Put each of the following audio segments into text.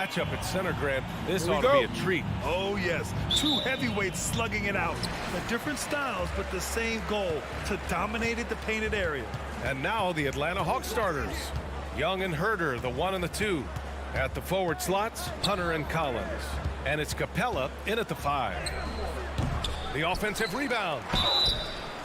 matchup at center, Grant. This ought to be a treat. Oh, yes. Two heavyweights slugging it out. The different styles, but the same goal, to dominate the painted area. And now the Atlanta Hawks starters. Young and Herder, the 1 and the 2. At the forward slots, Hunter and Collins. And it's Capella in at the 5. The offensive rebound.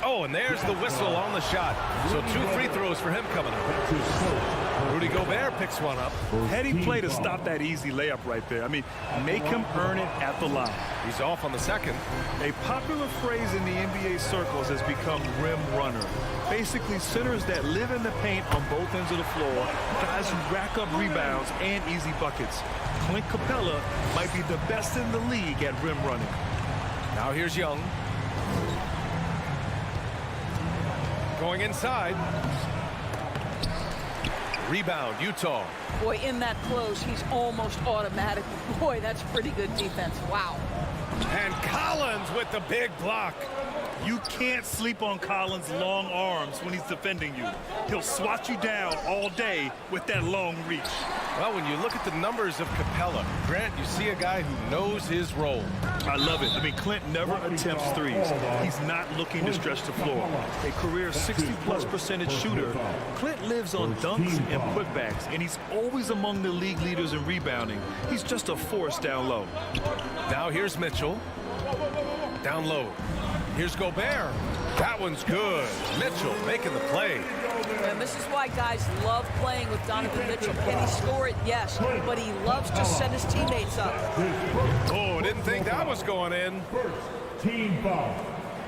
Oh, and there's the whistle on the shot. So 2 free throws for him coming up. Rudy Gobert picks one up. Heady play to stop that easy layup right there. I mean, make him earn it at the line. He's off on the second. A popular phrase in the NBA circles has become rim runner. Basically, centers that live in the paint on both ends of the floor, guys who rack up rebounds and easy buckets. Clint Capella might be the best in the league at rim running. Now here's Young. Going inside. Rebound, Utah. Boy, in that close, he's almost automatic. Boy, that's pretty good defense. Wow. And Collins with the big block. You can't sleep on Collins' long arms when he's defending you. He'll swat you down all day with that long reach. Well, when you look at the numbers of Capella, Grant, you see a guy who knows his role. I love it. I mean, Clint never attempts threes. He's not looking to stretch the floor. A career 60+% shooter, Clint lives on dunks and putbacks, and he's always among the league leaders in rebounding. He's just a force down low. Now here's Mitchell. Down low. Here's Gobert. That one's good. Mitchell making the play. And this is why guys love playing with Donovan Mitchell. Can he score it? Yes. But he loves to set his teammates up. Oh, didn't think that was going in. Team foul.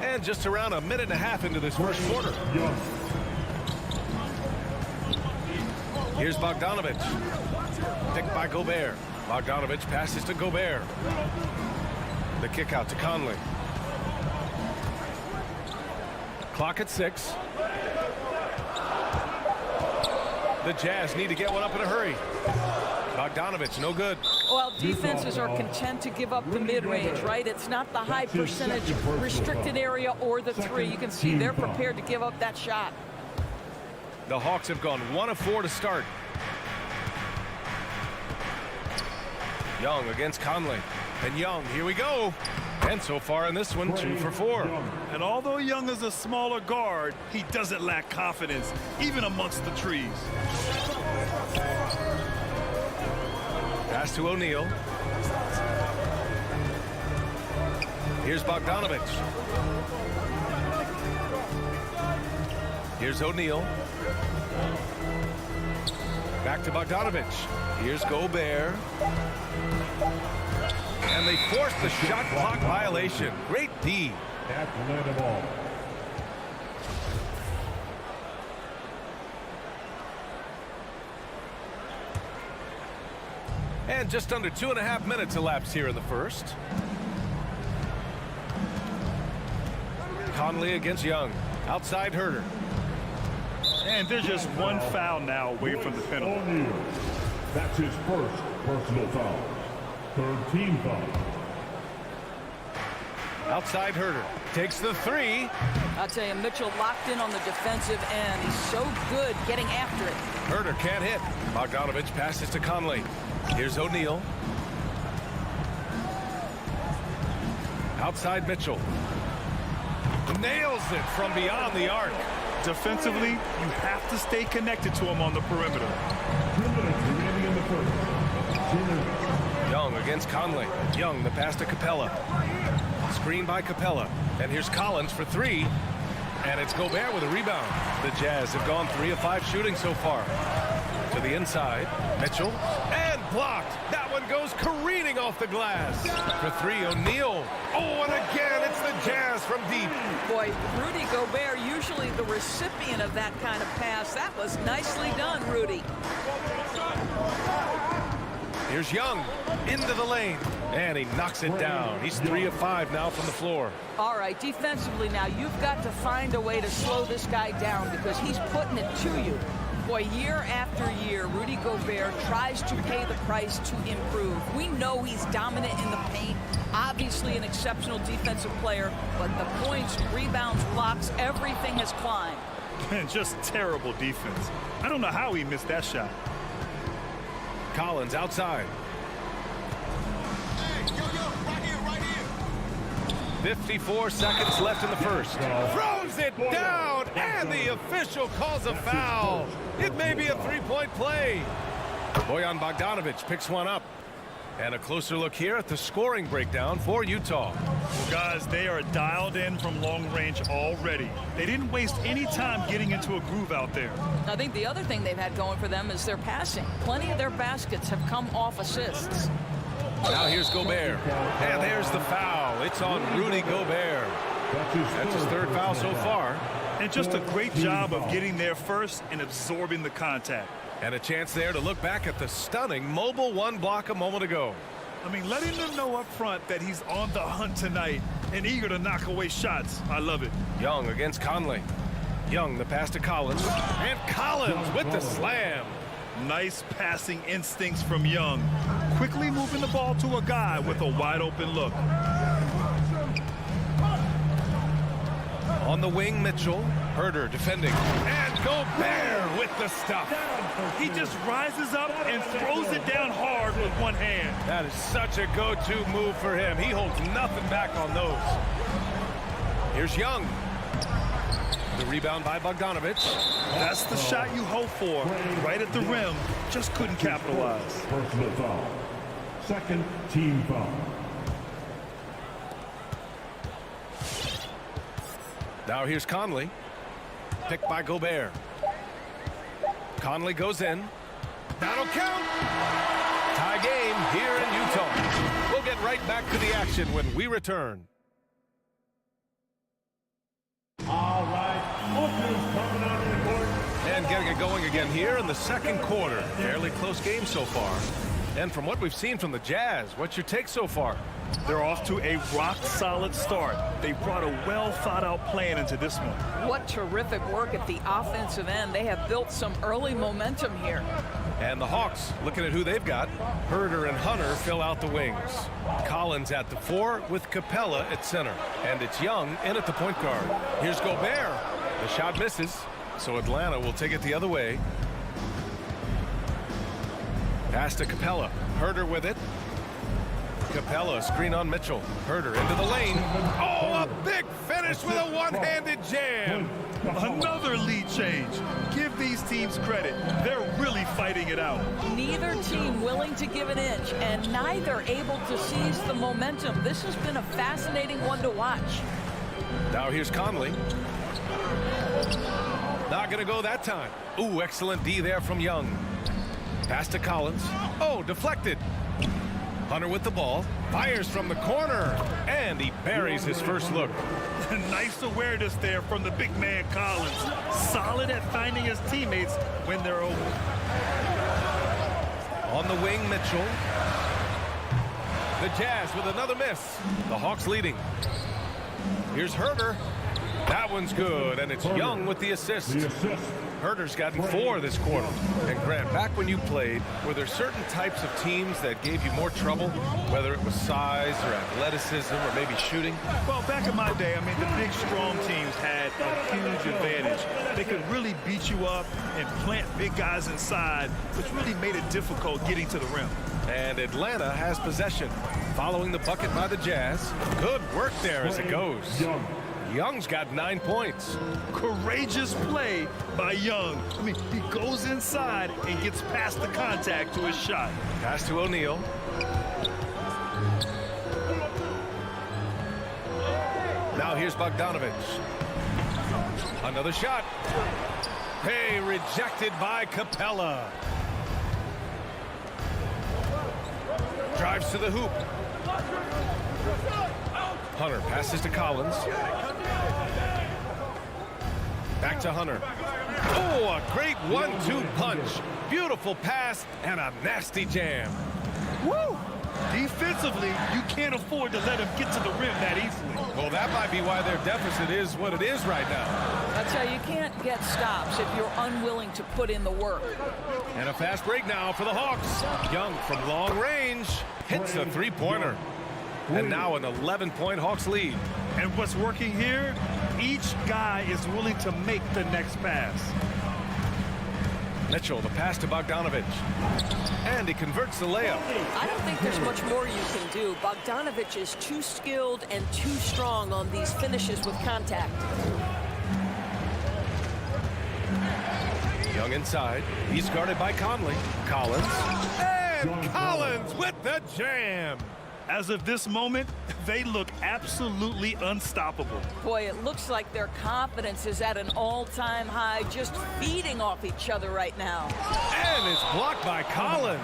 And just around a minute and a half into this first quarter. Here's Bogdanovich. Picked by Gobert. Bogdanovich passes to Gobert. The kick out to Conley. Clock at 6. The Jazz need to get one up in a hurry. Bogdanovich, no good. Well, defenses are content to give up the mid-range, right? It's not the high percentage restricted area or the 3. You can see they're prepared to give up that shot. The Hawks have gone 1 of 4 to start. Young against Conley. And Young, here we go. And so far in this one, 2 for 4. And although Young is a smaller guard, he doesn't lack confidence, even amongst the trees. Pass to O'Neal. Here's Bogdanovich. Here's O'Neal. Back to Bogdanovich. Here's Gobert. And they forced the shot clock violation. Great D. Atlanta ball. And just under 2.5 minutes elapsed here in the first. Conley against Young. Outside Herder. And there's just one foul now away from the penalty. O'Neal. That's his first personal foul. Third team foul. Outside Herder. Takes the 3. I'll tell you, Mitchell locked in on the defensive end. He's so good getting after it. Herder can't hit. Bogdanovich passes to Conley. Here's O'Neal. Outside Mitchell. Nails it from beyond the arc. Defensively, you have to stay connected to him on the perimeter. 2 minutes remaining in the first. 2 minutes. Young against Conley. Young, the pass to Capella. Screen by Capella. And here's Collins for 3. And it's Gobert with a rebound. The Jazz have gone 3 of 5 shooting so far. To the inside. Mitchell. And blocked. That one goes careening off the glass. For 3, O'Neal. Oh, and again, it's the Jazz from deep. Boy, Rudy Gobert, usually the recipient of that kind of pass. That was nicely done, Rudy. Here's Young into the lane. And he knocks it down. He's 3 of 5 now from the floor. All right, defensively now, you've got to find a way to slow this guy down because he's putting it to you. Boy, year after year, Rudy Gobert tries to pay the price to improve. We know he's dominant in the paint, obviously an exceptional defensive player, but the points, rebounds, blocks, everything has climbed. And just terrible defense. I don't know how he missed that shot. Collins outside. 54 seconds left in the first. Throws it down, and the official calls a foul. It may be a three-point play. Bojan Bogdanovic picks one up. And a closer look here at the scoring breakdown for Utah. Well, guys, they are dialed in from long range already. They didn't waste any time getting into a groove out there. I think the other thing they've had going for them is their passing. Plenty of their baskets have come off assists. Now here's Gobert. And there's the foul. It's on Rudy Gobert. That's his third foul so far. And just a great job of getting there first and absorbing the contact. And a chance there to look back at the stunning mobile one block a moment ago. I mean, letting them know up front that he's on the hunt tonight and eager to knock away shots. I love it. Young against Conley. Young, the pass to Collins. And Collins with the slam. Nice passing instincts from Young. Quickly moving the ball to a guy with a wide open look. On the wing, Mitchell. Herder defending. And Gobert with the stuff. He just rises up and throws it down hard with one hand. That is such a go-to move for him. He holds nothing back on those. Here's Young. The rebound by Bogdanovic. That's the shot you hope for. Right at the rim. Just couldn't capitalize. Personal foul. Second team foul. Now here's Conley. Picked by Gobert. Conley goes in. That'll count. Tie game here in Utah. We'll get right back to the action when we return. All right. Offense coming out of the court. And getting it going again here in the second quarter. Fairly close game so far. And from what we've seen from the Jazz, what's your take so far? They're off to a rock-solid start. They brought a well-thought-out plan into this one. What terrific work at the offensive end. They have built some early momentum here. And the Hawks, looking at who they've got, Herder and Hunter fill out the wings. Collins at the 4 with Capella at center. And it's Young in at the point guard. Here's Gobert. The shot misses, so Atlanta will take it the other way. Pass to Capella. Herder with it. Capella, screen on Mitchell. Herder into the lane. Oh, a big finish with a one-handed jam. Another lead change. Give these teams credit. They're really fighting it out. Neither team willing to give an inch, and neither able to seize the momentum. This has been a fascinating one to watch. Now here's Conley. Not going to go that time. Ooh, excellent D there from Young. Pass to Collins. Oh, deflected. Hunter with the ball. Fires from the corner. And he buries his first look. Nice awareness there from the big man Collins. Solid at finding his teammates when they're open. On the wing, Mitchell. The Jazz with another miss. The Hawks leading. Here's Herder. That one's good, and it's Young with the assist. Herder's gotten 4 this quarter. And Grant, back when you played, were there certain types of teams that gave you more trouble, whether it was size or athleticism or maybe shooting? Well, back in my day, I mean, the big, strong teams had a huge advantage. They could really beat you up and plant big guys inside, which really made it difficult getting to the rim. And Atlanta has possession. Following the bucket by the Jazz. Good work there as it goes. Young's got 9 points. Courageous play by Young. I mean, he goes inside and gets past the contact to his shot. Pass to O'Neal. Now here's Bogdanovic. Another shot. Hey, rejected by Capella. Drives to the hoop. Hunter passes to Collins. Back to Hunter. Oh, a great 1-2 punch. Beautiful pass and a nasty jam. Woo! Defensively, you can't afford to let him get to the rim that easily. Well, that might be why their deficit is what it is right now. That's how you can't get stops if you're unwilling to put in the work. And a fast break now for the Hawks. Young from long range hits a three-pointer. And now an 11-point Hawks lead. And what's working here, each guy is willing to make the next pass. Mitchell, the pass to Bogdanovich. And he converts the layup. I don't think there's much more you can do. Bogdanovich is too skilled and too strong on these finishes with contact. Young inside. He's guarded by Conley. Collins. And Collins with the jam. As of this moment, they look absolutely unstoppable. Boy, it looks like their confidence is at an all-time high, just feeding off each other right now. And it's blocked by Collins.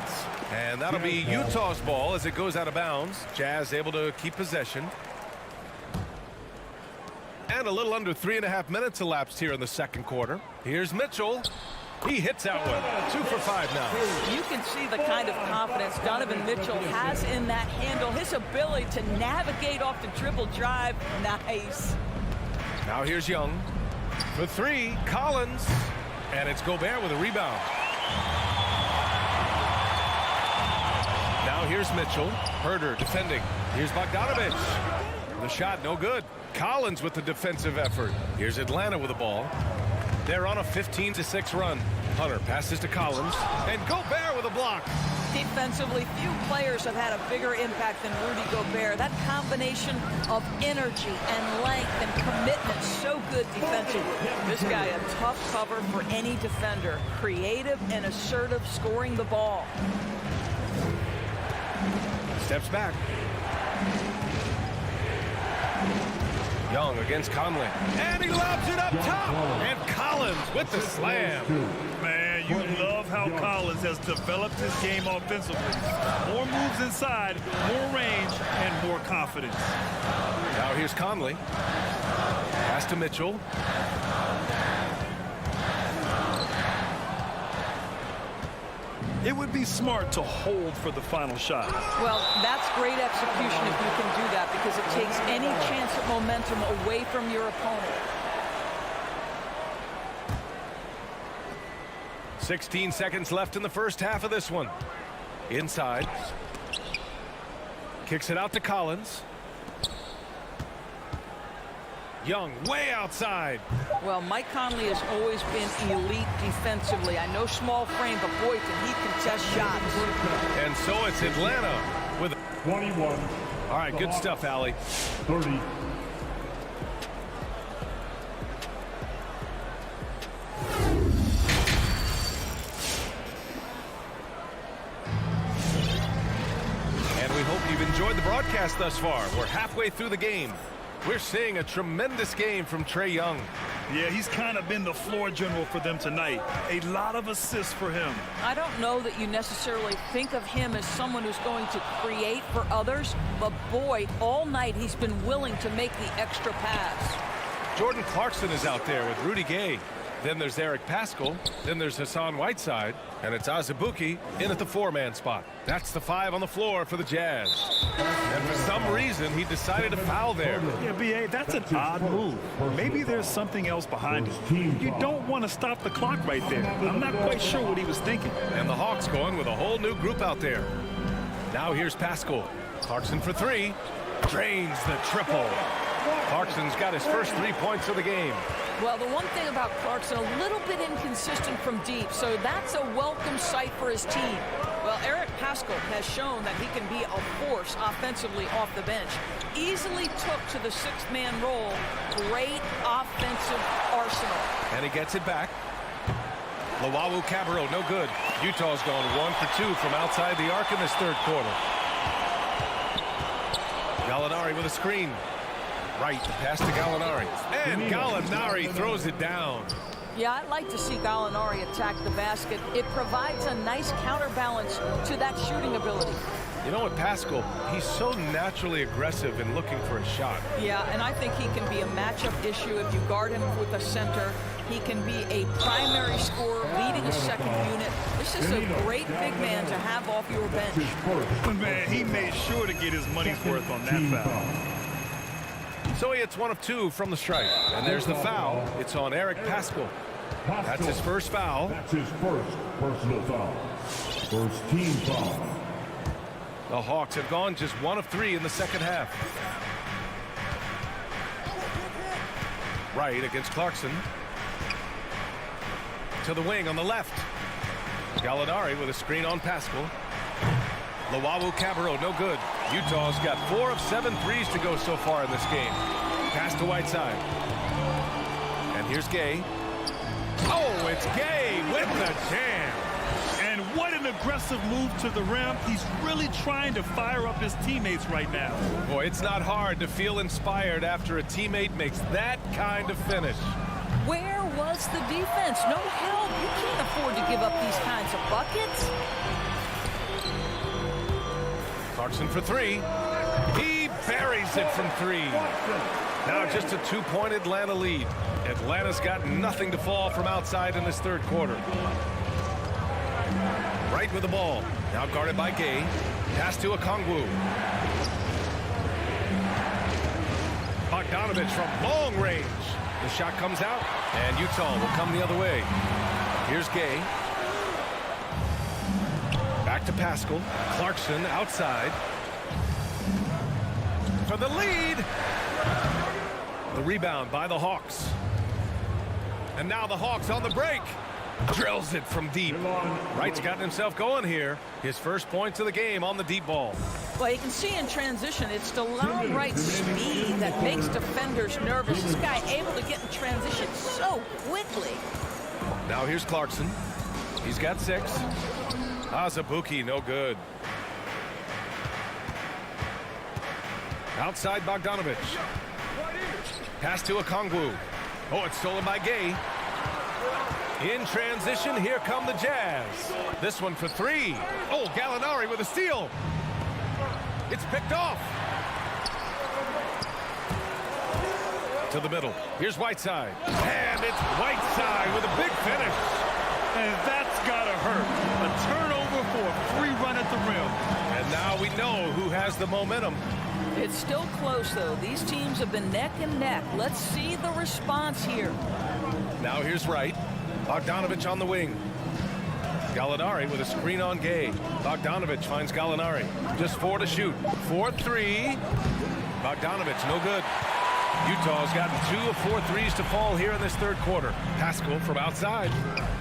And that'll be Utah's ball as it goes out of bounds. Jazz able to keep possession. And a little under 3.5 minutes elapsed here in the second quarter. Here's Mitchell. He hits that one. 2 for 5 now. You can see the kind of confidence Donovan Mitchell has in that handle. His ability to navigate off the dribble drive. Nice. Now here's Young. For 3, Collins. And it's Gobert with a rebound. Now here's Mitchell. Herder defending. Here's Bogdanovich. The shot no good. Collins with the defensive effort. Here's Atlanta with the ball. They're on a 15-6 run. Hunter passes to Collins. And Gobert with a block. Defensively, few players have had a bigger impact than Rudy Gobert. That combination of energy and length and commitment, so good defensively. This guy a tough cover for any defender. Creative and assertive scoring the ball. Steps back. Young against Conley. And he lobs it up top. And Collins with the slam. Man, you love how Collins has developed his game offensively. More moves inside, more range, and more confidence. Now here's Conley. Pass to Mitchell. It would be smart to hold for the final shot. Well, that's great execution if you can do that, because it takes any chance at momentum away from your opponent. 16 seconds left in the first half of this one. Inside. Kicks it out to Collins. Young way outside. Well, Mike Conley has always been elite defensively. I know small frame, but boy, can he contest shots. And so it's Atlanta with 21. All right, good stuff, Allie. 30. And we hope you've enjoyed the broadcast thus far. We're halfway through the game. We're seeing a tremendous game from Trae Young. Yeah, he's kind of been the floor general for them tonight. A lot of assists for him. I don't know that you necessarily think of him as someone who's going to create for others, but boy, all night he's been willing to make the extra pass. Jordan Clarkson is out there with Rudy Gay. Then there's Eric Paschall. Then there's Hassan Whiteside. And it's Azubuike in at the 4-man spot. That's the 5 on the floor for the Jazz. And for some reason, he decided to foul there. Yeah, B.A., that's an odd move. Maybe there's something else behind it. You don't want to stop the clock right there. I'm not quite sure what he was thinking. And the Hawks going with a whole new group out there. Now here's Paschall. Clarkson for 3. Drains the triple. Clarkson's got his first 3 points of the game. Well, the one thing about Clarkson, a little bit inconsistent from deep, so that's a welcome sight for his team. Well, Eric Paschall has shown that he can be a force offensively off the bench. Easily took to the 6th-man role. Great offensive arsenal. And he gets it back. Luwawu Cabarro, no good. Utah's gone 1 for 2 from outside the arc in this third quarter. Gallinari with a screen. Right, the pass to Gallinari. And Gallinari throws it down. Yeah, I'd like to see Gallinari attack the basket. It provides a nice counterbalance to that shooting ability. You know what, Paschall, he's so naturally aggressive in looking for a shot. Yeah, and I think he can be a matchup issue if you guard him with a center. He can be a primary scorer, leading a second unit. This is a great big man to have off your bench. Man, he made sure to get his money's worth on that foul. So he hits 1 of 2 from the stripe. And there's the foul. It's on Eric Paschall. That's his first foul. That's his first personal foul. First team foul. The Hawks have gone just 1 of 3 in the second half. Right against Clarkson. To the wing on the left. Gallinari with a screen on Pascal. Luwawu-Cabarrot, no good. Utah's got 4 of 7 threes to go so far in this game. Pass to Whiteside. And here's Gay. Oh, it's Gay with the jam. And what an aggressive move to the rim. He's really trying to fire up his teammates right now. Boy, it's not hard to feel inspired after a teammate makes that kind of finish. Where was the defense? No help. You can't afford to give up these kinds of buckets. Clarkson for 3. He buries it from 3. Now just a 2-point Atlanta lead. Atlanta's got nothing to fall from outside in this third quarter. Right with the ball. Now guarded by Gay. Pass to Okongwu. Bogdanovich from long range. The shot comes out, and Utah will come the other way. Here's Gay. Back to Pascal. Clarkson outside. For the lead. The rebound by the Hawks. And now the Hawks on the break. Drills it from deep. Wright's gotten himself going here. His first points of the game on the deep ball. Well, you can see in transition, it's DeLon Wright's speed that makes defenders nervous. This guy able to get in transition so quickly. Now here's Clarkson. He's got 6. Azubuike, no good. Outside Bogdanovich. Pass to Okongwu. Oh, it's stolen by Gay. In transition, here come the Jazz. This one for 3. Oh, Gallinari with a steal. It's picked off. To the middle. Here's Whiteside. And it's Whiteside with a big finish. And that's gotta hurt. A turnover for a free run at the rim. And now we know who has the momentum. It's still close, though. These teams have been neck and neck. Let's see the response here. Now here's Wright. Bogdanovich on the wing. Gallinari with a screen on Gay. Bogdanovich finds Gallinari. Just 4 to shoot. 4-3. Bogdanovich, no good. Utah's gotten 2 of 4 threes to fall here in this third quarter. Pascal from outside.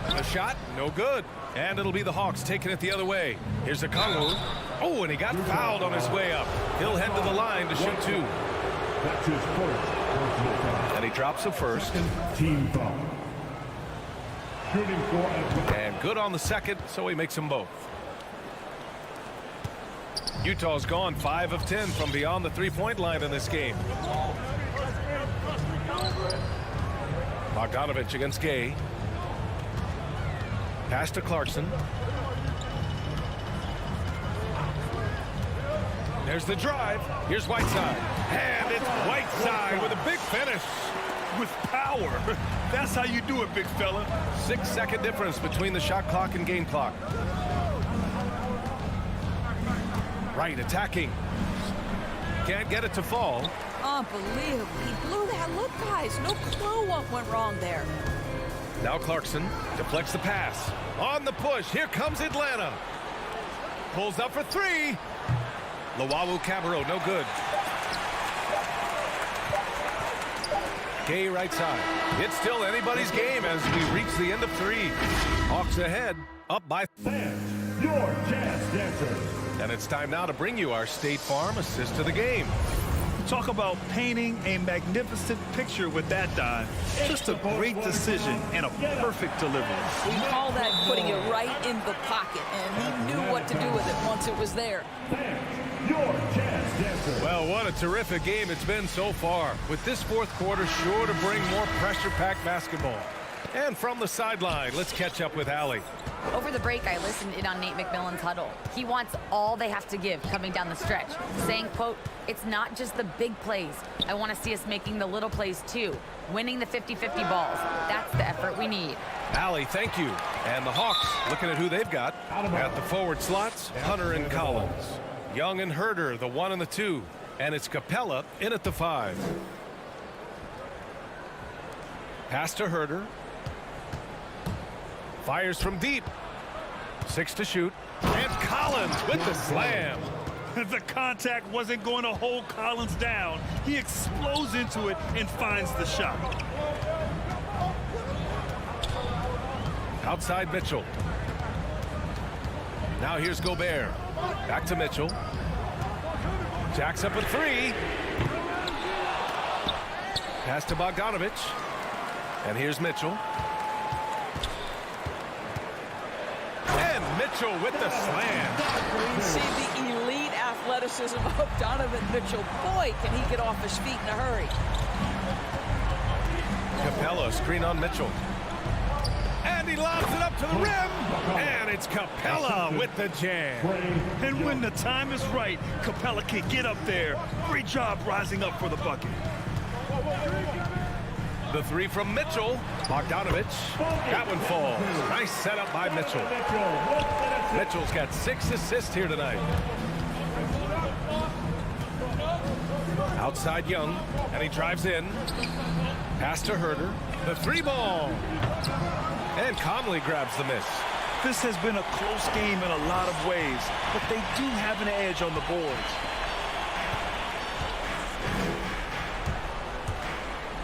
A shot, no good. And it'll be the Hawks taking it the other way. Here's Okongwu. Oh, and he got fouled on his way up. He'll head to the line to shoot 2. That's his first personal foul. And he drops the first. Team foul. Shooting for Atlanta. And good on the second, so he makes them both. Utah's gone 5 of 10 from beyond the 3-point line in this game. Bogdanovich against Gay. Pass to Clarkson. There's the drive. Here's Whiteside. And it's Whiteside with a big finish. With power. That's how you do it, big fella. 6-second difference between the shot clock and game clock. Right, attacking. Can't get it to fall. Unbelievable. He blew that look, guys. No clue what went wrong there. Now Clarkson deflects the pass. On the push, here comes Atlanta. Pulls up for 3. Luwawu-Cabarrot, no good. Gay right side. It's still anybody's game as we reach the end of 3. Hawks ahead, up by... Fans, your Jazz dancers. And it's time now to bring you our State Farm assist to the game. Talk about painting a magnificent picture with that dive. Just a great decision and a perfect delivery. We call that putting it right in the pocket, and he knew what to do with it once it was there. Fans, your Jazz dancers. Well, what a terrific game it's been so far, with this fourth quarter sure to bring more pressure-packed basketball. And from the sideline, let's catch up with Allie. Over the break, I listened in on Nate McMillan's huddle. He wants all they have to give coming down the stretch, saying, quote, "It's not just the big plays. I want to see us making the little plays too, winning the 50-50 balls. That's the effort we need." Allie, thank you. And the Hawks, looking at who they've got. At the forward slots, Hunter and Collins. Young and Herder, the 1 and the 2. And it's Capella in at the 5. Pass to Herder. Fires from deep. 6 to shoot. And Collins with the slam. The contact wasn't going to hold Collins down. He explodes into it and finds the shot. Outside Mitchell. Now here's Gobert. Back to Mitchell. Jacks up a three. Pass to Bogdanovich. And here's Mitchell. And Mitchell with the slam. We see the elite athleticism of Donovan Mitchell. Boy, can he get off his feet in a hurry. Capella, screen on Mitchell. And he lobs it up to the rim. And it's Capella with the jam. And when the time is right, Capella can get up there. Great job rising up for the bucket. The three from Mitchell. Bogdanovich. That one falls. Nice setup by Mitchell. Mitchell's got 6 assists here tonight. Outside Young. And he drives in. Pass to Herder. The three ball. And Conley grabs the miss. This has been a close game in a lot of ways, but they do have an edge on the boards.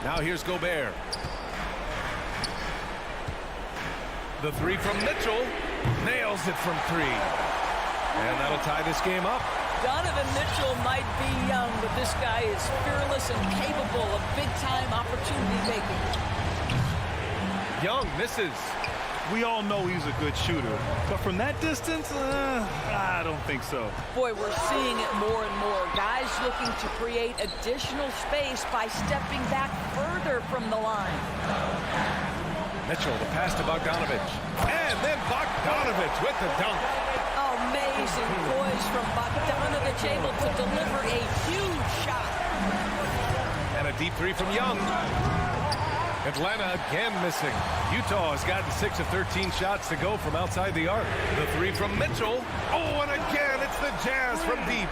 Now here's Gobert. The three from Mitchell. Nails it from three. And that'll tie this game up. Donovan Mitchell might be young, but this guy is fearless and capable of big-time opportunity making. Young misses. We all know he's a good shooter, but from that distance, I don't think so. Boy, we're seeing it more and more. Guys looking to create additional space by stepping back further from the line. Mitchell, the pass to Bogdanovich. And then Bogdanovich with the dunk. Amazing poise from Bogdanovich, able to deliver a huge shot. And a deep three from Young. Atlanta again missing. Utah has gotten 6 of 13 shots to go from outside the arc. The three from Mitchell. Oh, and again, it's the Jazz from deep.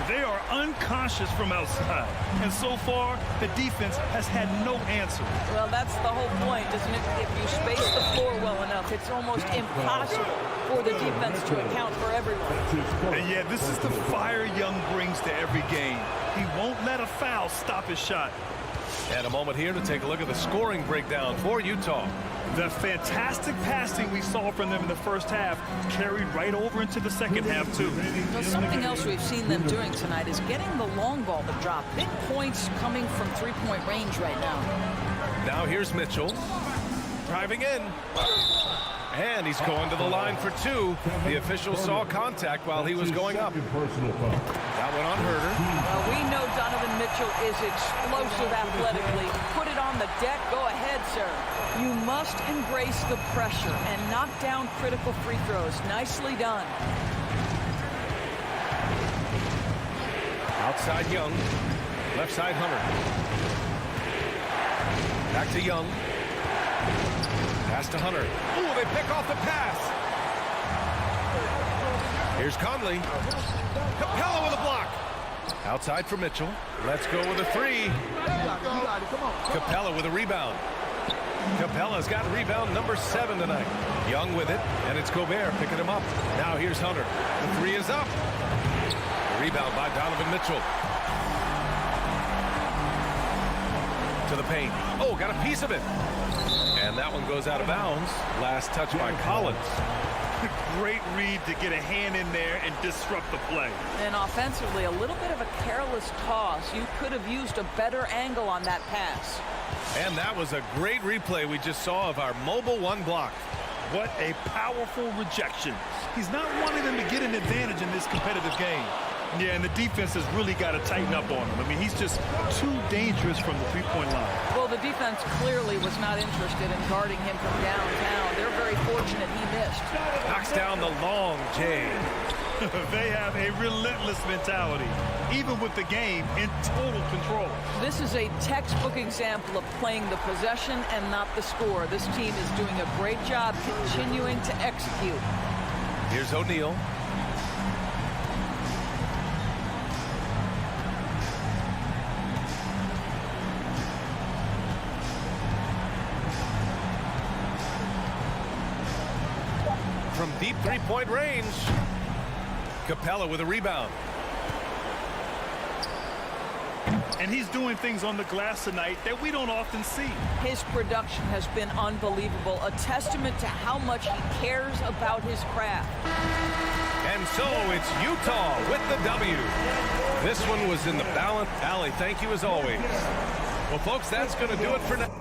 They are unconscious from outside, and so far, the defense has had no answer. Well, that's the whole point, isn't it? If you space the floor well enough, it's almost impossible for the defense to account for everyone. And yeah, this is the fire Young brings to every game. He won't let a foul stop his shot. And a moment here to take a look at the scoring breakdown for Utah. The fantastic passing we saw from them in the first half carried right over into the second half, too. Well, something else we've seen them doing tonight is getting the long ball to drop. Big points coming from three-point range right now. Now here's Mitchell. Driving in. And he's going to the line for two. The official saw contact while he was going up. That one on Herder. Well, we know Donovan Mitchell is explosive athletically. Put it on the deck. Go ahead, sir. You must embrace the pressure and knock down critical free throws. Nicely done. Outside Young. Left side Hunter. Back to Young. Pass to Hunter. Ooh, they pick off the pass. Here's Conley. Capella with a block. Outside for Mitchell. Let's go with a three. Capella with a rebound. Capella's got rebound number 7 tonight. Young with it, and it's Gobert picking him up. Now here's Hunter. The three is up. Rebound by Donovan Mitchell. To the paint. Oh, got a piece of it. And that one goes out of bounds. Last touch by Collins. Great read to get a hand in there and disrupt the play. And offensively, a little bit of a careless toss. You could have used a better angle on that pass. And that was a great replay we just saw of our mobile one block. What a powerful rejection. He's not wanting them to get an advantage in this competitive game. Yeah, and the defense has really got to tighten up on him. I mean, he's just too dangerous from the three-point line. Well, the defense clearly was not interested in guarding him from downtown. They're very fortunate he missed. Knocks down the long J. They have a relentless mentality, even with the game in total control. This is a textbook example of playing the possession and not the score. This team is doing a great job continuing to execute. Here's O'Neal. From deep three-point range. Capella with a rebound. And he's doing things on the glass tonight that we don't often see. His production has been unbelievable, a testament to how much he cares about his craft. And so it's Utah with the W. This one was in the balance. Allie, thank you as always. Well, folks, that's going to do it for now.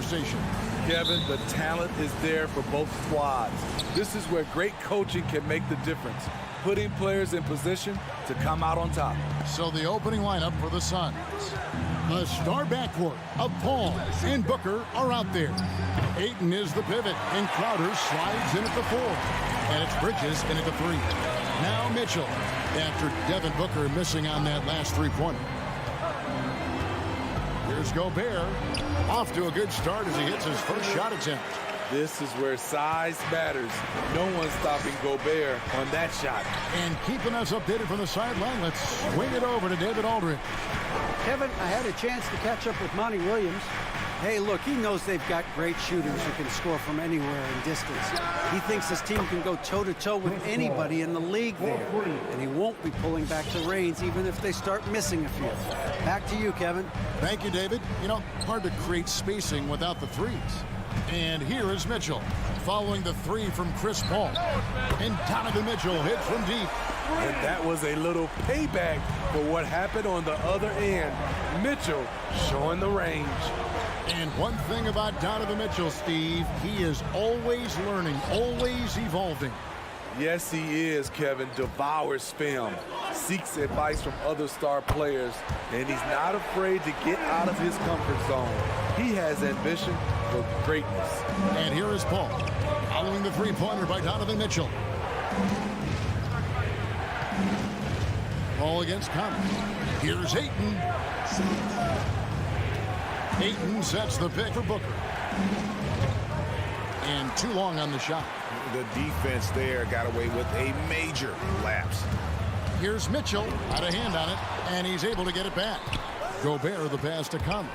conversation. Kevin, the talent is there for both squads. This is where great coaching can make the difference, putting players in position to come out on top. So the opening lineup for the Suns. The star backcourt of Paul and Booker are out there. Ayton is the pivot, and Crowder slides in at the 4. And it's Bridges in at the 3. Now Mitchell, after Devin Booker missing on that last three-pointer. Here's Gobert, off to a good start as he hits his first shot attempt. This is where size matters. No one's stopping Gobert on that shot. And keeping us updated from the sideline, let's swing it over to David Aldridge. Kevin, I had a chance to catch up with Monty Williams. Hey, look, he knows they've got great shooters who can score from anywhere in distance. He thinks his team can go toe-to-toe with anybody in the league there. And he won't be pulling back the reins even if they start missing a few. Back to you, Kevin. Thank you, David. You know, hard to create spacing without the threes. And here is Mitchell, following the 3 from Chris Paul. And Donovan Mitchell hits from deep. And that was a little payback for what happened on the other end. Mitchell showing the range. And one thing about Donovan Mitchell, Steve, he is always learning, always evolving. Yes, he is, Kevin. Devours film, seeks advice from other star players, and he's not afraid to get out of his comfort zone. He has ambition for greatness. And here is Paul, following the three-pointer by Donovan Mitchell. Paul against Conley. Here's Ayton. Ayton sets the pick for Booker. And too long on the shot. The defense there got away with a major lapse. Here's Mitchell, had a hand on it, and he's able to get it back. Gobert the pass to Conley.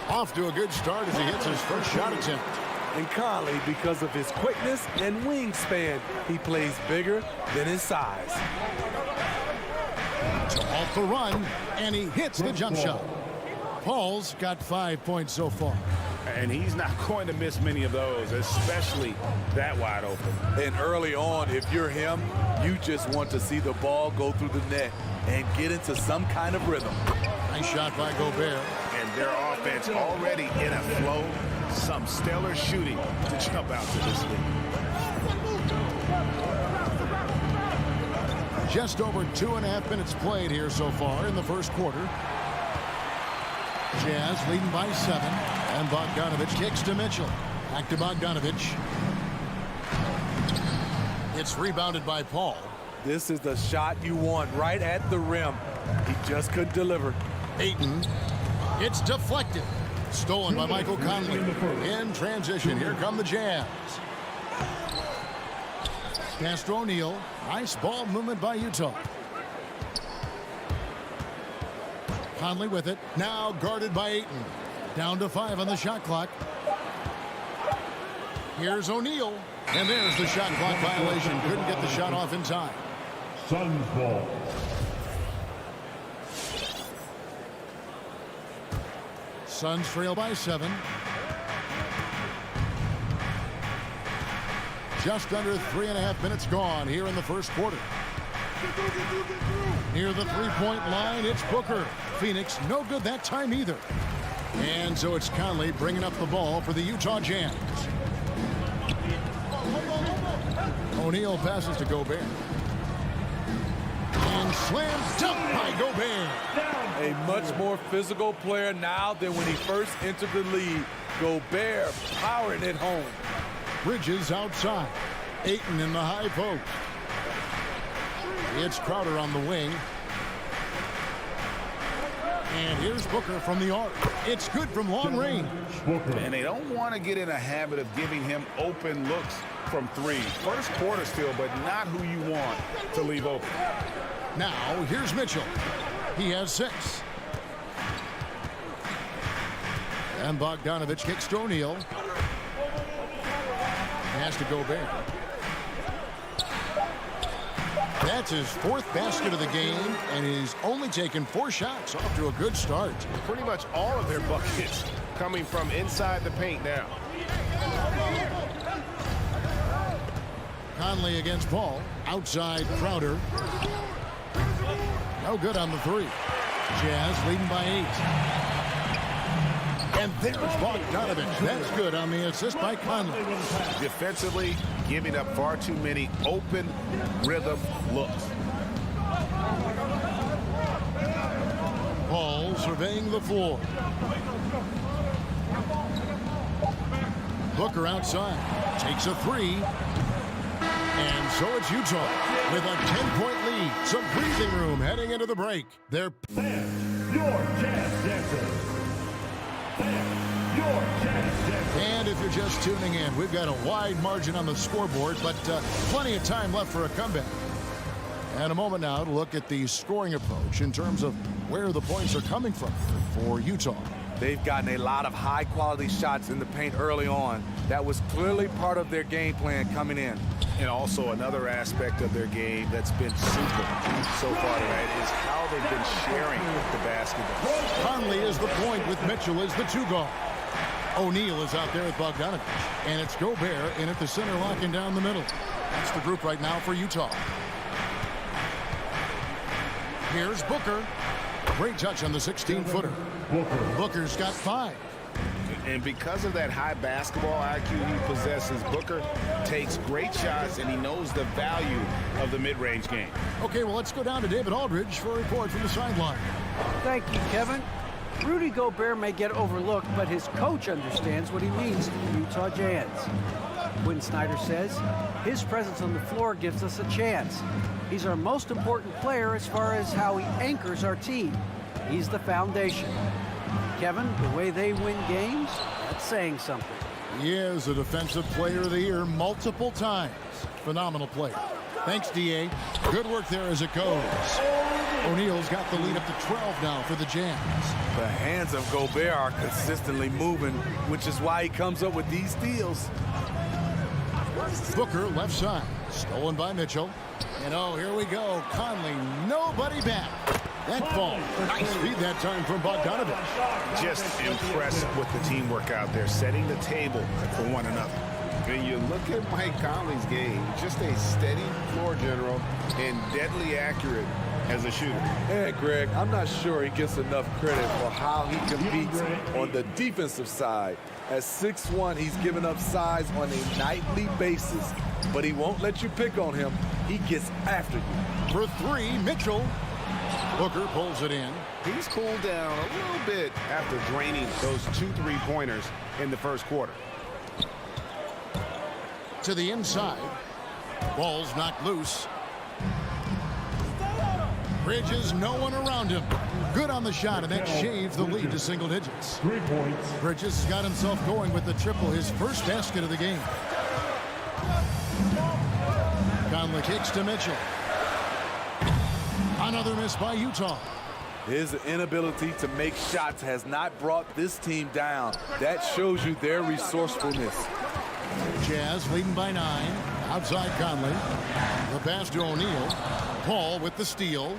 Off to a good start as he hits his first shot attempt. And Conley, because of his quickness and wingspan, he plays bigger than his size. So off the run, and he hits the jump shot. Paul's got 5 points so far. And he's not going to miss many of those, especially that wide open. And early on, if you're him, you just want to see the ball go through the net and get into some kind of rhythm. Nice shot by Gobert. And their offense already in a flow. Some stellar shooting to jump out to this league. Just over 2.5 minutes played here so far in the first quarter. Jazz leading by 7. And Bogdanovich kicks to Mitchell. Back to Bogdanovich. It's rebounded by Paul. This is the shot you want right at the rim. He just couldn't deliver. Ayton. It's deflected. Stolen by Michael Conley. In transition, here come the Jazz. Pass to O'Neal. Nice ball movement by Utah. Conley with it. Now guarded by Ayton. Down to 5 on the shot clock. Here's O'Neal. And there's the shot clock violation. Couldn't get the shot off in time. Suns ball. Suns trail by 7. Just under 3.5 minutes gone here in the first quarter. Near the three-point line, it's Booker. Phoenix no good that time either. And so it's Conley bringing up the ball for the Utah Jazz. O'Neal passes to Gobert. And slam dunk by Gobert. A much more physical player now than when he first entered the league. Gobert powering it home. Bridges outside. Ayton in the high post. It's Crowder on the wing. And here's Booker from the arc. It's good from long range. And they don't want to get in a habit of giving him open looks from 3. First quarter still, but not who you want to leave open. Now, here's Mitchell. He has 6. And Bogdanovich kicks to O'Neal. Has to Gobert. That's his 4th basket of the game, and he's only taken 4 shots. Off to a good start. Pretty much all of their buckets coming from inside the paint now. Conley against Paul. Outside Crowder. No good on the 3. Jazz leading by 8. And there's Bogdanovich. That's good on the assist by Conley. Defensively, giving up far too many open rhythm looks. Paul surveying the floor. Booker outside. Takes a 3. And so it's Utah with a 10-point lead. Some breathing room heading into the break. They're Your Jazz Dancers. Your Jazz Dancers. And if you're just tuning in, we've got a wide margin on the scoreboard, but plenty of time left for a comeback. And a moment now to look at the scoring approach in terms of where the points are coming from for Utah. They've gotten a lot of high-quality shots in the paint early on. That was clearly part of their game plan coming in. And also another aspect of their game that's been super so far tonight is how they've been sharing the basketball. Conley is the point with Mitchell as the 2 guard. O'Neal is out there with Bogdanovich. And it's Gobert in at the center, locking down the middle. That's the group right now for Utah. Here's Booker. Great touch on the 16-footer. Booker's got 5. And because of that high basketball IQ he possesses, Booker takes great shots, and he knows the value of the mid-range game. Okay, well, let's go down to David Aldridge for a report from the sideline. Thank you, Kevin. Rudy Gobert may get overlooked, but his coach understands what he means to the Utah Jazz. Quinn Snyder says, his presence on the floor gives us a chance. He's our most important player as far as how he anchors our team. He's the foundation. Kevin, the way they win games, that's saying something. He is a Defensive Player of the Year multiple times. Phenomenal player. Thanks, D.A. Good work there as it goes. O'Neal's got the lead up to 12 now for the Jazz. The hands of Gobert are consistently moving, which is why he comes up with these steals. Booker left side. Stolen by Mitchell. And oh, here we go. Conley, nobody back. That ball. Nice feed that time from Bogdanovich. Just impressed with the teamwork out there, setting the table for one another. When you look at Mike Conley's game, just a steady floor general and deadly accurate as a shooter. Yeah, Greg, I'm not sure he gets enough credit for how he competes on the defensive side. At 6'1", he's given up size on a nightly basis, but he won't let you pick on him. He gets after you. For 3, Mitchell. Booker pulls it in. He's cooled down a little bit after draining those 2 3-pointers in the first quarter. To the inside. Ball's knocked loose. Bridges, no one around him. Good on the shot, and that shaves the lead to single digits. 3 points. Bridges has got himself going with the triple, his first basket of the game. Conley kicks to Mitchell. Another miss by Utah. His inability to make shots has not brought this team down. That shows you their resourcefulness. Jazz leading by 9. Outside Conley. The pass to O'Neal. Paul with the steal.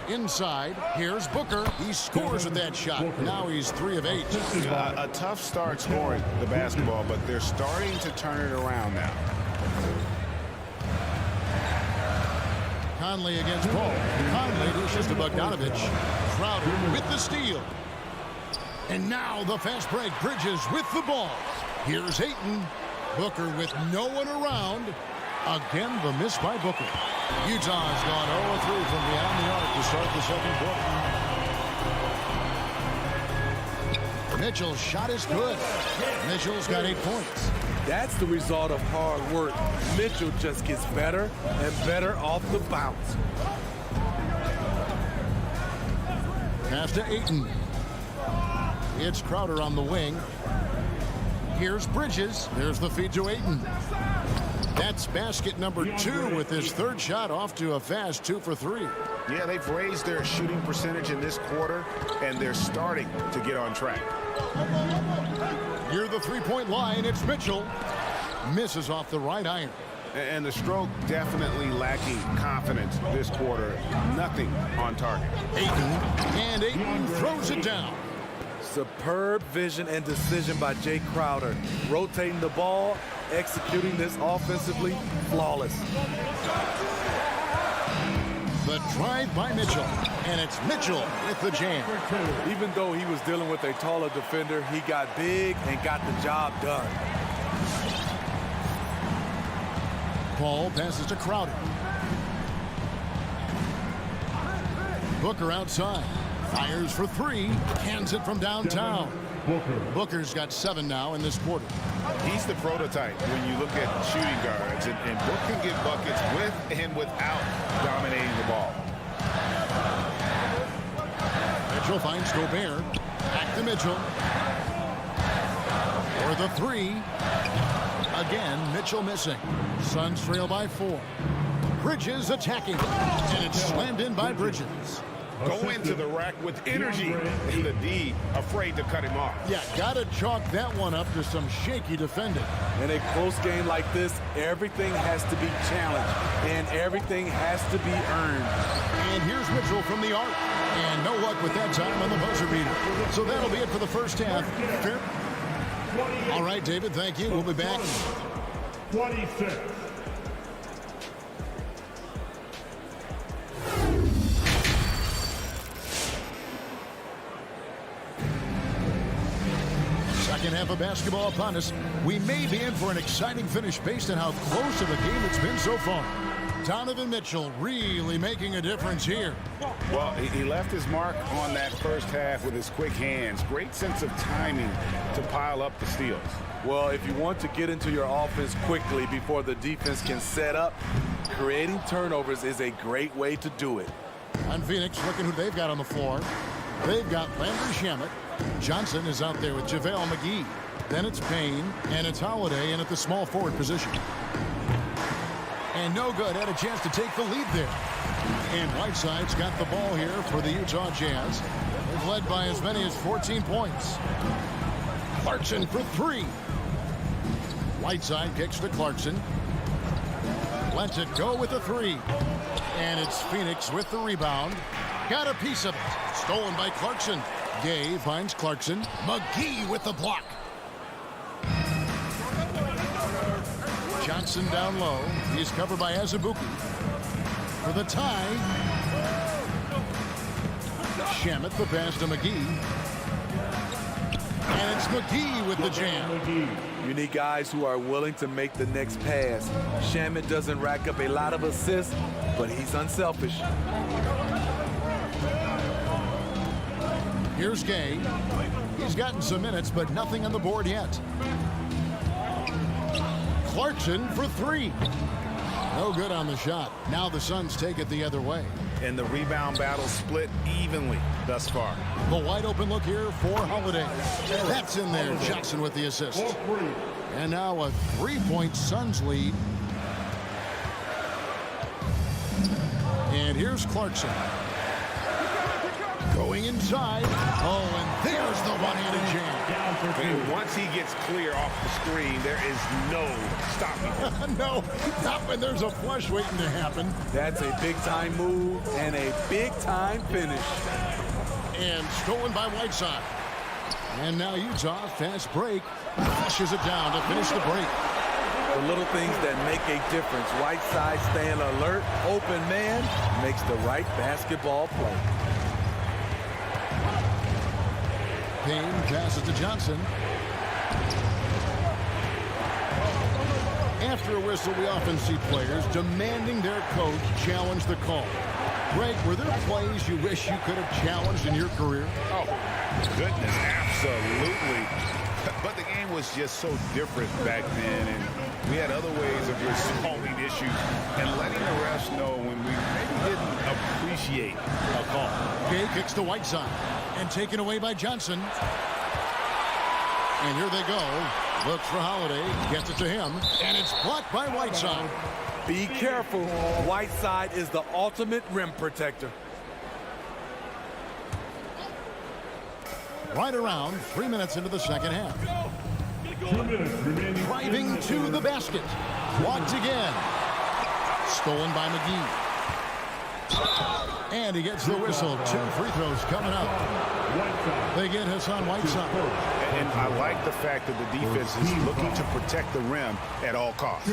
Inside, here's Booker. He scores with that shot. Now he's 3 of 8. A tough start scoring the basketball, but they're starting to turn it around now. Conley against Paul. Conley dishes to Bogdanovich. Crowder with the steal. And now the fast break. Bridges with the ball. Here's Ayton. Booker with no one around. Again, the miss by Booker. Utah's gone 0-3 from beyond the arc to start the second quarter. Mitchell's shot is good. Mitchell's got 8 points. That's the result of hard work. Mitchell just gets better and better off the bounce. Pass to Ayton. It's Crowder on the wing. Here's Bridges. There's the feed to Ayton. That's basket number 2 with his 3rd shot off to a fast 2 for 3. Yeah, they've raised their shooting percentage in this quarter, and they're starting to get on track. Near the 3-point line, it's Mitchell. Misses off the right iron. And the stroke definitely lacking confidence this quarter. Nothing on target. Ayton throws it down. Superb vision and decision by Jay Crowder. Rotating the ball, executing this offensively flawless. The drive by Mitchell. And it's Mitchell with the jam. Even though he was dealing with a taller defender, he got big and got the job done. Paul passes to Crowder. Booker outside. Fires for three. Hands it from downtown. Booker's got 7 now in this quarter. He's the prototype when you look at shooting guards, and Book can get buckets with and without dominating the ball. Mitchell finds Gobert. Back to Mitchell. For the 3. Again, Mitchell missing. Suns trail by 4. Bridges attacking. And it's slammed in by Bridges. Go into the rack with energy. And the D afraid to cut him off. Yeah, gotta chalk that one up to some shaky defending. In a close game like this, everything has to be challenged and everything has to be earned. And here's Mitchell from the arc. And no luck with that time on the buzzer beater. So that'll be it for the first half. Fair. All right, David, thank you. We'll be back. 26. Second half of basketball upon us. We may be in for an exciting finish based on how close of a game it's been so far. Donovan Mitchell really making a difference here. Well, he left his mark on that first half with his quick hands. Great sense of timing to pile up the steals. Well, if you want to get into your offense quickly before the defense can set up, creating turnovers is a great way to do it. On Phoenix, looking who they've got on the floor. They've got Landry Shamet. Johnson is out there with JaVale McGee. Then it's Payne, and it's Holiday in at the small forward position. And no good. Had a chance to take the lead there. And Whiteside's got the ball here for the Utah Jazz. They've led by as many as 14 points. Clarkson for 3. Whiteside kicks to Clarkson. Lets it go with the 3. And it's Phoenix with the rebound. Got a piece of it. Stolen by Clarkson. Gay finds Clarkson. McGee with the block. Johnson down low. He's covered by Azubuike. For the tie. Shamet the pass to McGee. And it's McGee with the jam. You need guys who are willing to make the next pass. Shamet doesn't rack up a lot of assists, but he's unselfish. Here's Gay. He's gotten some minutes, but nothing on the board yet. Clarkson for 3. No good on the shot. Now the Suns take it the other way. And the rebound battle split evenly thus far. The wide open look here for Holiday. That's in there. Jackson with the assist. And now a 3-point Suns lead. And here's Clarkson. Going inside. Oh, and there's the one-handed jam. And once he gets clear off the screen, there is no stopping him. No, not when there's a flush waiting to happen. That's a big-time move and a big-time finish. And stolen by Whiteside. And now Utah, fast break, flushes it down to finish the break. The little things that make a difference. Whiteside staying alert, open man, makes the right basketball play. Payne passes to Johnson. After a whistle, we often see players demanding their coach challenge the call. Greg, were there plays you wish you could have challenged in your career? Oh, goodness, absolutely. But the game was just so different back then, and we had other ways of resolving issues and letting the refs know when we maybe didn't appreciate a call. Gay kicks to Whiteside and taken away by Johnson. And here they go. Looks for Holiday, gets it to him, and it's blocked by Whiteside. Be careful. Whiteside is the ultimate rim protector. Right around 3 minutes into the second half. 2 minutes remaining. Driving to the basket. Blocked again. Stolen by McGee. And he gets the whistle. 2 free throws coming up. They get Hassan Whiteside. And I like the fact that the defense is looking to protect the rim at all costs.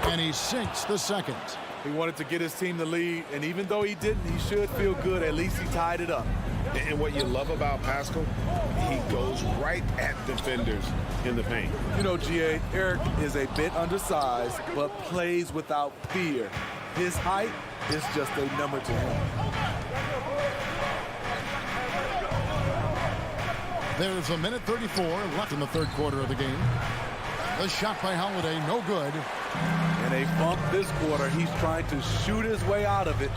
And he sinks the second. He wanted to get his team the lead, and even though he didn't, he should feel good. At least he tied it up. And what you love about Pascal, he goes right at defenders in the paint. You know, GA, Eric is a bit undersized, but plays without fear. His height is just a number to him. There's a minute 34 left in the third quarter of the game. The shot by Holiday, no good. And a bump this quarter. He's trying to shoot his way out of it.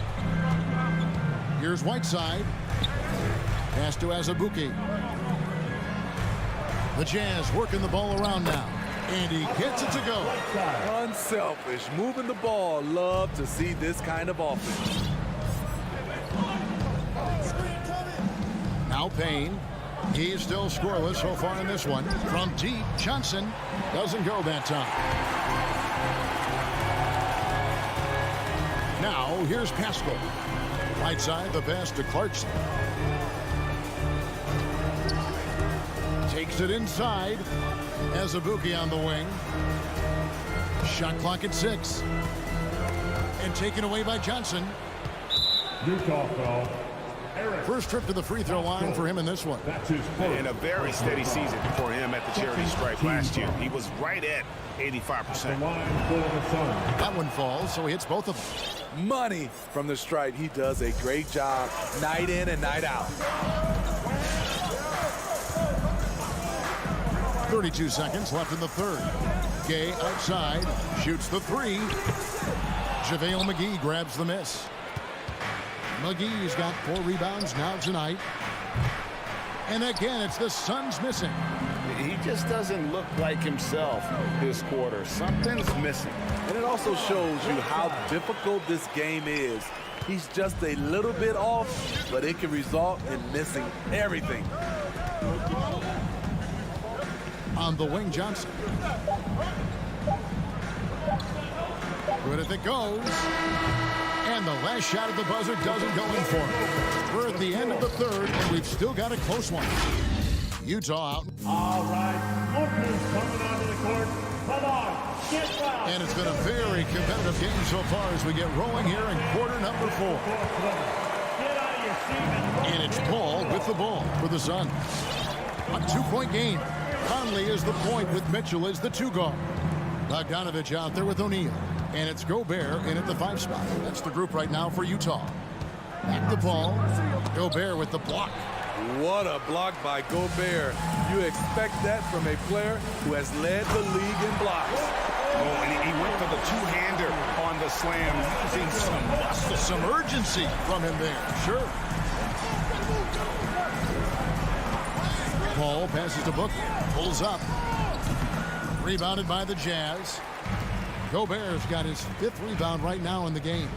Here's Whiteside. Pass to Azubuike. The Jazz working the ball around now. And he gets it to go. Unselfish, moving the ball. Love to see this kind of offense. Now Payne. He's still scoreless so far in this one. From deep, Johnson doesn't go that time. Now here's Pascal. Right side, the pass to Clarkson. Takes it inside. Azubuike on the wing. Shot clock at 6. And taken away by Johnson. Utah foul. First trip to the free throw line for him in this one. That's his first. And a very steady season for him at the charity stripe last year. He was right at 85%. That one falls, so he hits both of them. Money from the stripe. He does a great job night in and night out. 32 seconds left in the third. Gay outside, shoots the three. JaVale McGee grabs the miss. McGee's got 4 rebounds now tonight. And again, it's the Suns missing. He just doesn't look like himself this quarter. Something's missing. And it also shows you how difficult this game is. He's just a little bit off, but it can result in missing everything. On the wing, Johnson. Good if it goes. And the last shot at the buzzer doesn't go in for him. We're at the end of the third, and we've still got a close one. Utah out. All right, Booker's coming onto the court. Come on, get foul. And it's been a very competitive game so far as we get rolling here in quarter number 4. Get out of your seat. And it's Paul with the ball for the Suns. A 2-point game. Conley is the point with Mitchell as the 2 guard. Bogdanovich out there with O'Neal. And it's Gobert in at the 5 spot. That's the group right now for Utah. Back to Paul. Gobert with the block. What a block by Gobert. You expect that from a player who has led the league in blocks. Oh, and he went for the two-hander on the slam, using some muscle. Some urgency from him there. Sure. Paul passes to Booker. Pulls up. Rebounded by the Jazz. Gobert's got his 5th rebound right now in the game.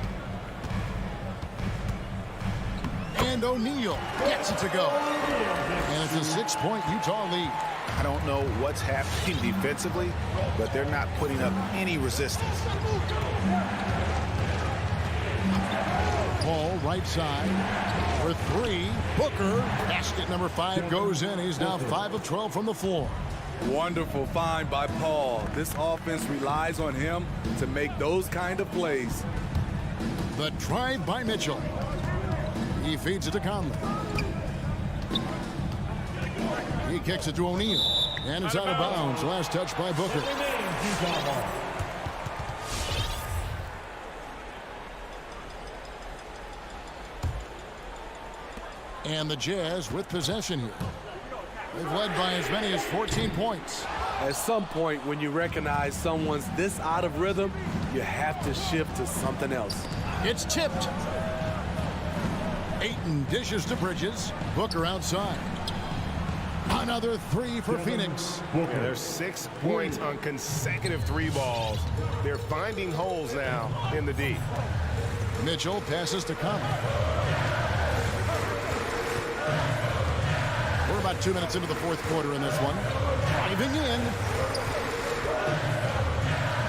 And O'Neal gets it to go. And it's a 6-point Utah lead. I don't know what's happening defensively, but they're not putting up any resistance. Paul right side for 3. Booker. Basket number 5 goes in. He's now 5 of 12 from the floor. Wonderful find by Paul. This offense relies on him to make those kind of plays. The drive by Mitchell. He feeds it to Conley. He kicks it to O'Neal. And it's out of bounds. Last touch by Booker. And the Jazz with possession here. They've led by as many as 14 points. At some point, when you recognize someone's this out of rhythm, you have to shift to something else. It's tipped. Ayton dishes to Bridges. Booker outside. Another 3 for Phoenix. Yeah, there's 6 points on consecutive 3 balls. They're finding holes now in the D. Mitchell passes to Conley. We're about 2 minutes into the 4th quarter in this one. Driving in.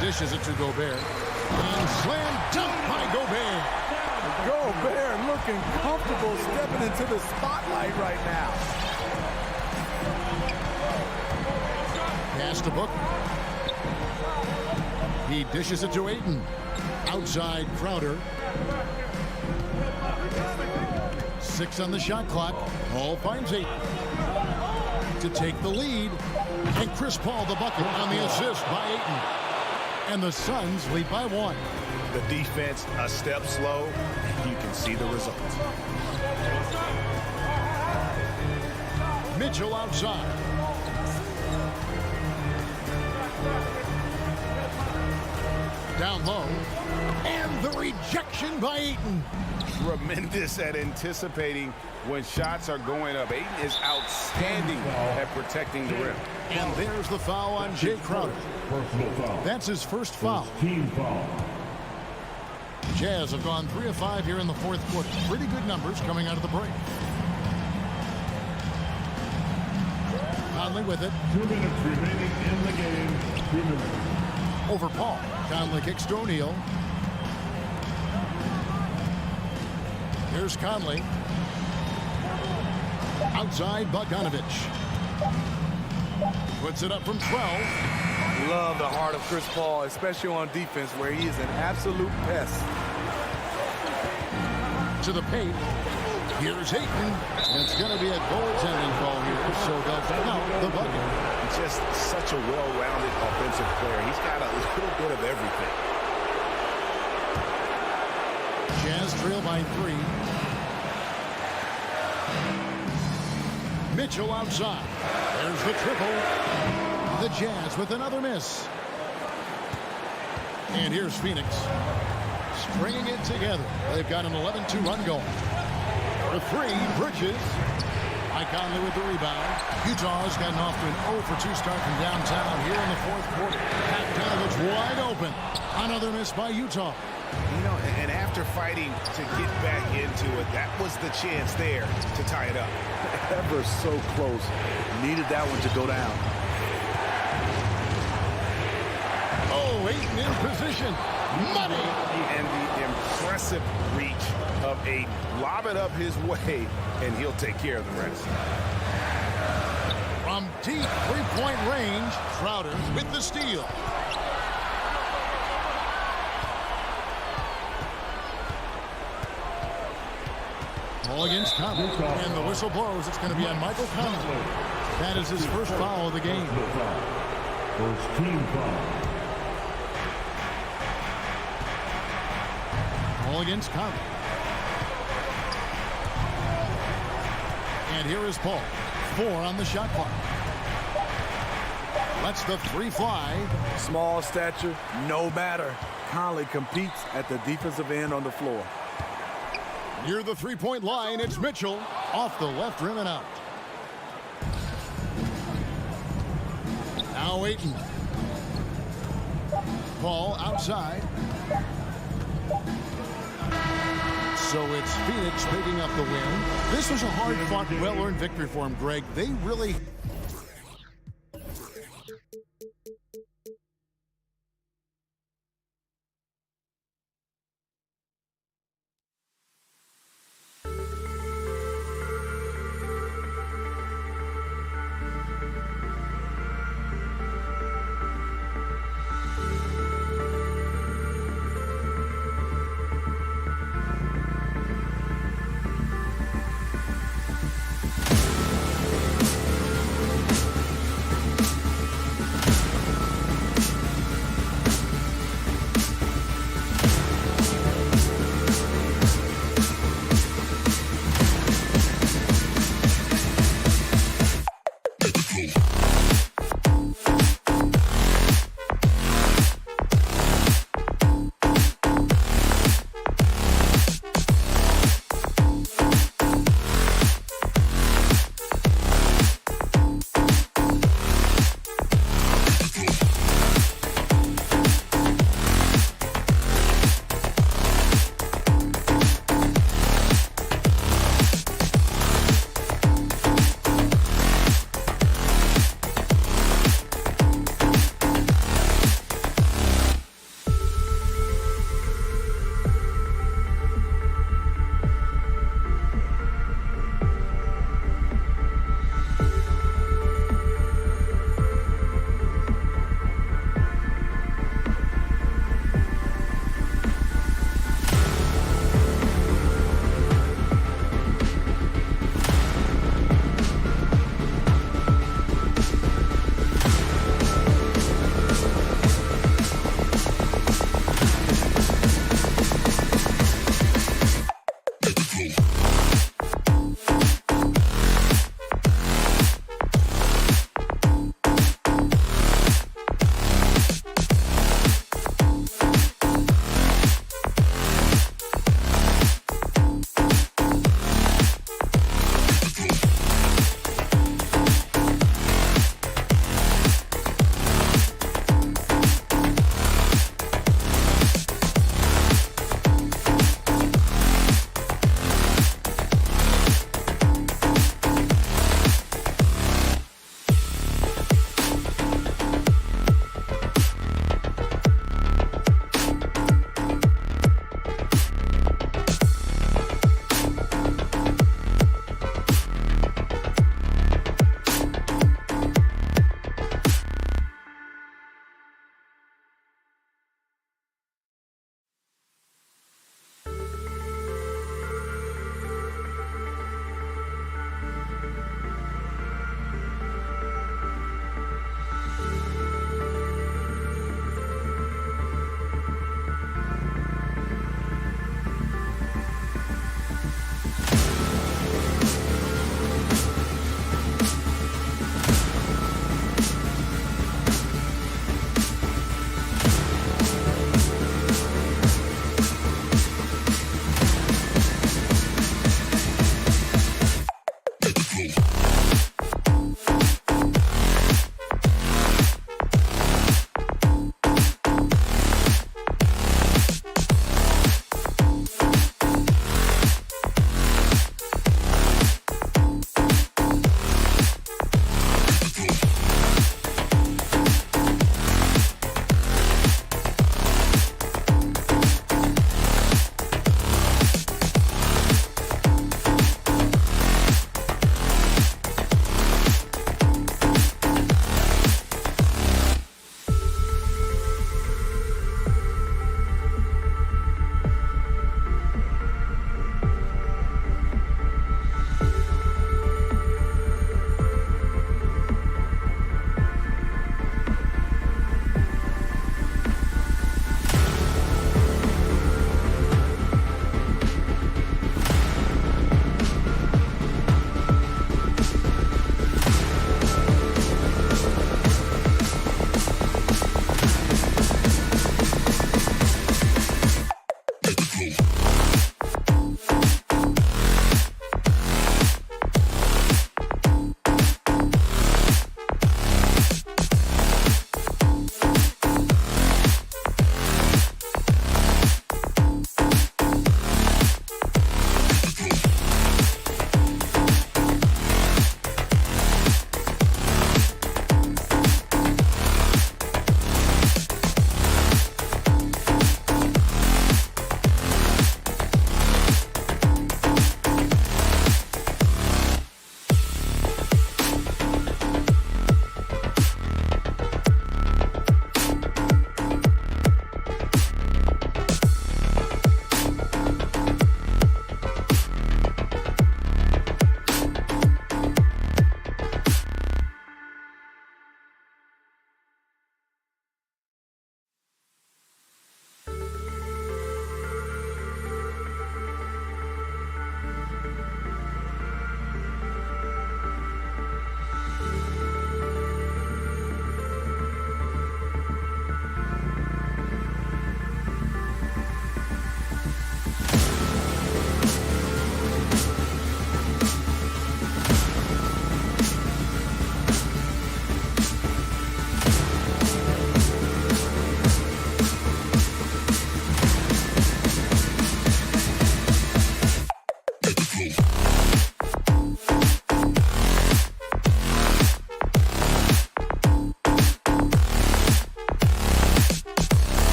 Dishes it to Gobert. And slam dunk by Gobert. Gobert looking comfortable stepping into the spotlight right now. Pass to Booker. He dishes it to Ayton. Outside Crowder. 6 on the shot clock. Paul finds Ayton to take the lead. And Chris Paul the bucket on the assist by Ayton. And the Suns lead by 1. The defense a step slow. You can see the results. Mitchell outside. Down low. And the rejection by Ayton. Tremendous at anticipating when shots are going up. Ayton is outstanding at protecting the rim. And there's the foul on Jay Crowder. Personal foul. That's his first foul. Team foul. Jazz have gone 3 of 5 here in the fourth quarter. Pretty good numbers coming out of the break. Conley with it. 2 minutes remaining in the game. 2 minutes. Over Paul. Conley kicks to O'Neal. Here's Conley. Outside Bogdanovich. Puts it up from 12. Love the heart of Chris Paul, especially on defense where he is an absolute pest. To the paint. Here's Ayton. It's going to be a goaltending call here, so they'll count the bucket. Just such a well-rounded offensive player. He's got a little bit of everything. Jazz trail by 3. Mitchell outside. There's the triple. The Jazz with another miss. And here's Phoenix. Stringing it together. They've got an 11-2 run going. For 3, Bridges. Mike Conley with the rebound. Utah's gotten off to an 0-for-2 start from downtown here in the fourth quarter. Bogdanovich wide open. Another miss by Utah. You know, and after fighting to get back into it, that was the chance there to tie it up. Ever so close. Needed that one to go down. Oh, Ayton in position. Money. And the impressive reach of Ayton. Lob it up his way, and he'll take care of the rest. From deep three-point range, Crowder with the steal. Ball against Conley, and the whistle blows. It's going to be on Michael Conley. That is his first foul of the game. First team foul. Ball against Conley. And here is Paul. 4 on the shot clock. Lets the 3 fly. Small stature, no matter. Conley competes at the defensive end on the floor. Near the 3-point line, it's Mitchell. Off the left rim and out. Now Ayton. Paul outside. So it's Phoenix picking up the win. This was a hard-fought, well-earned victory for him, Greg. They really...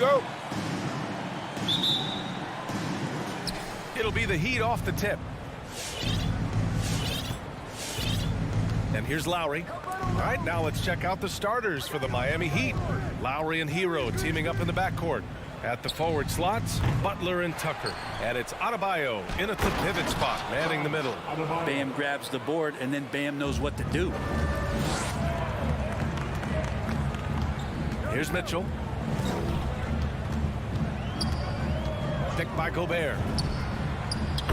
go. It'll be the Heat off the tip. And here's Lowry. All right, now let's check out the starters for the Miami Heat. Lowry and Hero teaming up in the backcourt. At the forward slots, Butler and Tucker. And it's Adebayo in at the pivot spot, manning the middle. Bam grabs the board, and then Bam knows what to do. Here's Mitchell. Picked by Gobert.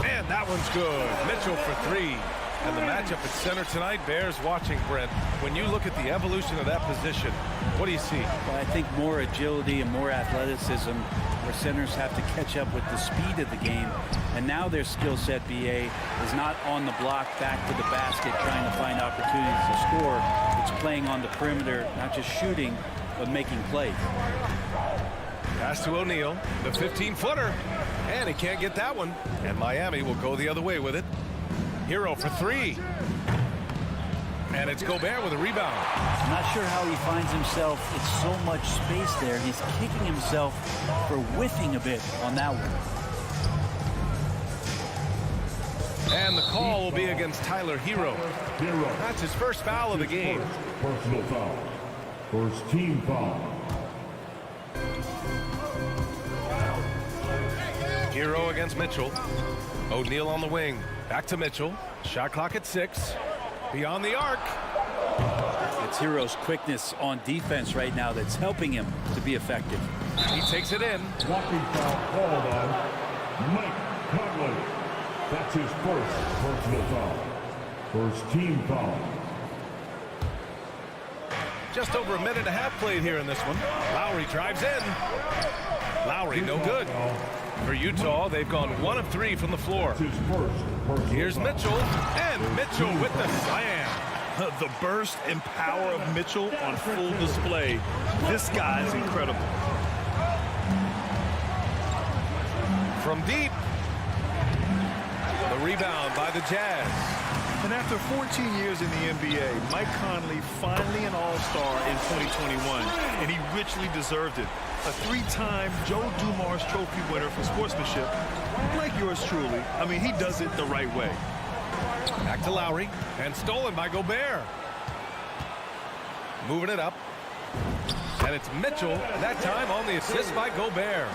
And that one's good. Mitchell for three. And the matchup at center tonight bears watching, Brent. When you look at the evolution of that position, what do you see? Well, I think more agility and more athleticism, where centers have to catch up with the speed of the game. And now their skill set, BA, is not on the block back to the basket trying to find opportunities to score. It's playing on the perimeter, not just shooting, but making plays. Pass to O'Neal, the 15-footer. And he can't get that one. And Miami will go the other way with it. Hero for three. And it's Gobert with a rebound. I'm not sure how he finds himself. It's so much space there. He's kicking himself for whiffing a bit on that one. And the call will be against Tyler Hero. That's his first foul of the game. Personal foul. First team foul. Hero against Mitchell. O'Neal on the wing. Back to Mitchell. Shot clock at 6. Beyond the arc. It's Hero's quickness on defense right now that's helping him to be effective. He takes it in. Walking foul called on Mike Conley. That's his first personal foul. First team foul. Just over a minute and a half played here in this one. Lowry drives in. Lowry no good. For Utah, they've gone 1 of 3 from the floor. Here's Mitchell, and Mitchell with the slam. The burst and power of Mitchell on full display. This guy's incredible. From deep. The rebound by the Jazz. And after 14 years in the NBA, Mike Conley finally an all-star in 2021, and he richly deserved it. A 3-time Joe Dumars Trophy winner for sportsmanship, like yours truly. I mean, he does it the right way. Back to Lowry, and stolen by Gobert. Moving it up. And it's Mitchell, that time on the assist by Gobert.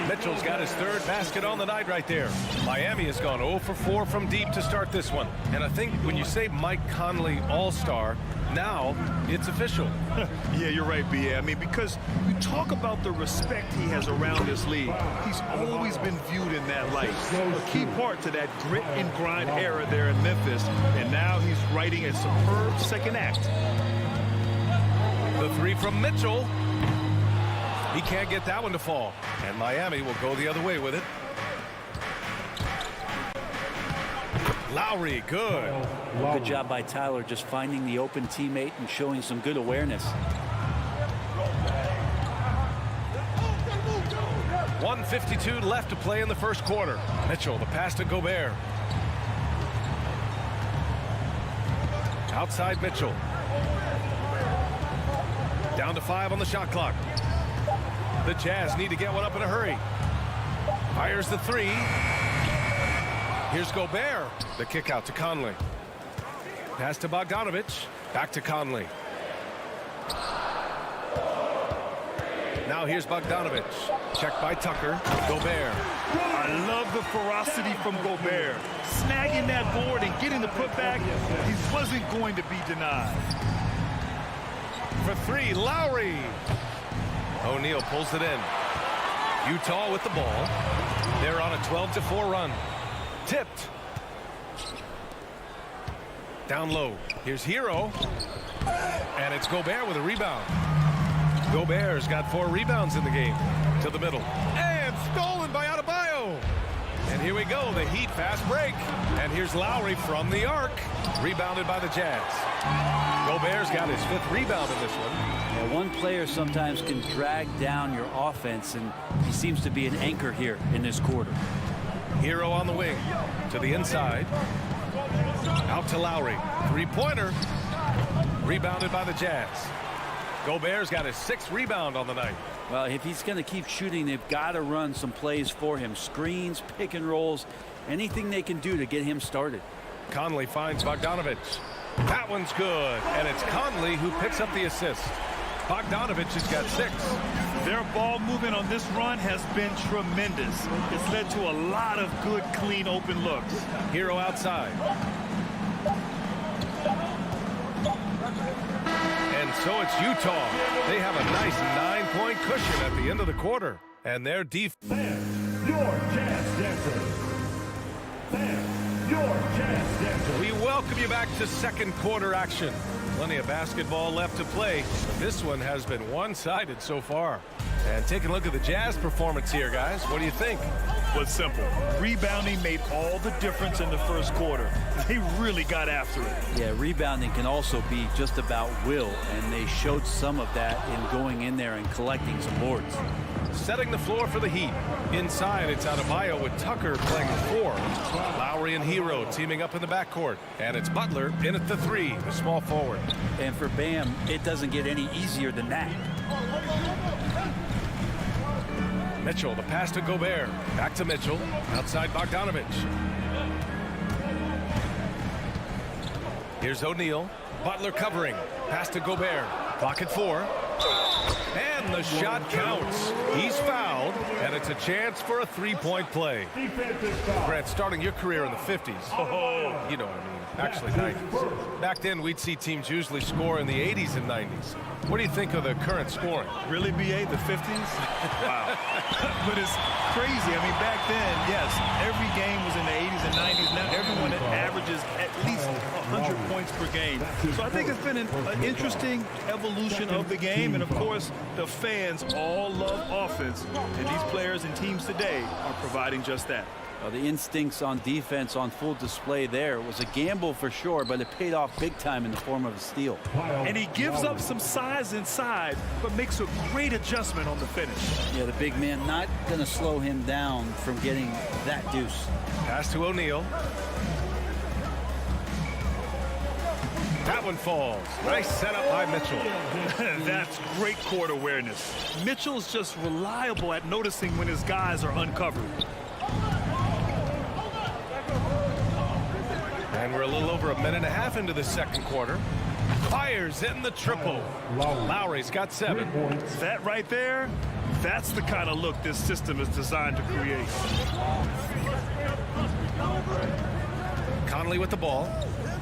Mitchell's got his third basket on the night right there. Miami has gone 0 for 4 from deep to start this one. And I think when you say Mike Conley All-Star, now it's official. Yeah, you're right, B.A. I mean, because you talk about the respect he has around this league. He's always been viewed in that light. A key part to that grit and grind era there in Memphis. And now he's writing a superb second act. The three from Mitchell. He can't get that one to fall. And Miami will go the other way with it. Lowry, good. Good job by Tyler just finding the open teammate and showing some good awareness. 1:52 left to play in the first quarter. Mitchell, the pass to Gobert. Outside Mitchell. Down to 5 on the shot clock. The Jazz need to get one up in a hurry. Fires the 3. Here's Gobert. The kick out to Conley. Pass to Bogdanovich. Back to Conley. Now here's Bogdanovich. Checked by Tucker. Gobert. I love the ferocity from Gobert. Snagging that board and getting the putback. He wasn't going to be denied. For 3, Lowry. O'Neal pulls it in. Utah with the ball. They're on a 12-4 run. Tipped. Down low. Here's Hero. And it's Gobert with a rebound. Gobert's got 4 rebounds in the game. To the middle. And stolen by Adebayo. And here we go. The Heat fast break. And here's Lowry from the arc. Rebounded by the Jazz. Gobert's got his 5th rebound in this one. Yeah, one player sometimes can drag down your offense, and he seems to be an anchor here in this quarter. Hero on the wing. To the inside. Out to Lowry. 3-pointer. Rebounded by the Jazz. Gobert's got his 6th rebound on the night. Well, if he's going to keep shooting, they've got to run some plays for him. Screens, pick and rolls, anything they can do to get him started. Conley finds Bogdanovich. That one's good. And it's Conley who picks up the assist. Bogdanovich has got 6. Their ball movement on this run has been tremendous. It's led to a lot of good, clean, open looks. Hero outside. And so it's Utah. They have a nice 9-point cushion at the end of the quarter. And their defense. Your chance dancer. Your chance dancer. We welcome you back to second quarter action. Plenty of basketball left to play. This one has been one-sided so far. And taking a look at the Jazz performance here, guys. What do you think? Well, it's simple. Rebounding made all the difference in the first quarter. They really got after it. Yeah, rebounding can also be just about will, and they showed some of that in going in there and collecting some boards. Setting the floor for the Heat. Inside, it's Adebayo with Tucker playing the 4. Lowry and Hero teaming up in the backcourt. And it's Butler in at the 3, the small forward. And for Bam, it doesn't get any easier than that. Mitchell, the pass to Gobert. Back to Mitchell. Outside Bogdanovich. Here's O'Neal. Butler covering. Pass to Gobert. Clock at 4. And the shot counts. He's fouled, and it's a chance for a 3-point play. Brett, starting your career in the 50s. Oh, you know what I mean. Actually, 90s. Back then, we'd see teams usually score in the 80s and 90s. What do you think of the current scoring? Really, BA, the 50s? Wow. But it's crazy. I mean, back then, yes, every game was in the 80s and 90s. Now everyone averages at least 100 points per game. So I think it's been an interesting evolution of the game. And, of course, the fans all love offense. And these players and teams today are providing just that. The instincts on defense on full display there. It was a gamble for sure, but it paid off big time in the form of a steal. And he gives up some size inside, but makes a great adjustment on the finish. Yeah, the big man not going to slow him down from getting that deuce. Pass to O'Neal. That one falls. Nice setup by Mitchell. That's great court awareness. Mitchell's just reliable at noticing when his guys are uncovered. And we're a little over a minute and a half into the second quarter. Fires in the triple. Lowry's got 7. That right there, that's the kind of look this system is designed to create. Conley with the ball.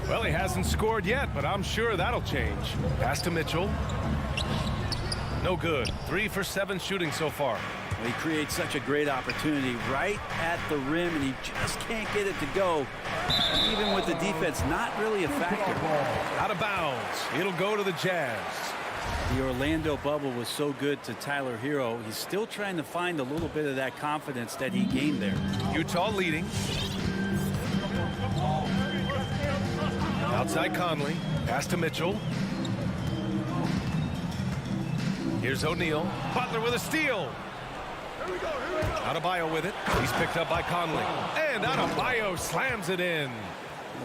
Well, he hasn't scored yet, but I'm sure that'll change. Pass to Mitchell. No good. 3 for 7 shooting so far. He creates such a great opportunity right at the rim, and he just can't get it to go. Even with the defense, not really a factor. Out of bounds. It'll go to the Jazz. The Orlando bubble was so good to Tyler Hero. He's still trying to find a little bit of that confidence that he gained there. Utah leading. Outside Conley. Pass to Mitchell. Here's O'Neal. Butler with a steal. Adebayo with it. He's picked up by Conley. And Adebayo slams it in.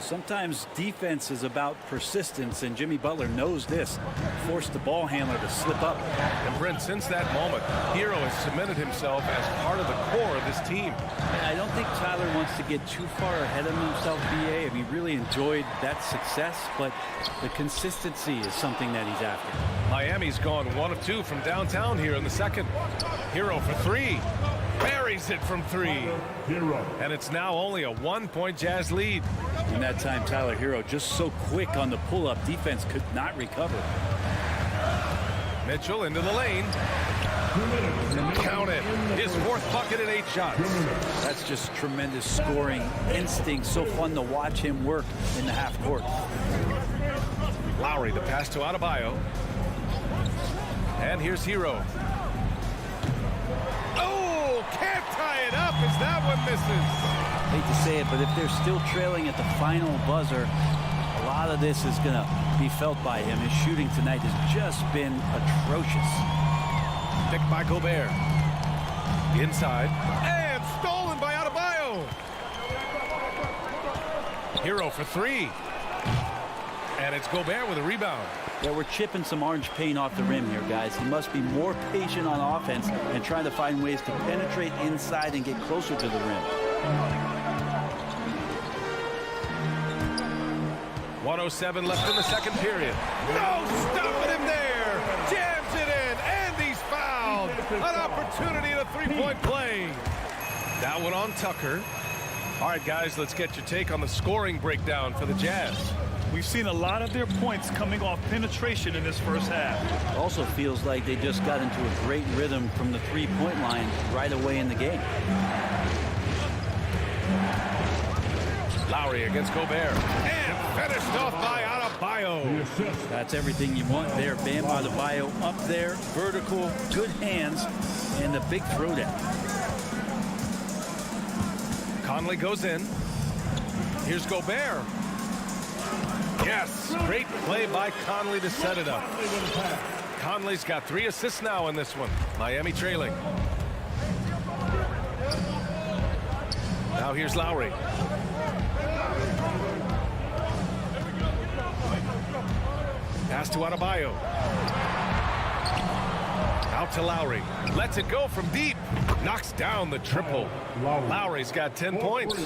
Sometimes defense is about persistence, and Jimmy Butler knows this. Forced the ball handler to slip up. And Brent, since that moment, Hero has cemented himself as part of the core of this team. I don't think Tyler wants to get too far ahead of himself, BA. I mean, he really enjoyed that success, but the consistency is something that he's after. Miami's gone 1 of 2 from downtown here in the second. Hero for 3. Buries it from 3. And it's now only a 1-point Jazz lead. In that time, Tyler Hero just so quick on the pull-up. Defense could not recover. Mitchell into the lane. Count it. His 4th bucket in 8 shots. That's just tremendous scoring instinct. So fun to watch him work in the half court. Lowry, the pass to Adebayo. And here's Hero. Oh, can't tie it up as that one misses. Hate to say it, but if they're still trailing at the final buzzer, a lot of this is going to be felt by him. His shooting tonight has just been atrocious. Picked by Gobert. Inside. And stolen by Adebayo. Hero for 3. And it's Gobert with a rebound. Yeah, we're chipping some orange paint off the rim here, guys. He must be more patient on offense and trying to find ways to penetrate inside and get closer to the rim. 1:07 left in the second period. No, stopping him there. Jams it in, and he's fouled. An opportunity at a three-point play. That one on Tucker. All right, guys, let's get your take on the scoring breakdown for the Jazz. We've seen a lot of their points coming off penetration in this first half. Also feels like they just got into a great rhythm from the three-point line right away in the game. Lowry against Gobert. And finished off by Adebayo. That's everything you want there. Bam Adebayo up there, vertical, good hands, and the big throwdown. Conley goes in. Here's Gobert. Yes, great play by Conley to set it up. Conley's got 3 assists now in this one. Miami trailing. Now here's Lowry. Pass to Adebayo. Out to Lowry. Lets it go from deep. Knocks down the triple. Lowry's got 10 points.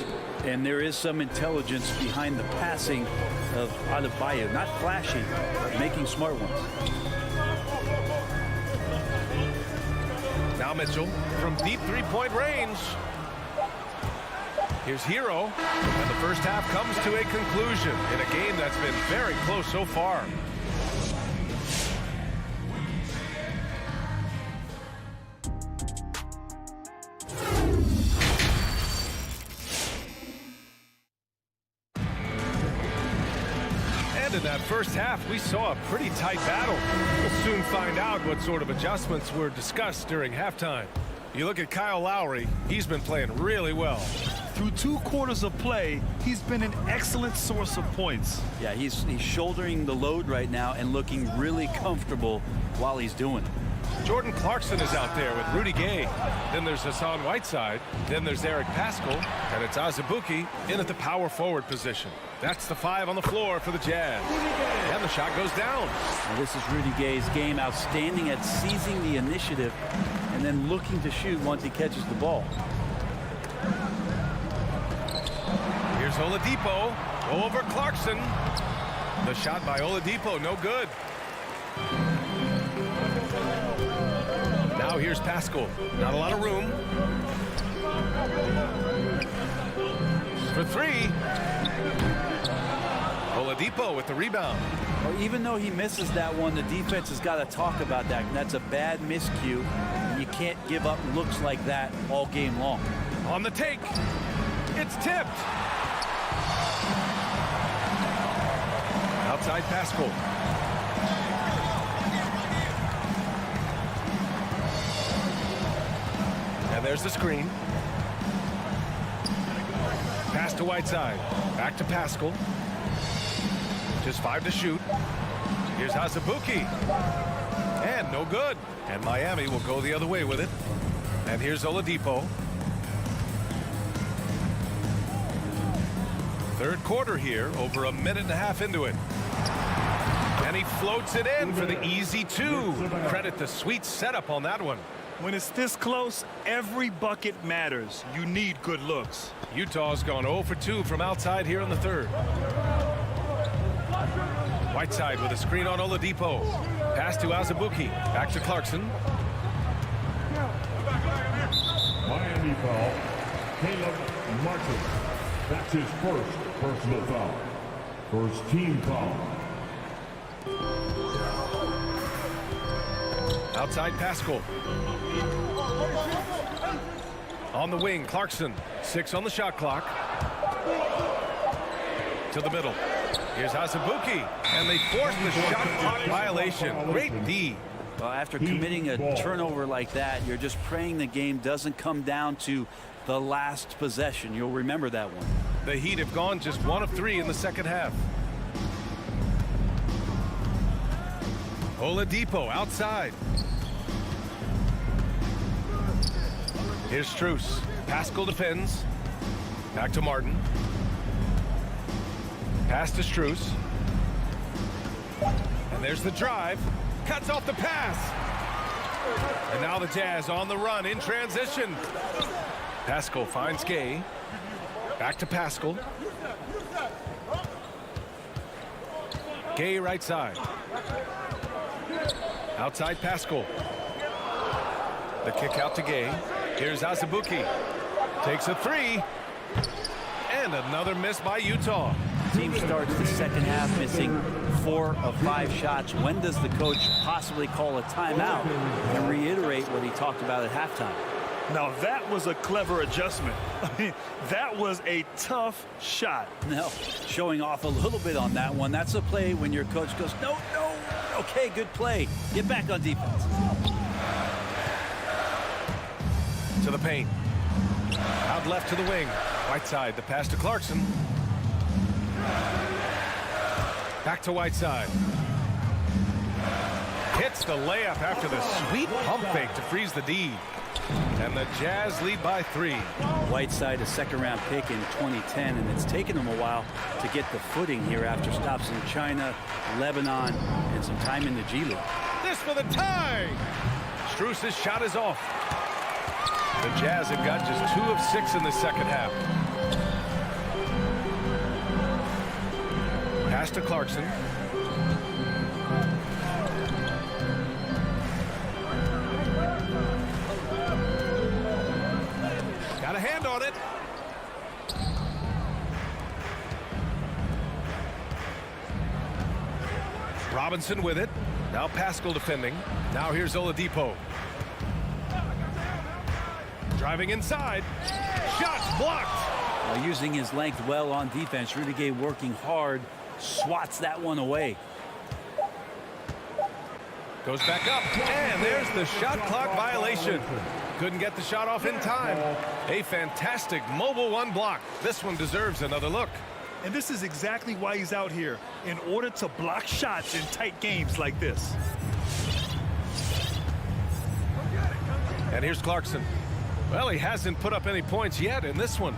And there is some intelligence behind the passing of Adebayo. Not flashy, but making smart ones. Now Mitchell from deep three-point range. Here's Hero. And the first half comes to a conclusion in a game that's been very close so far. In that first half, we saw a pretty tight battle. We'll soon find out what sort of adjustments were discussed during halftime. You look at Kyle Lowry, he's been playing really well. Through 2 quarters of play, he's been an excellent source of points. Yeah, he's shouldering the load right now and looking really comfortable while he's doing it. Jordan Clarkson is out there with Rudy Gay. Then there's Hassan Whiteside. Then there's Eric Paschall. And it's Azubuike in at the power forward position. That's the 5 on the floor for the Jazz. And the shot goes down. Now this is Rudy Gay's game, outstanding at seizing the initiative and then looking to shoot once he catches the ball. Here's Oladipo over Clarkson. The shot by Oladipo, no good. Now here's Paschall. Not a lot of room. For 3. Oladipo with the rebound. Well, even though he misses that one, the defense has got to talk about that. And that's a bad miscue. And you can't give up looks like that all game long. On the take. It's tipped. Outside Paschall. And there's the screen. Pass to Whiteside. Back to Paschall. Just 5 to shoot. Here's Azubuike. And no good. And Miami will go the other way with it. And here's Oladipo. Third quarter here, over a minute and a half into it. And he floats it in for the easy 2. Credit the sweet setup on that one. When it's this close, every bucket matters. You need good looks. Utah's gone 0 for 2 from outside here in the third. Whiteside with a screen on Oladipo. Pass to Azubuike. Back to Clarkson. Miami foul. Caleb Martin. That's his first personal foul. First team foul. Outside Paschall. On the wing, Clarkson. 6 on the shot clock. To the middle. Here's Azubuike. And they force the shot clock violation. Great D. Well, after committing a turnover like that, you're just praying the game doesn't come down to the last possession. You'll remember that one. The Heat have gone just 1 of 3 in the second half. Oladipo outside. Here's Strus. Paschall defends. Back to Martin. Pass to Strus. And there's the drive. Cuts off the pass. And now the Jazz on the run in transition. Pascal finds Gay. Back to Pascal. Gay right side. Outside Pascal. The kick out to Gay. Here's Azubuike. Takes a three. And another miss by Utah. Team starts the second half missing 4 of 5 shots. When does the coach possibly call a timeout and reiterate what he talked about at halftime? Now that was a clever adjustment. I mean, that was a tough shot. No, showing off a little bit on that one. That's a play when your coach goes, no, no, okay, good play. Get back on defense. To the paint. Out left to the wing. Whiteside, the pass to Clarkson. Back to Whiteside. Hits the layup after the sweet pump fake to freeze the D. And the Jazz lead by 3. Whiteside, a second-round pick in 2010, and it's taken him a while to get the footing here after stops in China, Lebanon, and some time in the G League. This for the tie. Strus's shot is off. The Jazz have got just 2 of 6 in the second half. Pass to Clarkson. Got a hand on it. Robinson with it. Now Pascal defending. Now here's Oladipo. Driving inside. Shots blocked. Using his length well on defense. Rudy Gay working hard. Swats that one away. Goes back up. And there's the shot clock violation. Couldn't get the shot off in time. A fantastic mobile 1 block. This one deserves another look. And this is exactly why he's out here, in order to block shots in tight games like this. And here's Clarkson. Well, he hasn't put up any points yet in this one.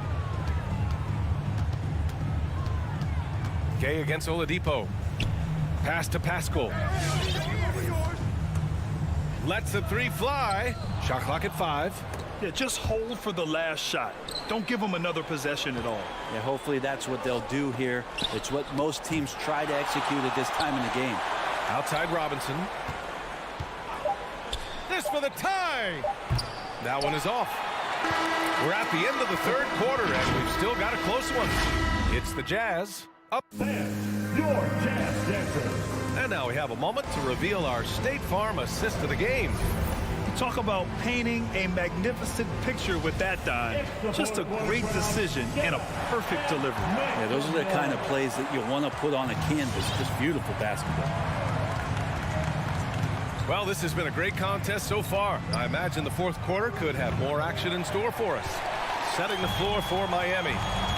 Gay against Oladipo. Pass to Pascal. Lets the 3 fly. Shot clock at 5. Yeah, just hold for the last shot. Don't give them another possession at all. Yeah, hopefully that's what they'll do here. It's what most teams try to execute at this time in the game. Outside Robinson. This for the tie. That one is off. We're at the end of the 3rd quarter, and we've still got a close one. It's the Jazz up. Your Jazz Dancers. And now we have a moment to reveal our State Farm assist of the game. Talk about painting a magnificent picture with that dime. Just a great decision and a perfect delivery. Yeah, those are the kind of plays that you want to put on a canvas. Just beautiful basketball. Well, this has been a great contest so far. I imagine the 4th quarter could have more action in store for us. Setting the floor for Miami.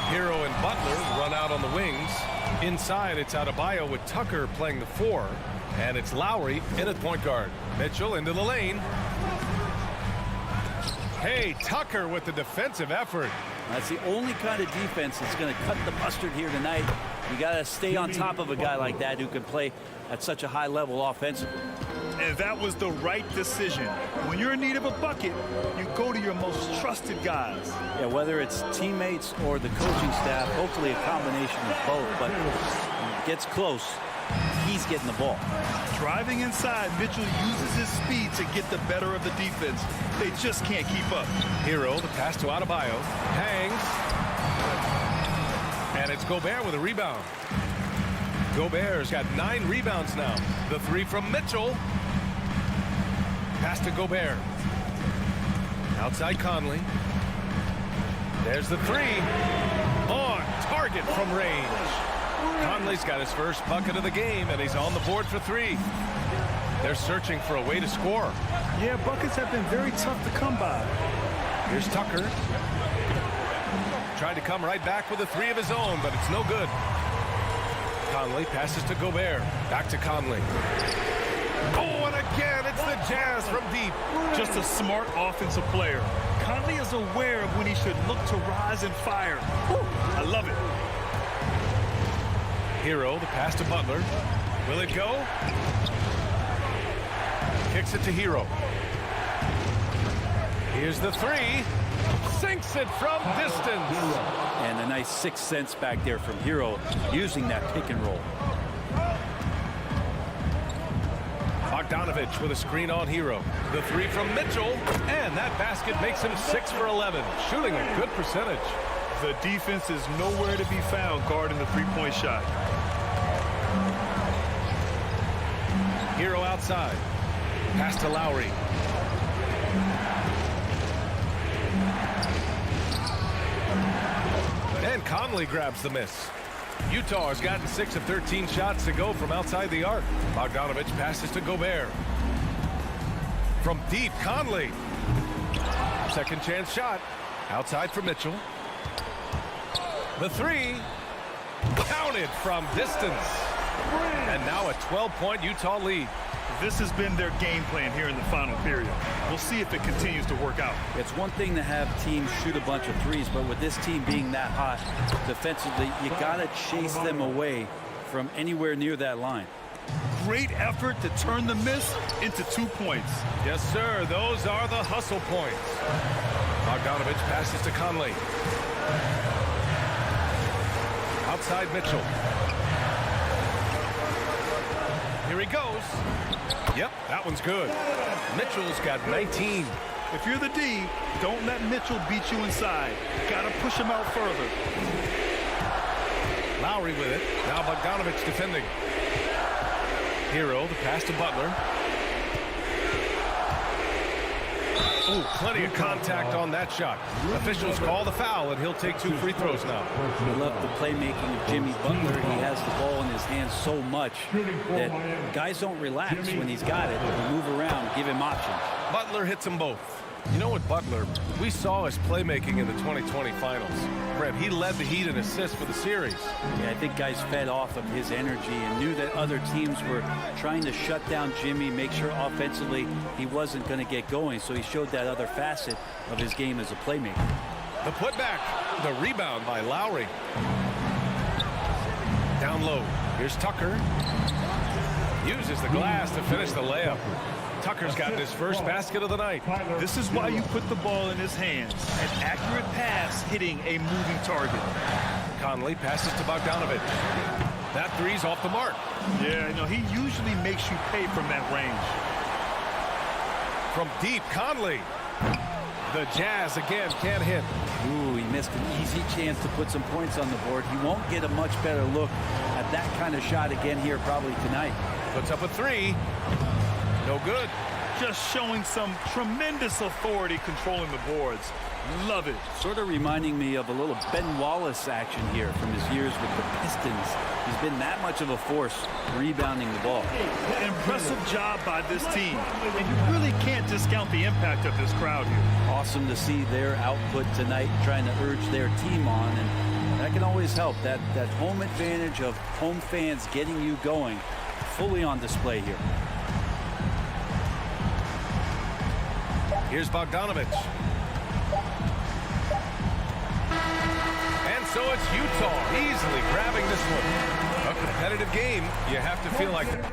Hero and Butler run out on the wings. Inside, it's Adebayo with Tucker playing the 4. And it's Lowry in at point guard. Mitchell into the lane. Hey, Tucker with the defensive effort. That's the only kind of defense that's going to cut the mustard here tonight. You got to stay on top of a guy like that who can play at such a high level offensively. And that was the right decision. When you're in need of a bucket, you go to your most trusted guys. Yeah, whether it's teammates or the coaching staff, hopefully a combination of both. But when it gets close, he's getting the ball. Driving inside, Mitchell uses his speed to get the better of the defense. They just can't keep up. Hero, the pass to Adebayo. Hangs. And it's Gobert with a rebound. Gobert's got 9 rebounds now. The 3 from Mitchell. Pass to Gobert. Outside Conley. There's the 3. On target from range. Conley's got his first bucket of the game, and he's on the board for 3. They're searching for a way to score. Yeah, buckets have been very tough to come by. Here's Tucker. Tried to come right back with a 3 of his own, but it's no good. Conley passes to Gobert. Back to Conley. Oh, and again, it's the Jazz from deep. Just a smart offensive player. Conley is aware of when he should look to rise and fire. Whew, I love it. Hero, the pass to Butler. Will it go? Kicks it to Hero. Here's the three. Sinks it from distance. And a nice 6 cents back there from Hero using that pick and roll. Bogdanovich with a screen on Hero. The three from Mitchell. And that basket makes him 6 for 11. Shooting a good percentage. The defense is nowhere to be found guarding the three-point shot. Hero outside. Pass to Lowry. And Conley grabs the miss. Utah has gotten 6 of 13 shots to go from outside the arc. Bogdanovich passes to Gobert. From deep, Conley. Second chance shot. Outside for Mitchell. The three. Counted from distance. And now a 12-point Utah lead. This has been their game plan here in the final period. We'll see if it continues to work out. It's one thing to have teams shoot a bunch of threes, but with this team being that hot defensively, you got to chase them away from anywhere near that line. Great effort to turn the miss into 2 points. Yes, sir. Those are the hustle points. Bogdanovich passes to Conley. Outside Mitchell. Here he goes. Yep, that one's good. Mitchell's got 19. If you're the D, don't let Mitchell beat you inside. Got to push him out further. Lowry with it. Now Bogdanovich defending. Hero, the pass to Butler. Oh, plenty of contact on that shot. Officials call the foul, and he'll take 2 free throws now. I love the playmaking of Jimmy Butler. He has the ball in his hands so much that guys don't relax when he's got it. They move around, give him options. Butler hits them both. You know what, Butler, we saw his playmaking in the 2020 finals. Brett, he led the Heat in assists for the series. Yeah, I think guys fed off of his energy and knew that other teams were trying to shut down Jimmy, make sure offensively he wasn't going to get going. So he showed that other facet of his game as a playmaker. The putback, the rebound by Lowry. Down low, here's Tucker. Uses the glass to finish the layup. Tucker's gotten his first basket of the night. This is why you put the ball in his hands. An accurate pass hitting a moving target. Conley passes to Bogdanovich. That three's off the mark. Yeah, no, he usually makes you pay from that range. From deep, Conley. The Jazz again can't hit. Ooh, he missed an easy chance to put some points on the board. He won't get a much better look at that kind of shot again here probably tonight. Puts up a three. No good. Just showing some tremendous authority controlling the boards. Love it. Sort of reminding me of a little Ben Wallace action here from his years with the Pistons. He's been that much of a force rebounding the ball. Impressive job by this team. And you really can't discount the impact of this crowd here. Awesome to see their output tonight, trying to urge their team on. And that can always help. That home advantage of home fans getting you going fully on display here. Here's Bogdanovich. And so it's Utah easily grabbing this one. A competitive game, you have to feel like that.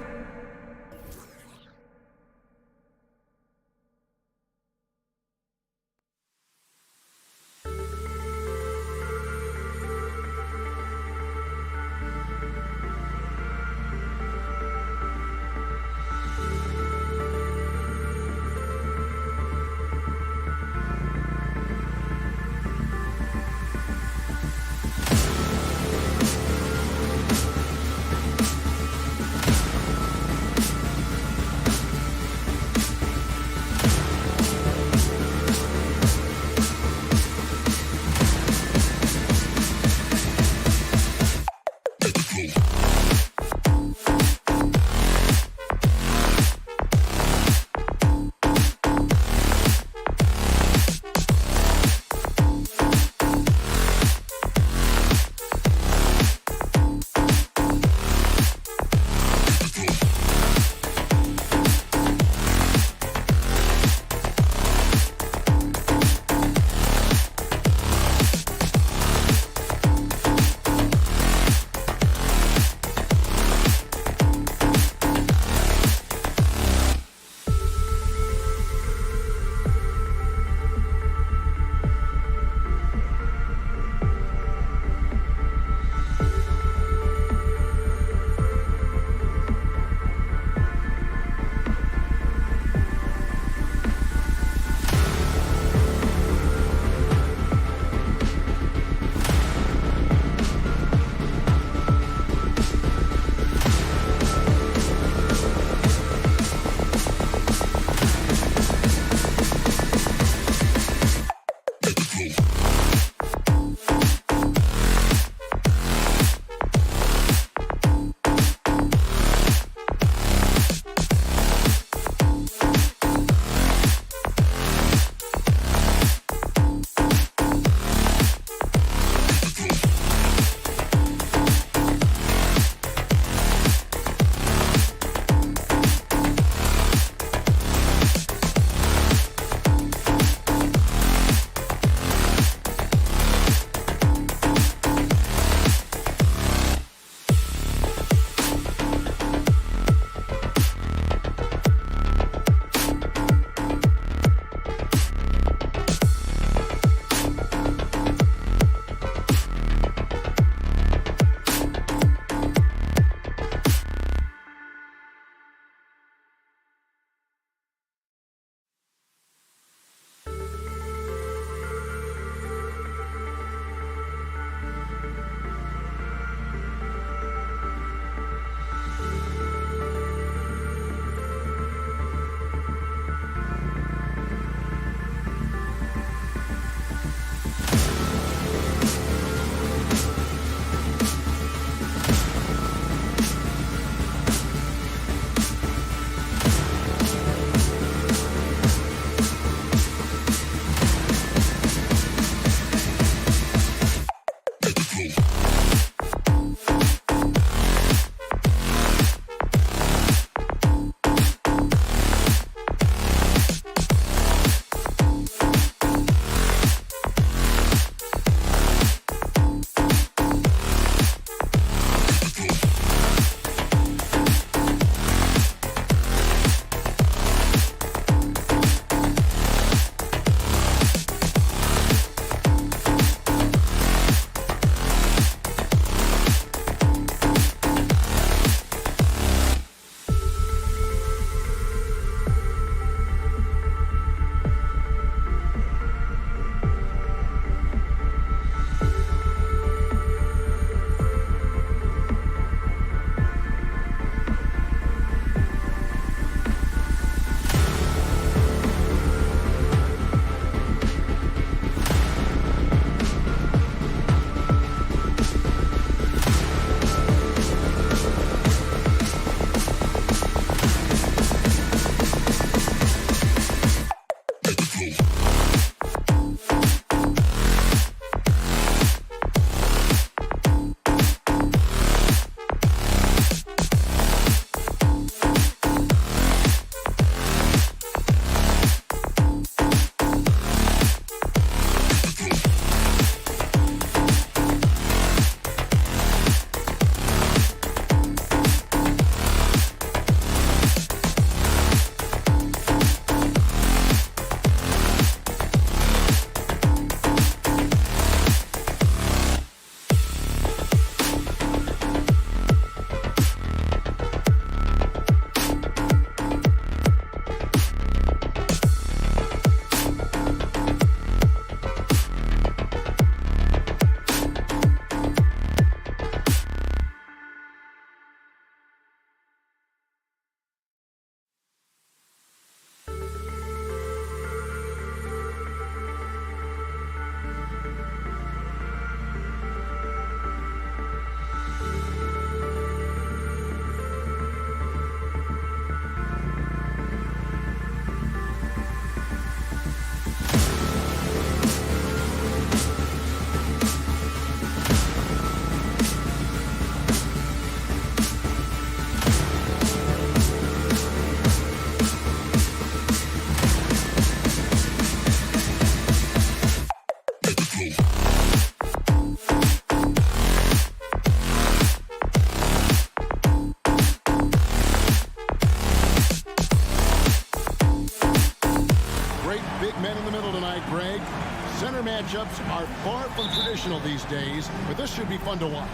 Center matchups are far from traditional these days, but this should be fun to watch.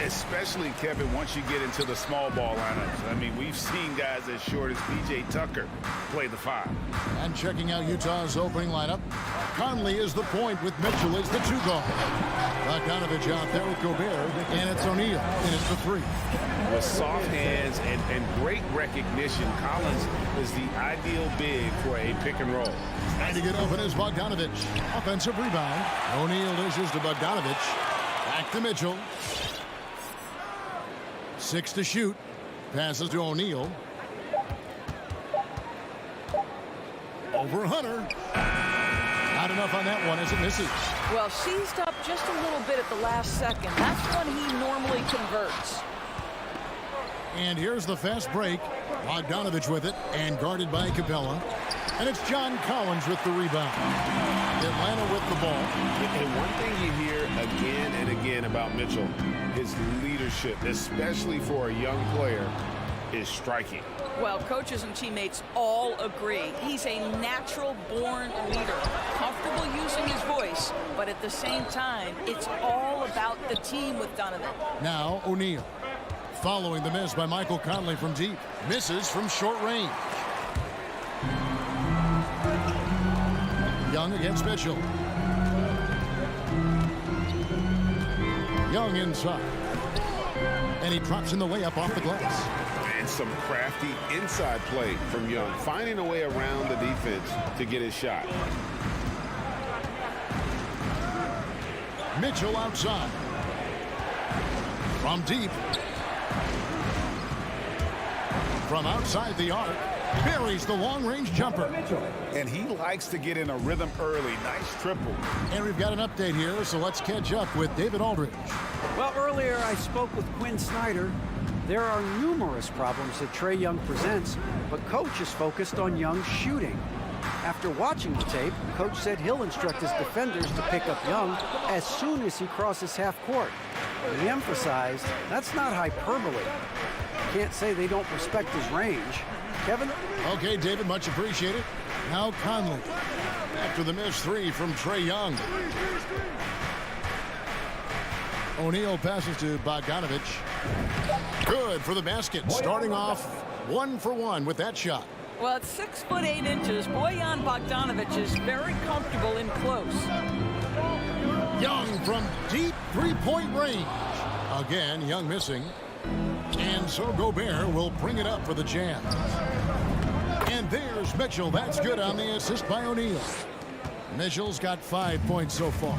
Especially, Kevin, once you get into the small ball lineups. I mean, we've seen guys as short as P.J. Tucker play the 5. And checking out Utah's opening lineup, Conley is the point with Mitchell as the 2 guard. Bogdanovich out there with Gobert, and it's O'Neal, and it's the 3. With soft hands and great recognition, Collins is the ideal big for a pick and roll. Trying to get open is Bogdanovich. Offensive rebound. O'Neal dishes to Bogdanovich. Back to Mitchell. 6 to shoot. Passes to O'Neal. Over Hunter. Not enough on that one as it misses. Well, seized up just a little bit at the last second. That's when he normally converts. And here's the fast break. Bogdanovich with it and guarded by Capella. And it's John Collins with the rebound. Atlanta with the ball. And one thing you hear again and again about Mitchell, his leadership, especially for a young player, is striking. Well, coaches and teammates all agree. He's a natural-born leader, comfortable using his voice, but at the same time, it's all about the team with Donovan. Now O'Neal. Following the miss by Michael Conley from deep. Misses from short range. Young against Mitchell. Young inside. And he drops in the layup off the glass. And some crafty inside play from Young, finding a way around the defense to get his shot. Mitchell outside. From deep. From outside the arc. Buries the long-range jumper. And he likes to get in a rhythm early. Nice triple. And we've got an update here, so let's catch up with David Aldridge. Well, earlier I spoke with Quinn Snyder. There are numerous problems that Trae Young presents, but Coach is focused on Young's shooting. After watching the tape, Coach said he'll instruct his defenders to pick up Young as soon as he crosses half court. He emphasized that's not hyperbole. Can't say they don't respect his range. Kevin? Okay, David, much appreciated. Now Conley. After the missed 3 from Trae Young. O'Neal passes to Bogdanovich. Good for the basket. Starting off 1 for 1 with that shot. Well, at 6 foot 8 inches, Bojan Bogdanovic is very comfortable in close. Young from deep 3-point range. Again, Young missing. And so Gobert will bring it up for the Jazz. And there's Mitchell. That's good on the assist by O'Neal. Mitchell's got 5 points so far.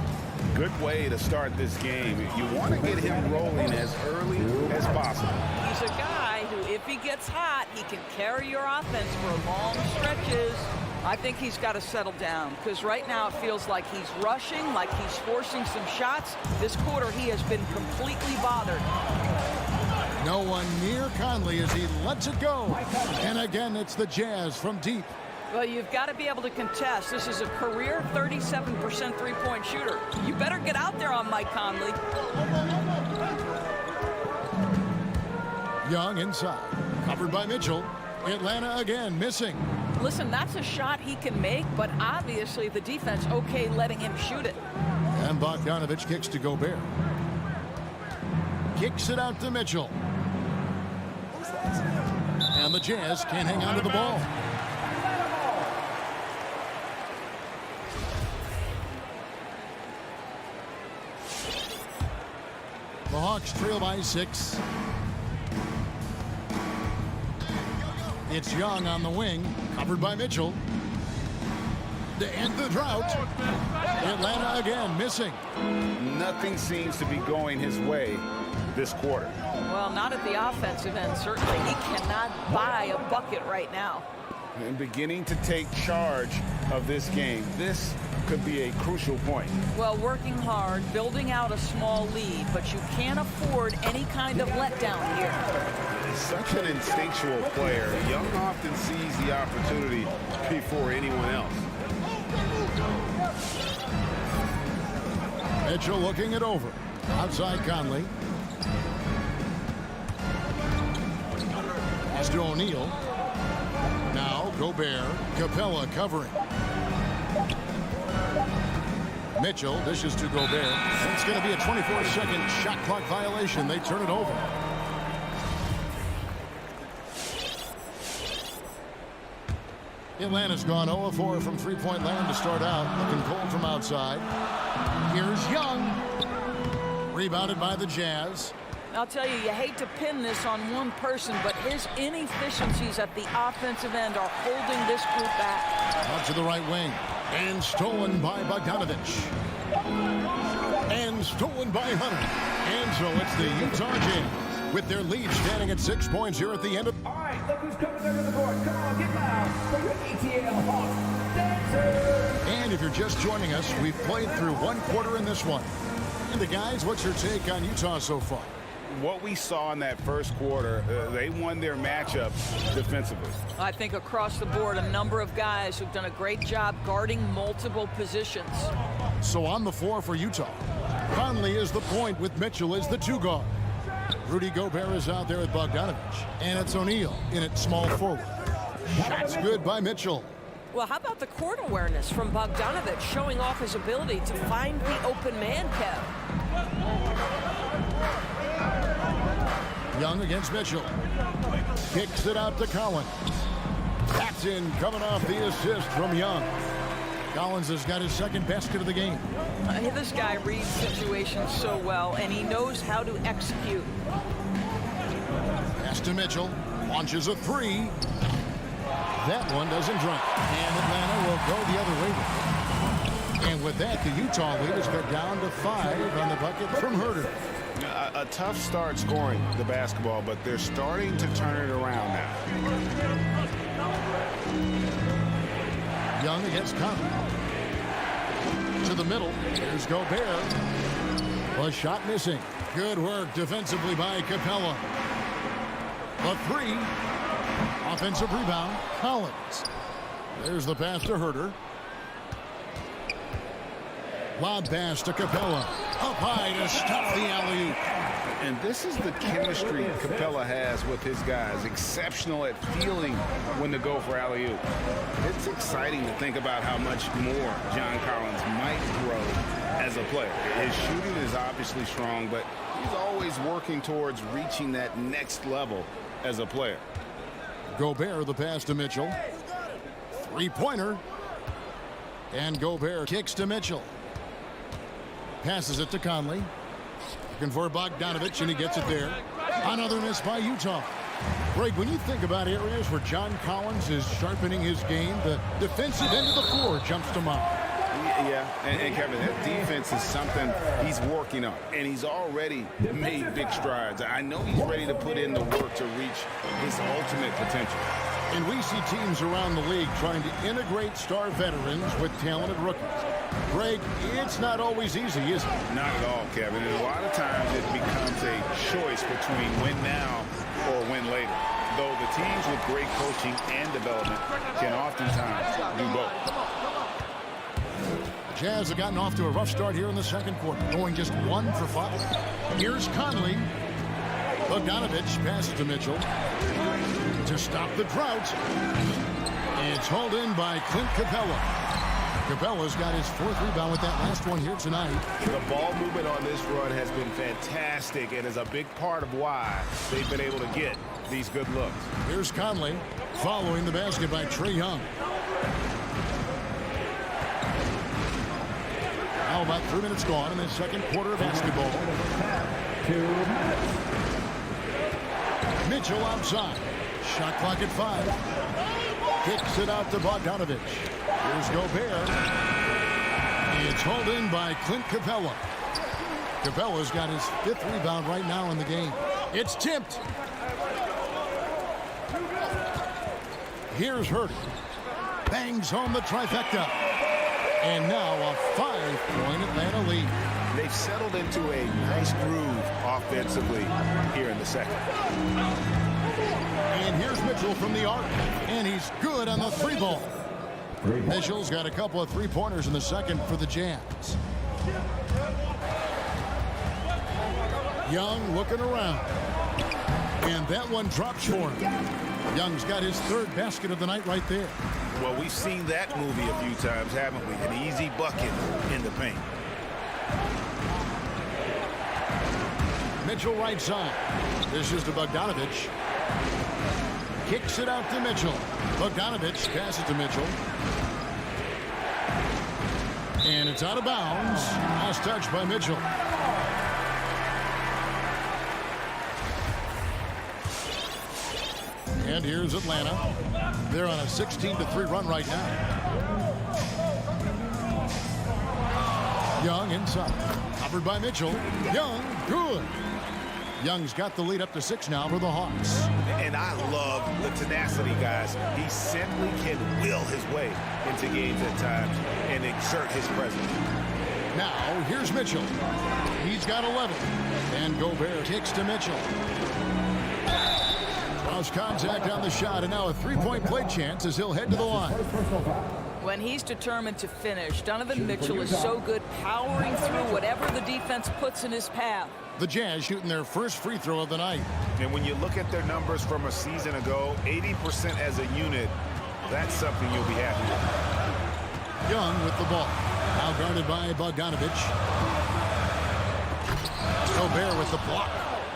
Good way to start this game. You want to get him rolling as early as possible. He's a guy who, if he gets hot, he can carry your offense for long stretches. I think he's got to settle down because right now it feels like he's rushing, like he's forcing some shots. This quarter, he has been completely bothered. No one near Conley as he lets it go. And again, it's the Jazz from deep. Well, you've got to be able to contest. This is a career 37% three-point shooter. You better get out there on Mike Conley. Young inside. Covered by Mitchell. Atlanta again missing. Listen, that's a shot he can make, but obviously the defense okay letting him shoot it. And Bogdanovich kicks to Gobert. Kicks it out to Mitchell. And the Jazz can't hang on to the ball. The Hawks trail by 6. It's Young on the wing, covered by Mitchell. To end the drought. Atlanta again missing. Nothing seems to be going his way this quarter. Well, not at the offensive end, certainly. He cannot buy a bucket right now. And beginning to take charge of this game. This could be a crucial point. Well, working hard, building out a small lead, but you can't afford any kind of letdown here. He's such an instinctual player. Young often sees the opportunity before anyone else. Mitchell looking it over. Outside Conley. Pass to O'Neal. Now Gobert. Capella covering. Mitchell dishes to Gobert. And it's going to be a 24-second shot clock violation. They turn it over. Atlanta's gone 0 of 4 from three-point land to start out. Looking cold from outside. Here's Young. Rebounded by the Jazz. I'll tell you, you hate to pin this on one person, but his inefficiencies at the offensive end are holding this group back. Out to the right wing. And stolen by Bogdanovich. And stolen by Hunter. And so it's the Utah Jazz with their lead standing at 6 points here at the end of... All right, look who's coming under the court. Come on, get loud for your ETL Hawks Dancers. And if you're just joining us, we've played through one quarter in this one. And the guys, what's your take on Utah so far? What we saw in that first quarter, they won their matchups defensively. I think across the board, a number of guys who've done a great job guarding multiple positions. So on the floor for Utah, Conley is the point with Mitchell as the two guard. Rudy Gobert is out there with Bogdanovich. And it's O'Neal in at small forward. Shots good by Mitchell. Well, how about the court awareness from Bogdanovich showing off his ability to find the open man, Kev? Young against Mitchell. Kicks it out to Collins. That's in, coming off the assist from Young. Collins has got his second basket of the game. This guy reads situations so well, and he knows how to execute. Pass to Mitchell. Launches a three. That one doesn't drop. And Atlanta will go the other way. And with that, the Utah lead is cut down to 5 on the bucket from Herter. A tough start scoring the basketball, but they're starting to turn it around now. Young against Conley. To the middle. There's Gobert. A shot missing. Good work defensively by Capella. A three. Offensive rebound. Collins. There's the pass to Herter. Lob pass to Capella. Up high to stop the alley-oop. And this is the chemistry Capella has with his guys. Exceptional at feeling when to go for alley-oop. It's exciting to think about how much more John Collins might grow as a player. His shooting is obviously strong, but he's always working towards reaching that next level as a player. Gobert, the pass to Mitchell. Three-pointer. And Gobert kicks to Mitchell. Passes it to Conley. Looking for Bogdanovich, and he gets it there. Another miss by Utah. Greg, when you think about areas where John Collins is sharpening his game, the defensive end of the floor jumps to mind. Yeah, and Kevin, that defense is something he's working on, and he's already made big strides. I know he's ready to put in the work to reach his ultimate potential. And we see teams around the league trying to integrate star veterans with talented rookies. Greg, it's not always easy, is it? Not at all, Kevin. And a lot of times it becomes a choice between win now or win later. Though the teams with great coaching and development can oftentimes do both. The Jazz have gotten off to a rough start here in the second quarter, going just 1 for 5. Here's Conley. Bogdanovich passes to Mitchell to stop the drought. It's hauled in by Clint Capella. Capella's got his 4th rebound with that last one here tonight. The ball movement on this run has been fantastic and is a big part of why they've been able to get these good looks. Here's Conley following the basket by Trae Young. Now about 3 minutes gone in the second quarter of basketball. 2 minutes. Mitchell outside. Shot clock at 5. Kicks it out to Bogdanovich. Here's Gobert. It's hauled in by Clint Capella. Capella's got his 5th rebound right now in the game. It's tipped. Here's Herter. Bangs home the trifecta. And now a 5-point Atlanta lead. They've settled into a nice groove offensively here in the second. And here's Mitchell from the arc. And he's good on the 3-ball. Mitchell's got a couple of 3-pointers in the second for the Jazz. Young looking around. And that one drops for him. Young's got his 3rd basket of the night right there. Well, we've seen that movie a few times, haven't we? An easy bucket in the paint. Mitchell right side. This is to Bogdanovich. Kicks it out to Mitchell. Bogdanovich passes to Mitchell. And it's out of bounds. Last touch by Mitchell. And here's Atlanta. They're on a 16-3 run right now. Young inside. Covered by Mitchell. Young, good. Young's got the lead up to 6 now for the Hawks. And I love the tenacity, guys. He simply can will his way into games at times and exert his presence. Now, here's Mitchell. He's got 11. And Gobert kicks to Mitchell. Draws contact on the shot, and now a three-point play chance as he'll head to the line. When he's determined to finish, Donovan Mitchell is so good powering through whatever the defense puts in his path. The Jazz shooting their first free throw of the night. And when you look at their numbers from a season ago, 80% as a unit, that's something you'll be happy with. Young with the ball. Now guarded by Bogdanovich. Gobert with the block.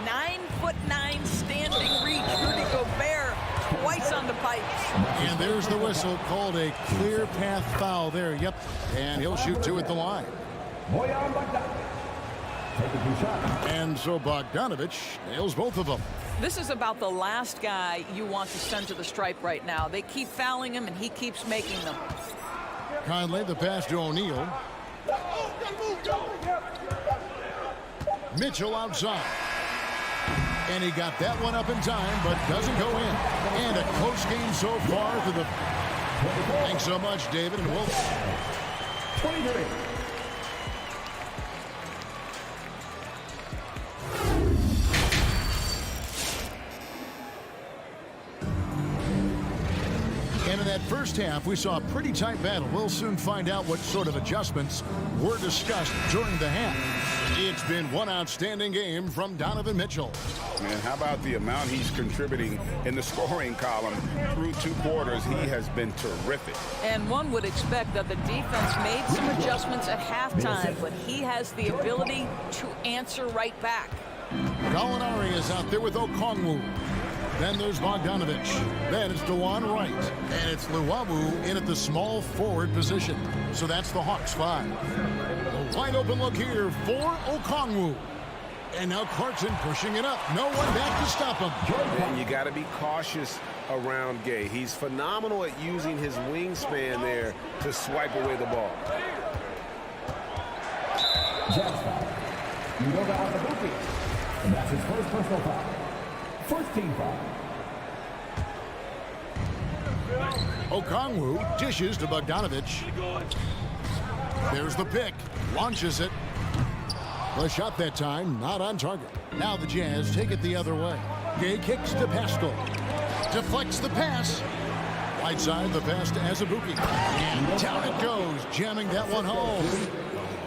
9'9" standing reach. Rudy Gobert twice on the pipes. And there's the whistle, called a clear path foul there. Yep. And he'll shoot 2 at the line. And so Bogdanovich nails both of them. This is about the last guy you want to send to the stripe right now. They keep fouling him, and he keeps making them. Conley, the pass to O'Neal. Mitchell outside. And he got that one up in time, but doesn't go in. And a close game so far for the... Thanks so much, David, and we'll... 23. And in that first half, we saw a pretty tight battle. We'll soon find out what sort of adjustments were discussed during the half. It's been one outstanding game from Donovan Mitchell. Man, how about the amount he's contributing in the scoring column through 2 quarters? He has been terrific. And one would expect that the defense made some adjustments at halftime, but he has the ability to answer right back. Gallinari is out there with Okongwu. Then there's Bogdanovich. Then it's DeJuan Wright. And it's Luwawu in at the small forward position. So that's the Hawks 5. A wide open look here for Okongwu. And now Clarkson pushing it up. No one back to stop him. And you got to be cautious around Gay. He's phenomenal at using his wingspan there to swipe away the ball. You go down the bookie. And that's his first personal foul. First team foul. Okongwu dishes to Bogdanovich. There's the pick. Launches it. The shot that time not on target. Now the Jazz take it the other way. Gay kicks to Pascal. Deflects the pass. Right side, the pass to Azubuike. And down it goes, jamming that one home.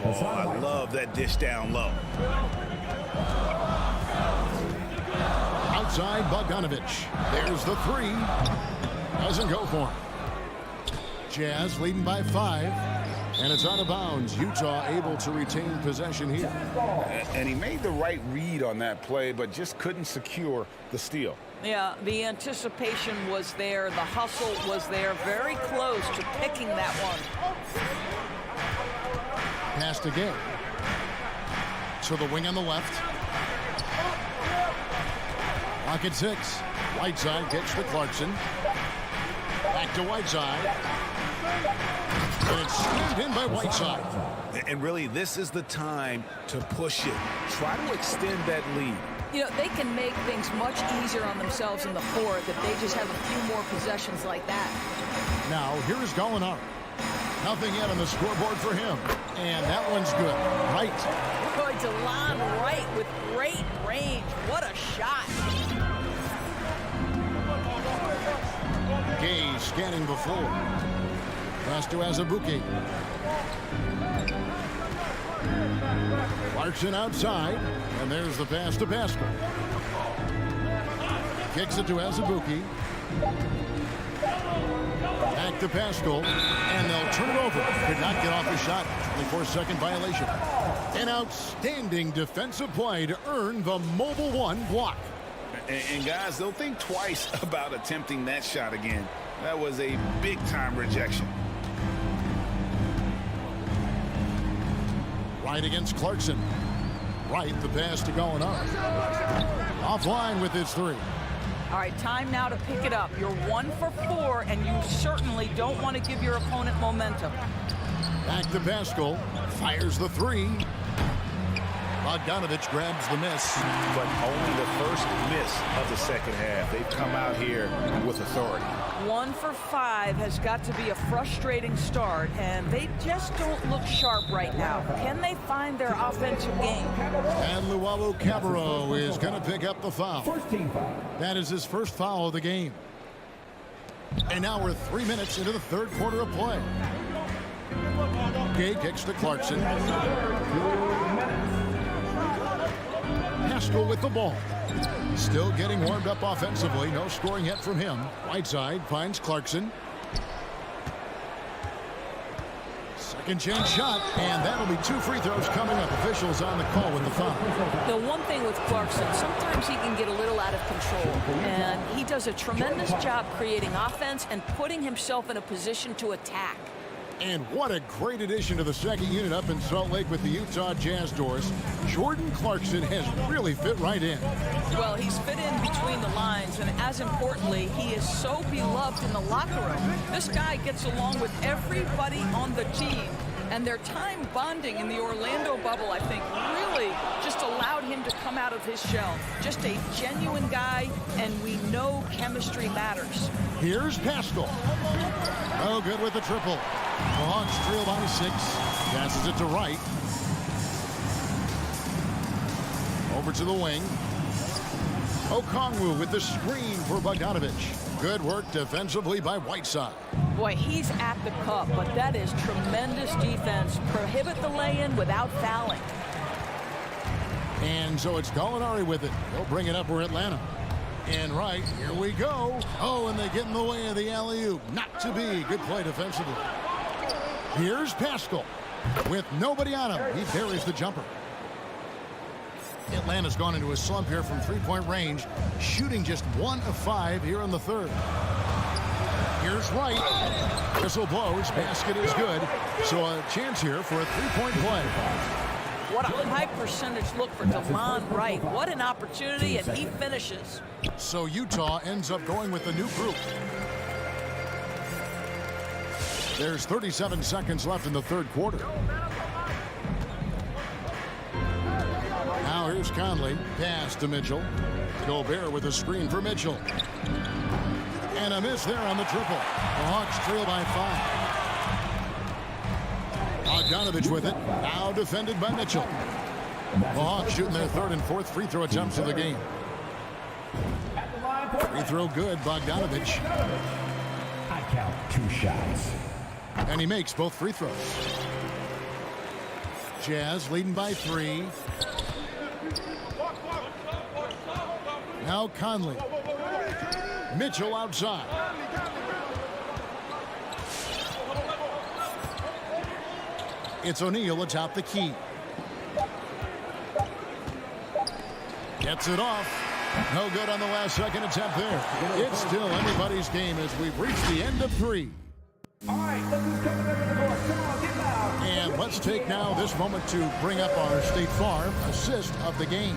Oh, I love that dish down low. Outside Bogdanovich. There's the 3. Doesn't go for him. Jazz leading by 5. And it's out of bounds. Utah able to retain possession here. And he made the right read on that play, but just couldn't secure the steal. Yeah, the anticipation was there. The hustle was there. Very close to picking that one. Passed again. So the wing on the left. Pocket 6. Whiteside gets to Clarkson. Back to Whiteside. And it's slammed in by Whiteside. And really, this is the time to push it. Try to extend that lead. You know, they can make things much easier on themselves in the fourth if they just have a few more possessions like that. Now, here's Gallinari. Nothing yet on the scoreboard for him. And that one's good. Right. Boy, DeLon Wright with great range. What a shot. Gay scanning the floor. Pass to Azubuike. Clarkson outside. And there's the pass to Pascal. Kicks it to Azubuike. Back to Pascal, and they'll turn it over. Could not get off the shot. 24-second violation. An outstanding defensive play to earn the Mobile One block. And guys, they'll think twice about attempting that shot again. That was a big-time rejection. Right against Clarkson. Right, the pass to going up. Offline with his three. All right, time now to pick it up. You're 1 for 4, and you certainly don't want to give your opponent momentum. Back to Pascal. Fires the three. Bogdanovich grabs the miss. But only the first miss of the second half. They've come out here with authority. 1 for 5 has got to be a frustrating start, and they just don't look sharp right now. Can they find their offensive game? And Luau Cabarro is going to pick up the foul. First team foul. That is his first foul of the game. And now we're 3 minutes into the third quarter of play. Gay kicks to Clarkson. Pascal with the ball. Still getting warmed up offensively. No scoring yet from him. Right side finds Clarkson. Second chance shot, and that'll be 2 free throws coming up. Officials on the call with the foul. The one thing with Clarkson, sometimes he can get a little out of control, and he does a tremendous job creating offense and putting himself in a position to attack. And what a great addition to the second unit up in Salt Lake with the Utah Jazz doors. Jordan Clarkson has really fit right in. Well, he's fit in between the lines, and as importantly, he is so beloved in the locker room. This guy gets along with everybody on the team, and their time bonding in the Orlando bubble, I think, really just allowed him to come out of his shell. Just a genuine guy, and we know chemistry matters. Here's Pascal. Oh, good with the triple. The Hawks trail by 6. Passes it to Wright. Over to the wing. Okongwu with the screen for Bogdanovich. Good work defensively by Whiteside. Boy, he's at the cup, but that is tremendous defense. Prohibit the lay-in without fouling. And so it's Gallinari with it. They'll bring it up for Atlanta. And right, here we go. Oh, and they get in the way of the alley-oop. Not to be. Good play defensively. Here's Pascal. With nobody on him, he buries the jumper. Atlanta's gone into a slump here from three-point range, shooting just 1 of 5 here in the third. Here's Wright. Whistle blows. Basket is good. So a chance here for a three-point play. What a high percentage look for Delon Wright. What an opportunity, and he finishes. So Utah ends up going with the new group. There's 37 seconds left in the third quarter. Now here's Conley. Pass to Mitchell. Gobert with a screen for Mitchell. And a miss there on the triple. The Hawks trail by 5. Bogdanovich with it. Now defended by Mitchell. The Hawks shooting their third and fourth free throw attempts of the game. Free throw good, Bogdanovich. I count 2 shots. And he makes both free throws. Jazz leading by 3. Now Conley. Mitchell outside. It's O'Neal atop the key. Gets it off. No good on the last second attempt there. It's still anybody's game as we've reached the end of 3. All right, look who's coming up to the board. Come on, get loud. And let's take now this moment to bring up our State Farm assist of the game.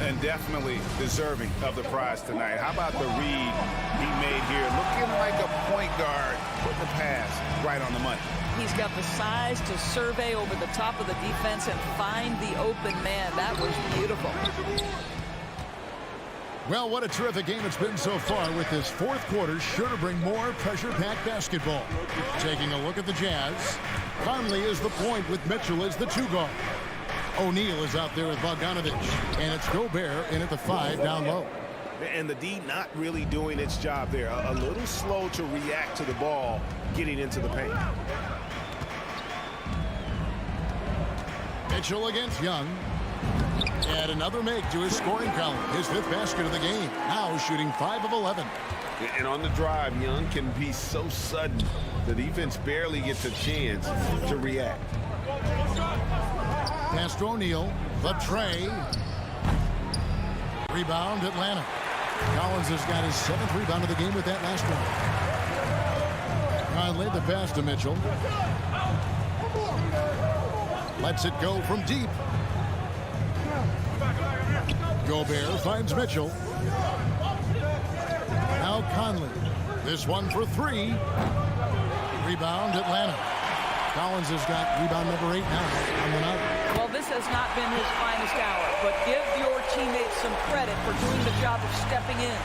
And definitely deserving of the prize tonight. How about the read he made here? Looking like a point guard. Put the pass right on the money. He's got the size to survey over the top of the defense and find the open man. That was beautiful. Well, what a terrific game it's been so far, with this fourth quarter sure to bring more pressure-packed basketball. Taking a look at the Jazz. Conley is the point with Mitchell as the 2 guard. O'Neal is out there with Bogdanovich. And it's Gobert in at the 5 down low. And the D not really doing its job there. A little slow to react to the ball getting into the paint. Mitchell against Young. And another make to his scoring column. His 5th basket of the game. Now shooting 5 of 11. And on the drive, Young can be so sudden. The defense barely gets a chance to react. Pass to O'Neal. The tray. Rebound, Atlanta. Collins has got his 7th rebound of the game with that last one. Conley, the pass to Mitchell. Lets it go from deep. Gobert finds Mitchell. Now Conley. This one for 3. Rebound, Atlanta. Collins has got rebound number 8 now on the night. Well, this has not been his finest hour, but give your teammates some credit for doing the job of stepping in.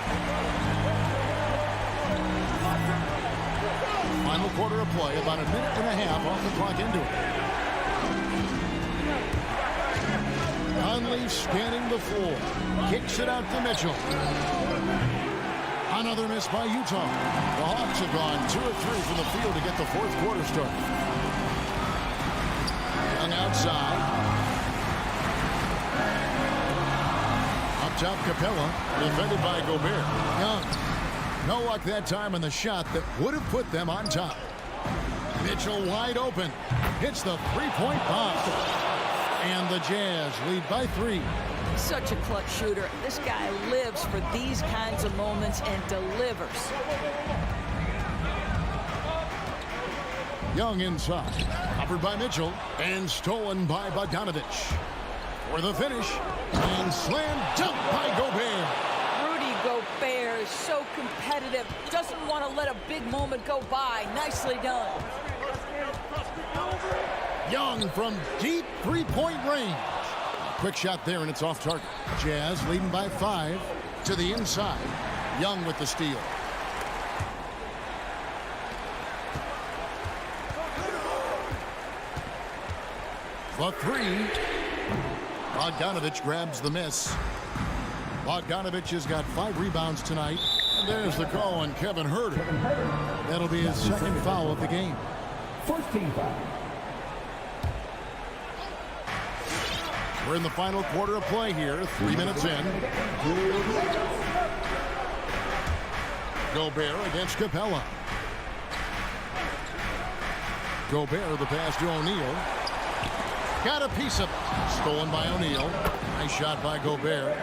Final quarter of play, about a minute and a half off the clock into it. Conley scanning the floor. Kicks it out to Mitchell. Another miss by Utah. The Hawks have gone 2 of 3 from the field to get the 4th quarter started. Young outside. Up top, Capella. Defended by Gobert. Young. No luck that time on the shot that would have put them on top. Mitchell wide open. Hits the 3-point bomb. And the Jazz lead by 3. Such a clutch shooter. This guy lives for these kinds of moments and delivers. Young inside. Covered by Mitchell. And stolen by Bogdanovich. For the finish. And slam dunk by Gobert. Rudy Gobert is so competitive. Doesn't want to let a big moment go by. Nicely done. Young from deep 3-point range. Quick shot there, and it's off target. Jazz leading by 5 to the inside. Young with the steal. The 3. Bogdanovich grabs the miss. Bogdanovich has got 5 rebounds tonight. And there's the call on Kevin Huerter. That'll be his 2nd foul of the game. First team foul. We're in the final quarter of play here. 3 minutes in. Gobert against Capella. Gobert, the pass to O'Neal. Got a piece of it. Stolen by O'Neal. Nice shot by Gobert.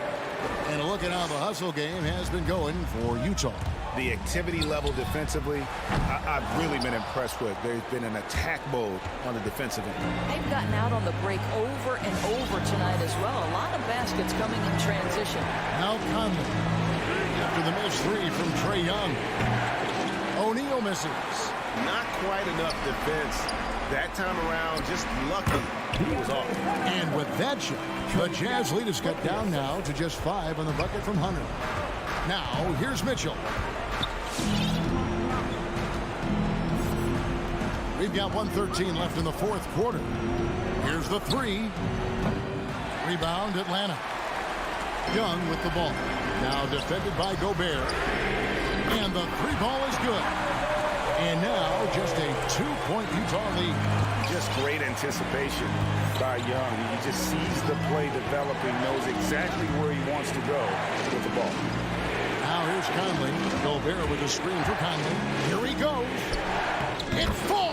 And a look at how the hustle game has been going for Utah. The activity level defensively, I've really been impressed with. There's been an attack mode on the defensive end. They've gotten out on the break over and over tonight as well. A lot of baskets coming in transition. Now Conley. After the miss 3 from Trae Young. O'Neal misses. Not quite enough defense. That time around, just lucky he was off. And with that shot, the Jazz lead has cut down now to just 5 on the bucket from Hunter. Now, here's Mitchell. We've got 1:13 left in the 4th quarter. Here's the 3. Rebound, Atlanta. Young with the ball. Now defended by Gobert. And the 3 ball is good. And now just a 2-point Utah lead. Just great anticipation by Young. He just sees the play developing, knows exactly where he wants to go with the ball. Now here's Conley. Gobert with a screen for Conley. Here he goes. It falls.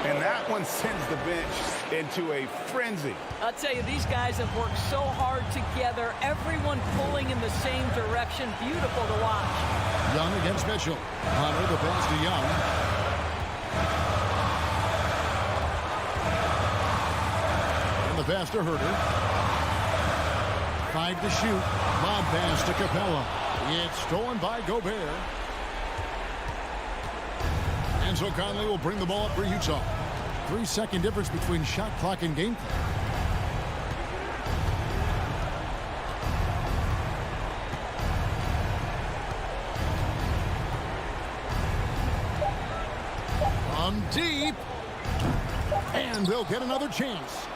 And that one sends the bench into a frenzy. I'll tell you, these guys have worked so hard together. Everyone pulling in the same direction. Beautiful to watch. Young against Mitchell. Hunter, the pass to Young. And the pass to Huerter. 5 to shoot. Lob pass to Capella. It's stolen by Gobert. And so Conley will bring the ball up for Utah. 3-second difference between shot clock and game clock. From deep. And they'll get another chance.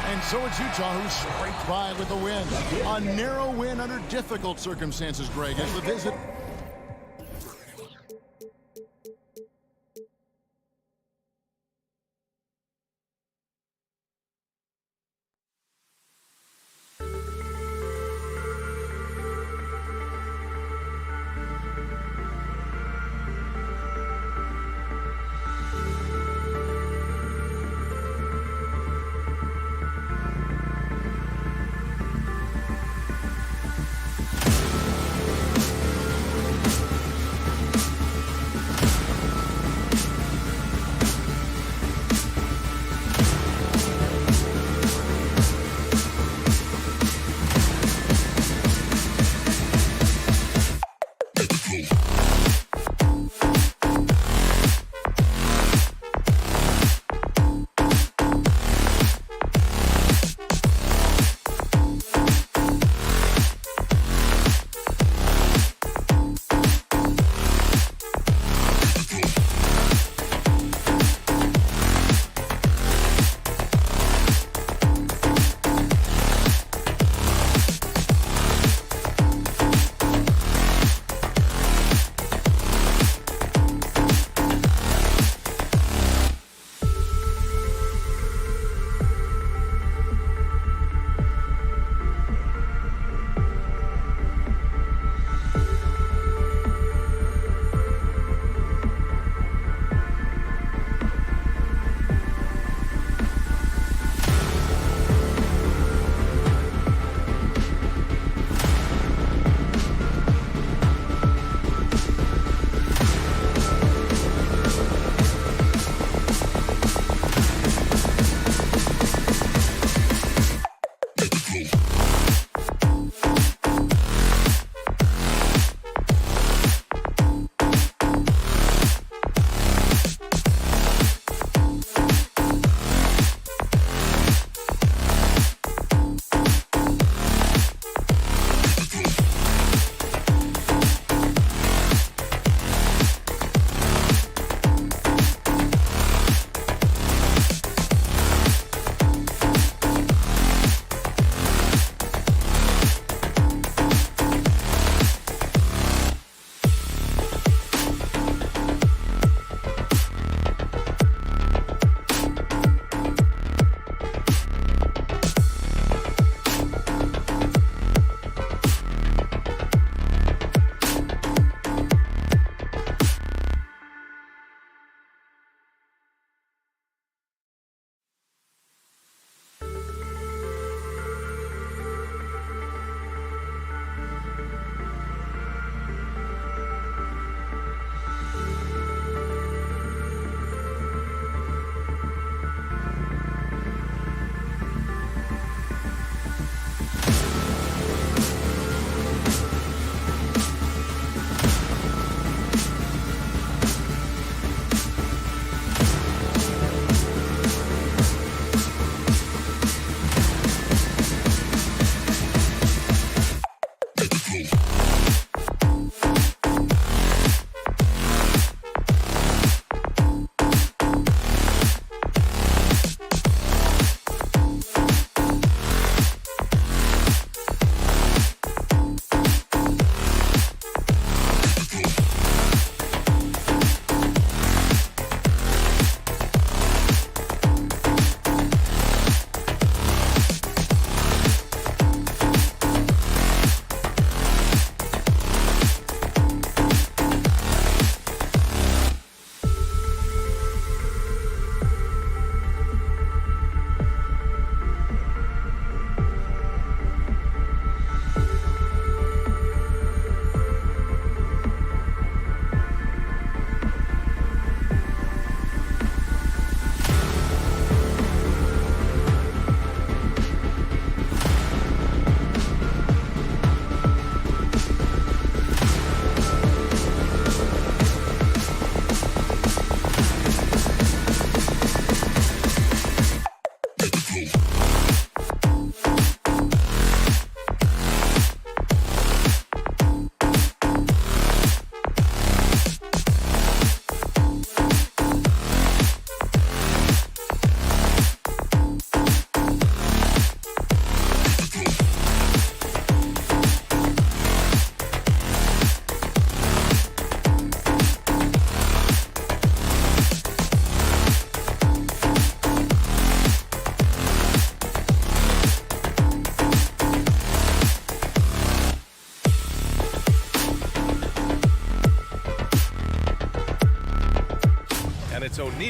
And so it's Utah who scraped by with the win. A narrow win under difficult circumstances, Greg, as the visit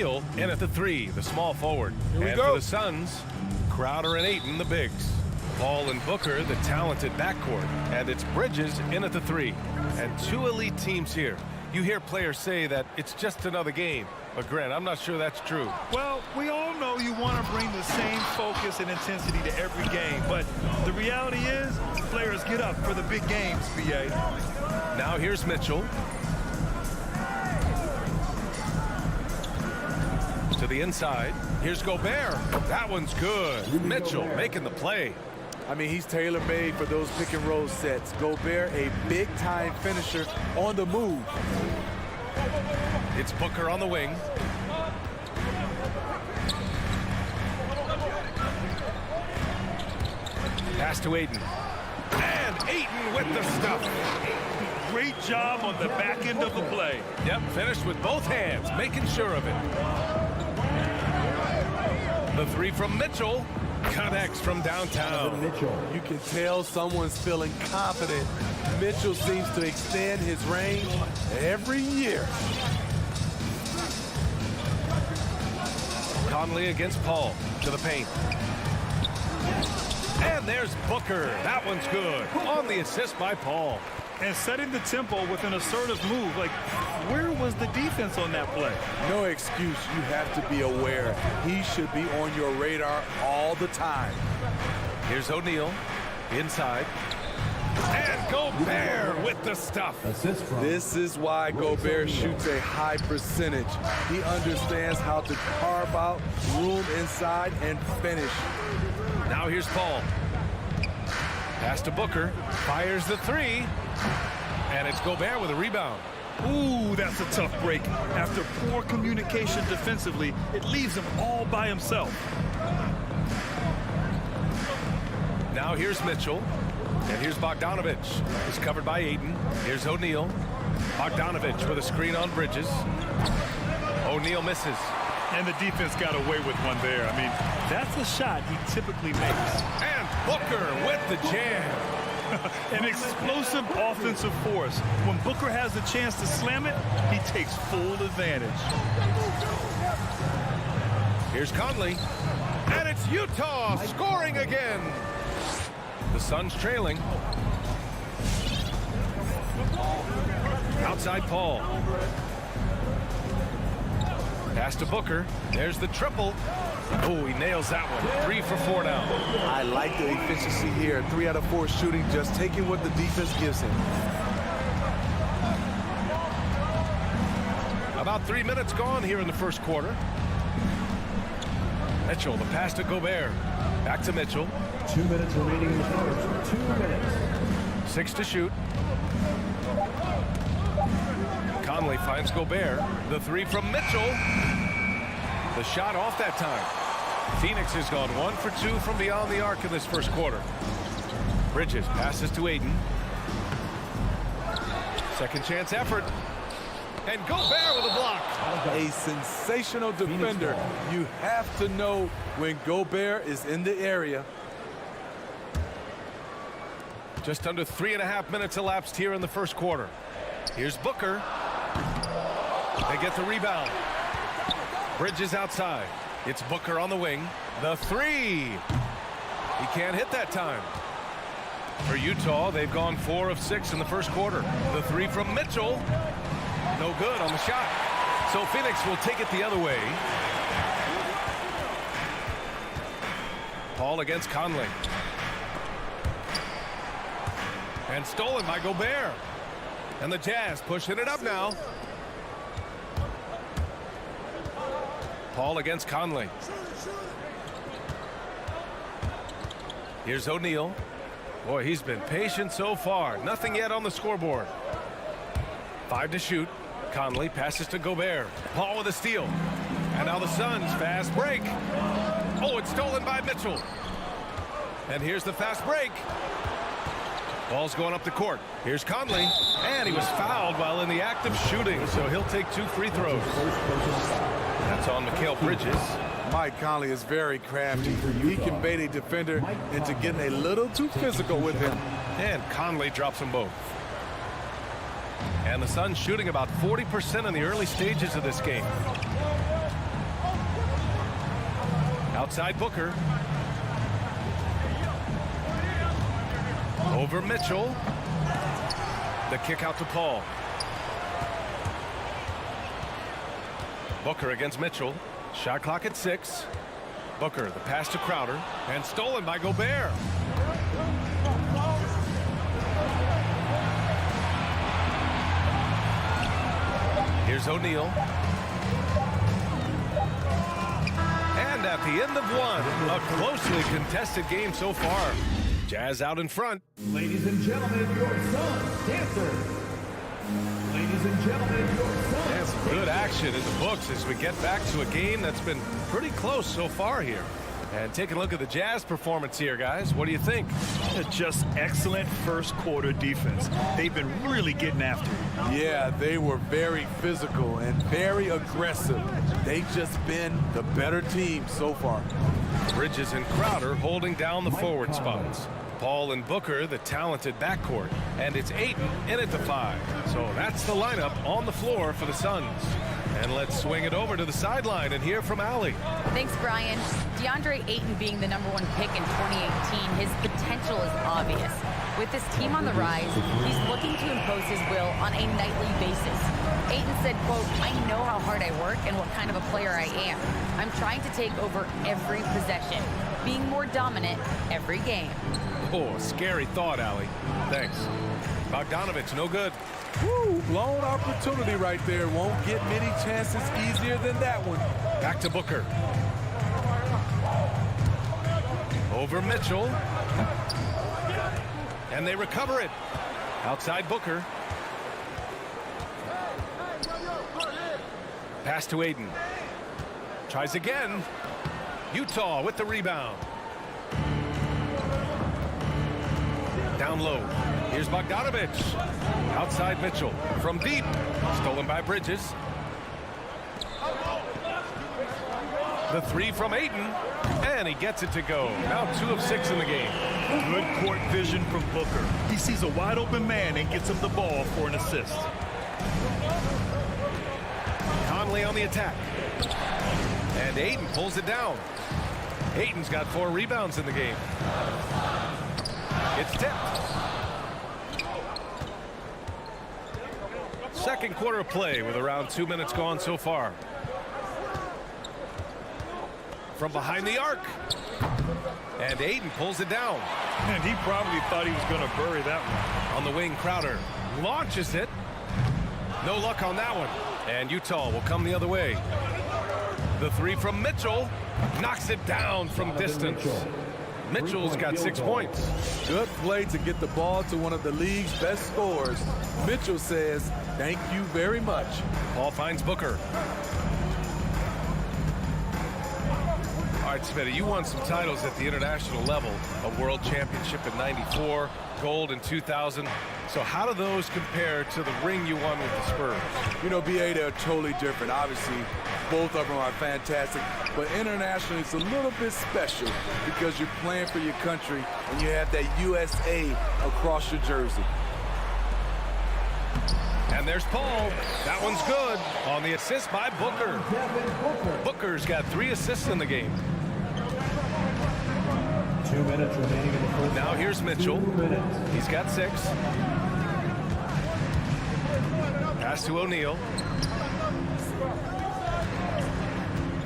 O'Neal in at the 3, the small forward. And for the Suns, Crowder and Ayton, the bigs. Paul and Booker, the talented backcourt. And it's Bridges in at the 3. And 2 elite teams here. You hear players say that it's just another game. But Grant, I'm not sure that's true. Well, we all know you want to bring the same focus and intensity to every game. But the reality is, players get up for the big games, B.A. Now here's Mitchell. To the inside. Here's Gobert. That one's good. Mitchell making the play. I mean, he's tailor-made for those pick-and-roll sets. Gobert, a big-time finisher on the move. It's Booker on the wing. Pass to Ayton. And Ayton with the stuff. Great job on the back end of the play. Yep, finished with both hands, making sure of it. The 3 from Mitchell. Connects from downtown. You can tell someone's feeling confident. Mitchell seems to extend his range every year. Conley against Paul to the paint. And there's Booker. That one's good. On the assist by Paul. And setting the tempo with an assertive move. Like, where was the defense on that play? No excuse. You have to be aware. He should be on your radar all the time. Here's O'Neal inside. And Gobert with the stuff. This is why Gobert shoots a high percentage. He understands how to carve out room inside and finish. Now here's Paul. Pass to Booker. Fires the 3. And it's Gobert with a rebound. Ooh, that's a tough break. After poor communication defensively, it leaves him all by himself. Now here's Mitchell. And here's Bogdanovich. He's covered by Ayton. Here's O'Neal. Bogdanovich with a screen on Bridges. O'Neal misses. And the defense got away with one there. I mean, that's a shot he typically makes. And Booker with the jam. An explosive offensive force. When Booker has the chance to slam it, he takes full advantage. Here's Conley. And it's Utah scoring again. The Suns trailing. Outside Paul. Pass to Booker. There's the triple. Oh, he nails that one. 3 for 4 now. I like the efficiency here. 3 out of 4 shooting, just taking what the defense gives him. About 3 minutes gone here in the first quarter. Mitchell, the pass to Gobert. Back to Mitchell. 2 minutes remaining in the first. 2 minutes. 6 to shoot. Conley finds Gobert. The 3 from Mitchell. The shot off that time. Phoenix has gone 1 for 2 from beyond the arc in this first quarter. Bridges passes to Ayton. Second chance effort. And Gobert with a block. A sensational defender. You have to know when Gobert is in the area. Just under 3.5 minutes elapsed here in the first quarter. Here's Booker. They get the rebound. Bridges outside. It's Booker on the wing. The 3. He can't hit that time. For Utah, they've gone 4 of 6 in the first quarter. The 3 from Mitchell. No good on the shot. So Phoenix will take it the other way. Paul against Conley. And stolen by Gobert. And the Jazz pushing it up now. Paul against Conley. Here's O'Neal. Boy, he's been patient so far. Nothing yet on the scoreboard. 5 to shoot. Conley passes to Gobert. Paul with a steal. And now the Suns fast break. Oh, it's stolen by Mitchell. And here's the fast break. Ball's going up the court. Here's Conley. And he was fouled while in the act of shooting, so he'll take 2 free throws. That's on Mikal Bridges. Mike Conley is very crafty. He can bait a defender into getting a little too physical with him. And Conley drops them both. And the Suns shooting about 40% in the early stages of this game. Outside Booker. Over Mitchell. The kick out to Paul. Booker against Mitchell. Shot clock at 6. Booker, the pass to Crowder, and stolen by Gobert. Here's O'Neal. And at the end of one, a closely contested game so far. Jazz out in front. Ladies and gentlemen, your Suns dancer. Ladies and gentlemen, your Suns. And some good action in the books as we get back to a game that's been pretty close so far here. And taking a look at the Jazz performance here, guys. What do you think? Just excellent first quarter defense. They've been really getting after it. Yeah, they were very physical and very aggressive. They've just been the better team so far. Bridges and Crowder holding down the forward spots. Paul and Booker, the talented backcourt. And it's Ayton in at the 5. So that's the lineup on the floor for the Suns. And let's swing it over to the sideline and hear from Allie. Thanks, Brian. DeAndre Ayton being the #1 pick in 2018, his potential is obvious. With this team on the rise, he's looking to impose his will on a nightly basis. Ayton said, quote, "I know how hard I work and what kind of a player I am. I'm trying to take over every possession, being more dominant every game." Oh, scary thought, Allie. Thanks. Bogdanovich, no good. Woo, blown opportunity right there. Won't get many chances easier than that one. Back to Booker. Over Mitchell. And they recover it. Outside Booker. Pass to Ayton. Tries again. Utah with the rebound. Down low. Here's Bogdanovich. Outside Mitchell. From deep. Stolen by Bridges. The 3 from Ayton. And he gets it to go. Now 2 of 6 in the game. Good court vision from Booker. He sees a wide open man and gets him the ball for an assist. Conley on the attack. And Ayton pulls it down. Ayton's got 4 rebounds in the game. It's tipped. Second quarter of play with around 2 minutes gone so far. From behind the arc. And Ayton pulls it down. And he probably thought he was going to bury that one. On the wing, Crowder launches it. No luck on that one. And Utah will come the other way. The 3 from Mitchell knocks it down from distance. Mitchell's got 6 points. Good play to get the ball to one of the league's best scorers. Mitchell says, "Thank you very much." Paul finds Booker. All right, Smitty, you won some titles at the international level. A world championship in '94, gold in 2000. So how do those compare to the ring you won with the Spurs? You know, BA, they're totally different. Obviously, both of them are fantastic. But internationally, it's a little bit special because you're playing for your country and you have that USA across your jersey. And there's Paul. That one's good on the assist by Booker. Booker's got 3 assists in the game. 2 minutes remaining in the first. Now here's Mitchell. He's got 6. Pass to O'Neal.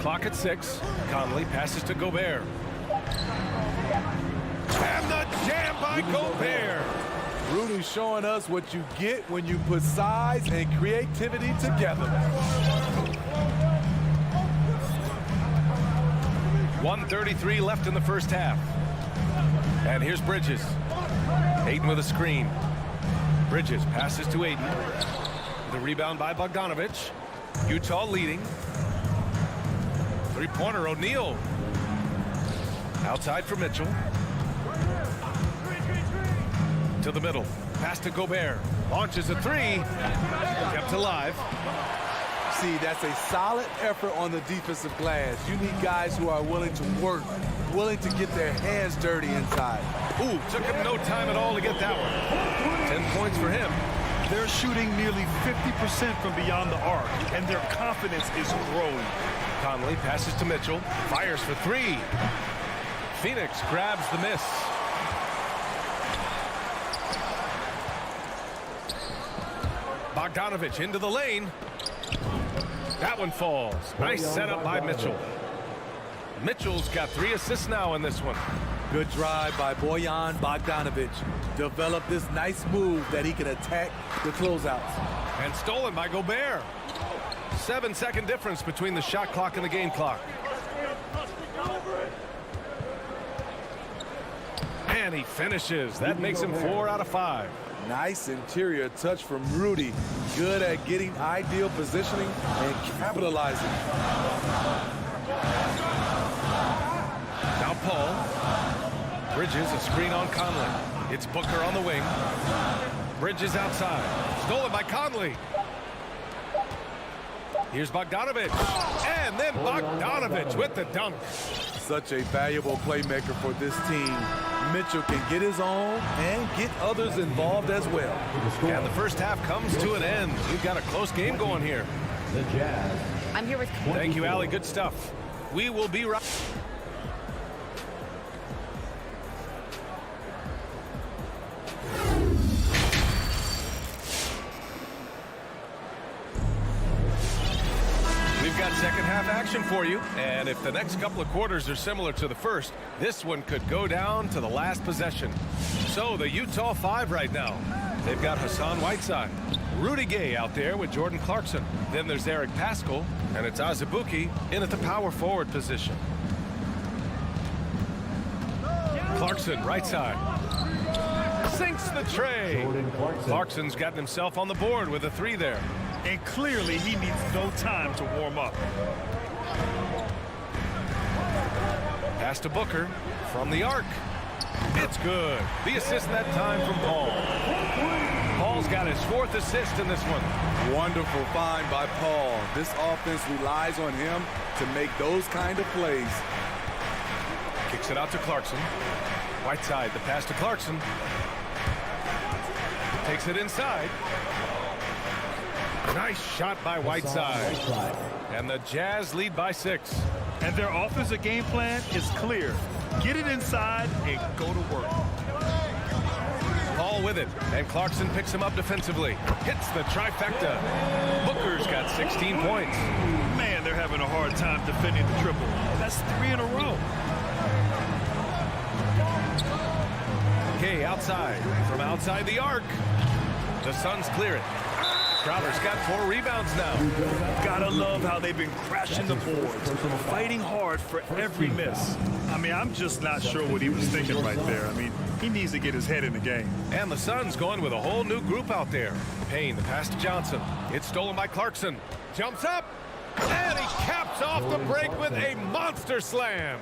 Clock at 6. Conley passes to Gobert. And the jam by Gobert. Rudy showing us what you get when you put size and creativity together. 1:33 left in the first half. And here's Bridges. Ayton with a screen. Bridges passes to Ayton. The rebound by Bogdanovich. Utah leading. 3-pointer O'Neal. Outside for Mitchell. To the middle. Pass to Gobert. Launches a 3. Kept alive. See, that's a solid effort on the defensive glass. You need guys who are willing to work, willing to get their hands dirty inside. Ooh, took him no time at all to get that one. 10 points for him. They're shooting nearly 50% from beyond the arc, and their confidence is growing. Conley passes to Mitchell. Fires for three. Phoenix grabs the miss. Bogdanovich into the lane. That one falls. Nice setup by Mitchell. Mitchell's got 3 assists now in this one. Good drive by Bojan Bogdanovich. Developed this nice move that he can attack the closeouts. And stolen by Gobert. 7-second difference between the shot clock and the game clock. And he finishes. That makes him 4 out of 5. Nice interior touch from Rudy. Good at getting ideal positioning and capitalizing. Now Paul. Bridges a screen on Conley. It's Booker on the wing. Bridges outside. Stolen by Conley. Here's Bogdanovich. And then Bogdanovich with the dunk. Such a valuable playmaker for this team. Mitchell can get his own and get others involved as well. And the first half comes to an end. We've got a close game going here. The Jazz. I'm here with... Thank you, Allie. Good stuff. We will be right... Got second half action for you, and if the next couple of quarters are similar to the first, this one could go down to the last possession. So the Utah 5 right now. They've got Hassan Whiteside, Rudy Gay out there with Jordan Clarkson. Then there's Eric Paschall, and it's Azubuike in at the power forward position. Clarkson right side. Sinks the tray. Clarkson's gotten himself on the board with a 3 there. And clearly he needs no time to warm up. Pass to Booker from the arc. It's good. The assist that time from Paul. Paul's got his 4th assist in this one. Wonderful find by Paul. This offense relies on him to make those kind of plays. Kicks it out to Clarkson. Whiteside, the pass to Clarkson. Takes it inside. Nice shot by Whiteside. And the Jazz lead by 6. And their offensive game plan is clear. Get it inside and go to work. Paul with it. And Clarkson picks him up defensively. Hits the trifecta. Booker's got 16 points. Man, they're having a hard time defending the triple. That's 3 in a row. Gay outside. From outside the arc. The Suns clear it. Crowder's got 4 rebounds now. Gotta love how they've been crashing the boards, fighting hard for every miss. I mean, I'm just not sure what he was thinking right there. I mean, he needs to get his head in the game. And the Suns going with a whole new group out there. Payne, the pass to Johnson. It's stolen by Clarkson. Jumps up, and he caps off the break with a monster slam.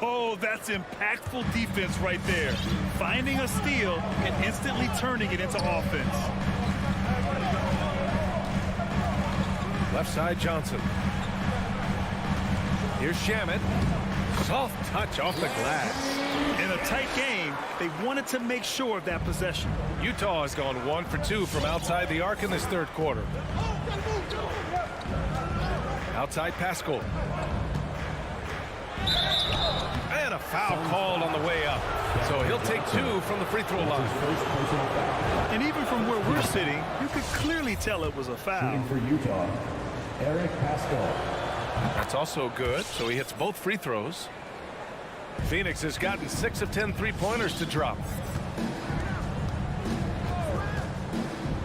Oh, that's impactful defense right there. Finding a steal and instantly turning it into offense. Left side, Johnson. Here's Shamet. Soft touch off the glass. In a tight game, they wanted to make sure of that possession. Utah has gone 1 for 2 from outside the arc in this 3rd quarter. Outside Paschall. And a foul called on the way up. So he'll take 2 from the free throw line. And even from where we're sitting, you could clearly tell it was a foul. For Utah, Eric Paschall. That's also good. So he hits both free throws. Phoenix has gotten 6 of 10 3-pointers to drop.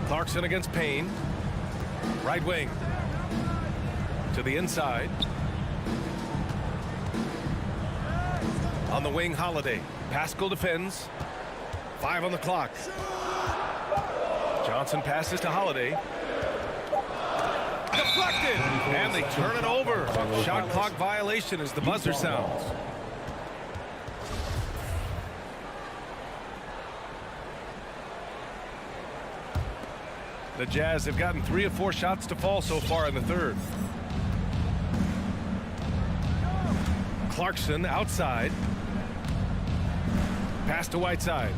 Clarkson against Payne. Right wing. To the inside. On the wing, Holiday. Paschall defends. 5 on the clock. Johnson passes to Holiday. Deflected! And they turn it over. Shot clock violation as the buzzer sounds. The Jazz have gotten 3 of 4 shots to fall so far in the 3rd. Clarkson outside. Pass to Whiteside.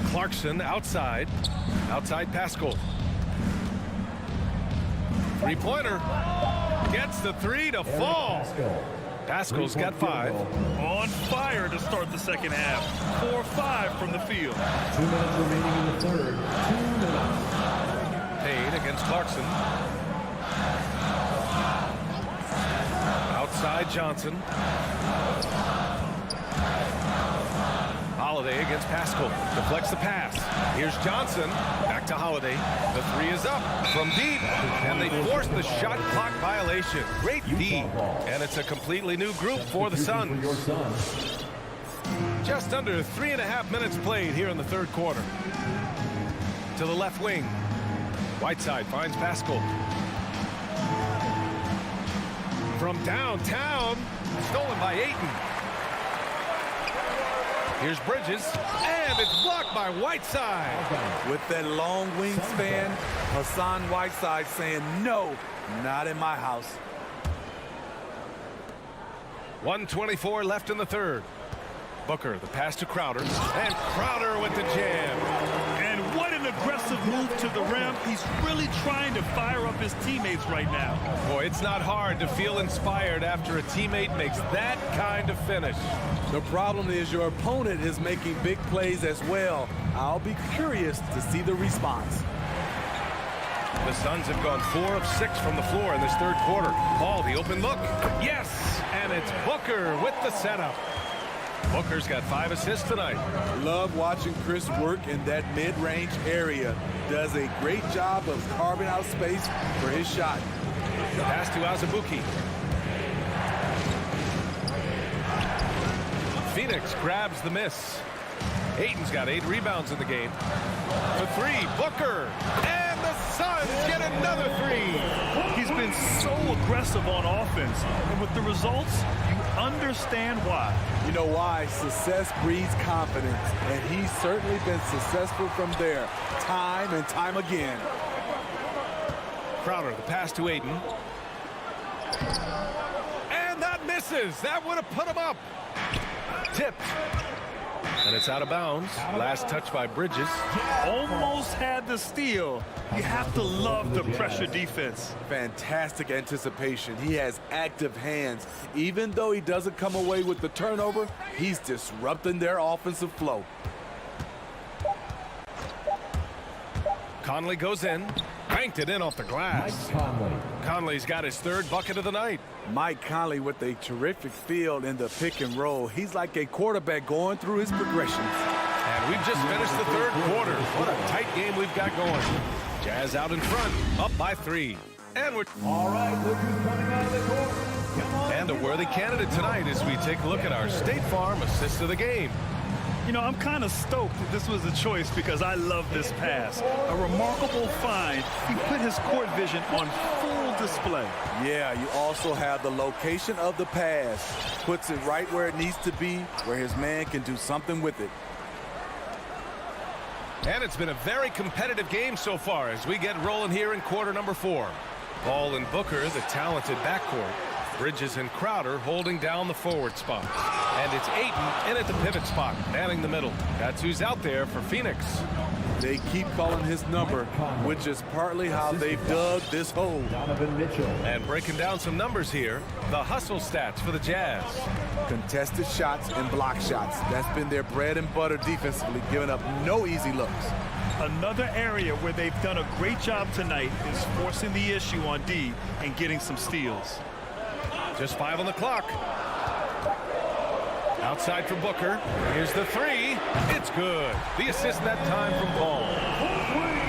Clarkson outside. Outside Paschall. Three-pointer. Gets the three to fall. Pascal's got 5. On fire to start the second half. 4-5 from the field. 2 minutes remaining in the third. 2 minutes. Payne against Clarkson. Outside Johnson. Holiday against Pascal. Deflects the pass. Here's Johnson. Back to Holiday. The three is up from deep. And they force the shot clock violation. Great D. And it's a completely new group for the Suns. Just under 3.5 minutes played here in the third quarter. To the left wing. Whiteside finds Pascal. From downtown. Stolen by Ayton. Here's Bridges, and it's blocked by Whiteside. With that long wingspan, Hassan Whiteside saying, no, not in my house. 1:24 left in the third. Booker, the pass to Crowder, and Crowder with the jam. And what an aggressive move to the rim. He's really trying to fire up his teammates right now. Boy, it's not hard to feel inspired after a teammate makes that kind of finish. The problem is your opponent is making big plays as well. I'll be curious to see the response. The Suns have gone 4 of 6 from the floor in this third quarter. Paul, the open look. Yes, and it's Booker with the setup. Booker's got 5 assists tonight. Love watching Chris work in that mid-range area. Does a great job of carving out space for his shot. Pass to Azubuike. Phoenix grabs the miss. Ayton's got 8 rebounds in the game. The three, Booker, and the Suns get another 3. He's been so aggressive on offense, and with the results, you understand why. You know why? Success breeds confidence, and he's certainly been successful from there, time and time again. Crowder, the pass to Ayton. And that misses. That would have put him up. Tipped. And it's out of bounds. Last touch by Bridges. Almost had the steal. You have to love the pressure defense. Fantastic anticipation. He has active hands. Even though he doesn't come away with the turnover, he's disrupting their offensive flow. Conley goes in. Banked it in off the glass. Conley's got his 3rd bucket of the night. Mike Conley with a terrific field in the pick and roll. He's like a quarterback going through his progressions. And we've just finished the third quarter. What a tight game we've got going. Jazz out in front, up by 3. And we're all right, look who's coming out of the court. Come on. And a worthy candidate tonight as we take a look at our State Farm assist of the game. You know, I'm kind of stoked that this was a choice because I love this pass. A remarkable find. He put his court vision on full display. Yeah, you also have the location of the pass. Puts it right where it needs to be, where his man can do something with it. And it's been a very competitive game so far as we get rolling here in quarter number 4. Paul and Booker, the talented backcourt. Bridges and Crowder holding down the forward spot. And it's Ayton in at the pivot spot, manning the middle. That's who's out there for Phoenix. They keep calling his number, which is partly how they've dug this hole. And breaking down some numbers here, the hustle stats for the Jazz. Contested shots and block shots. That's been their bread and butter defensively, giving up no easy looks. Another area where they've done a great job tonight is forcing the issue on D and getting some steals. Just 5 on the clock. Outside for Booker. Here's the 3. It's good. The assist that time from Paul.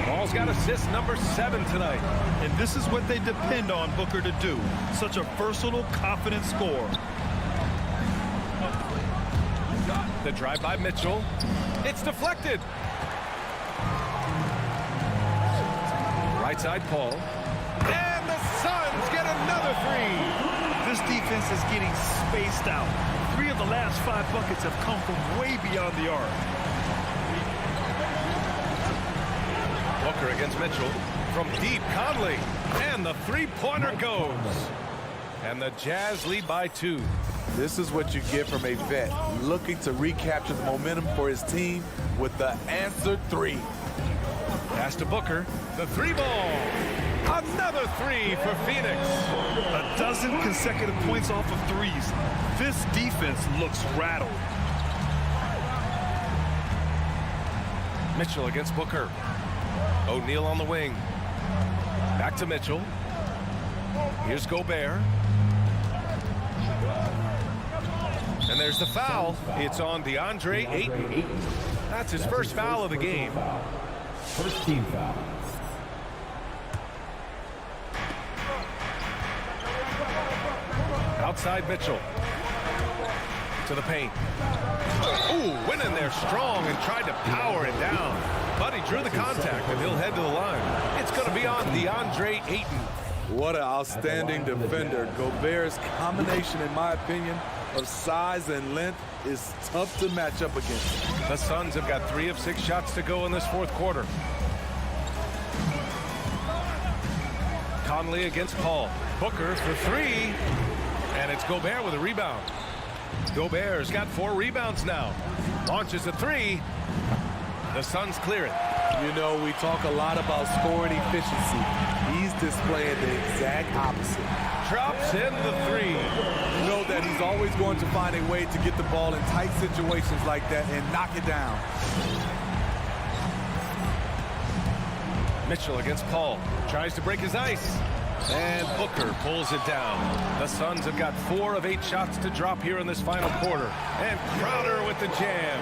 Paul's got assist number 7 tonight. And this is what they depend on Booker to do. Such a versatile, confident scorer. The drive by Mitchell. It's deflected. Right side Paul. And the Suns get another 3. This defense is getting spaced out. 3 of the last 5 buckets have come from way beyond the arc. Booker against Mitchell. From deep, Conley. And the 3-pointer goes. And the Jazz lead by 2. This is what you get from a vet looking to recapture the momentum for his team with the answered 3. Pass to Booker. The 3 ball. Another three for Phoenix. A dozen consecutive points off of threes. This defense looks rattled. Mitchell against Booker. O'Neal on the wing. Back to Mitchell. Here's Gobert. And there's the foul. It's on DeAndre Ayton. That's his first foul of the game. First team foul. Outside Mitchell. To the paint. Ooh, went in there strong and tried to power it down. But he drew the contact, and he'll head to the line. It's going to be on DeAndre Ayton. What an outstanding defender. Gobert's combination, in my opinion, of size and length is tough to match up against. The Suns have got 3 of 6 shots to go in this fourth quarter. Conley against Paul. Booker for 3. And it's Gobert with a rebound. Gobert's got 4 rebounds now. Launches a 3. The Suns clear it. You know, we talk a lot about scoring efficiency. He's displaying the exact opposite. Drops in the 3. You know that he's always going to find a way to get the ball in tight situations like that and knock it down. Mitchell against Paul. Tries to break his ice. And Booker pulls it down. The Suns have got 4 of 8 shots to drop here in this final quarter. And Crowder with the jam.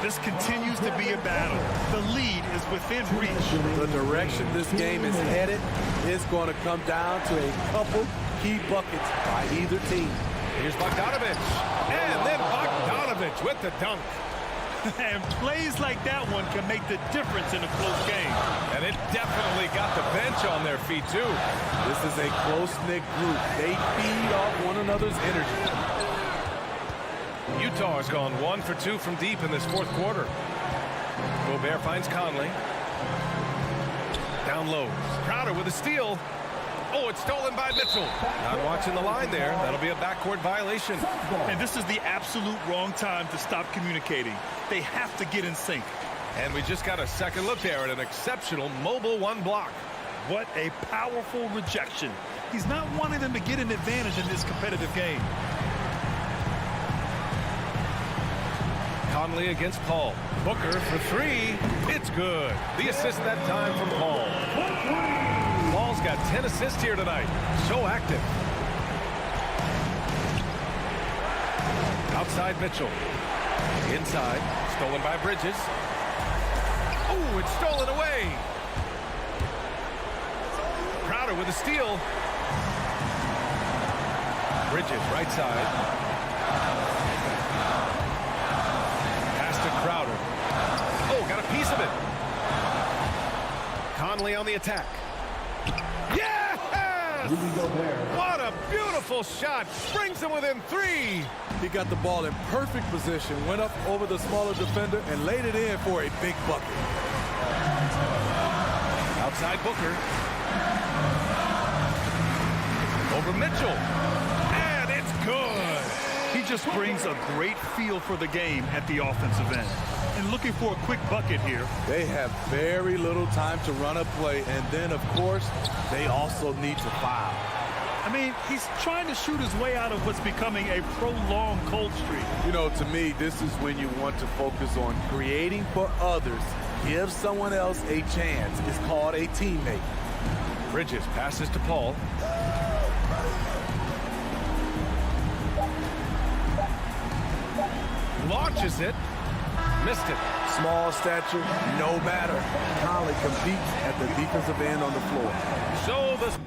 This continues to be a battle. The lead is within reach. The direction this game is headed is going to come down to a couple key buckets by either team. Here's Bogdanovich. And then Bogdanovich with the dunk. And plays like that one can make the difference in a close game. And it definitely got the bench on their feet, too. This is a close-knit group. They feed off one another's energy. Utah has gone 1 for 2 from deep in this fourth quarter. Gobert finds Conley. Down low. Crowder with a steal. Oh, it's stolen by Mitchell. Not watching the line there. That'll be a backcourt violation. And this is the absolute wrong time to stop communicating. They have to get in sync. And we just got a second look there at an exceptional mobile 1 block. What a powerful rejection. He's not wanting them to get an advantage in this competitive game. Conley against Paul. Booker for 3. It's good. The assist that time from Paul. Paul's got 10 assists here tonight. So active. Outside Mitchell. Inside. Stolen by Bridges. Oh, it's stolen away. Crowder with a steal. Bridges right side. Crowder. Oh, got a piece of it. Conley on the attack. Yes! What a beautiful shot. Brings him within 3. He got the ball in perfect position, went up over the smaller defender, and laid it in for a big bucket. Outside Booker. Over Mitchell. And it's good. He just brings a great feel for the game at the offensive end. And looking for a quick bucket here. They have very little time to run a play, and then, of course, they also need to foul. I mean, he's trying to shoot his way out of what's becoming a prolonged cold streak. You know, to me, this is when you want to focus on creating for others. Give someone else a chance. It's called a teammate. Bridges passes to Paul. Launches it. Missed it. Small stature, no matter. Conley competes at the defensive end on the floor. So the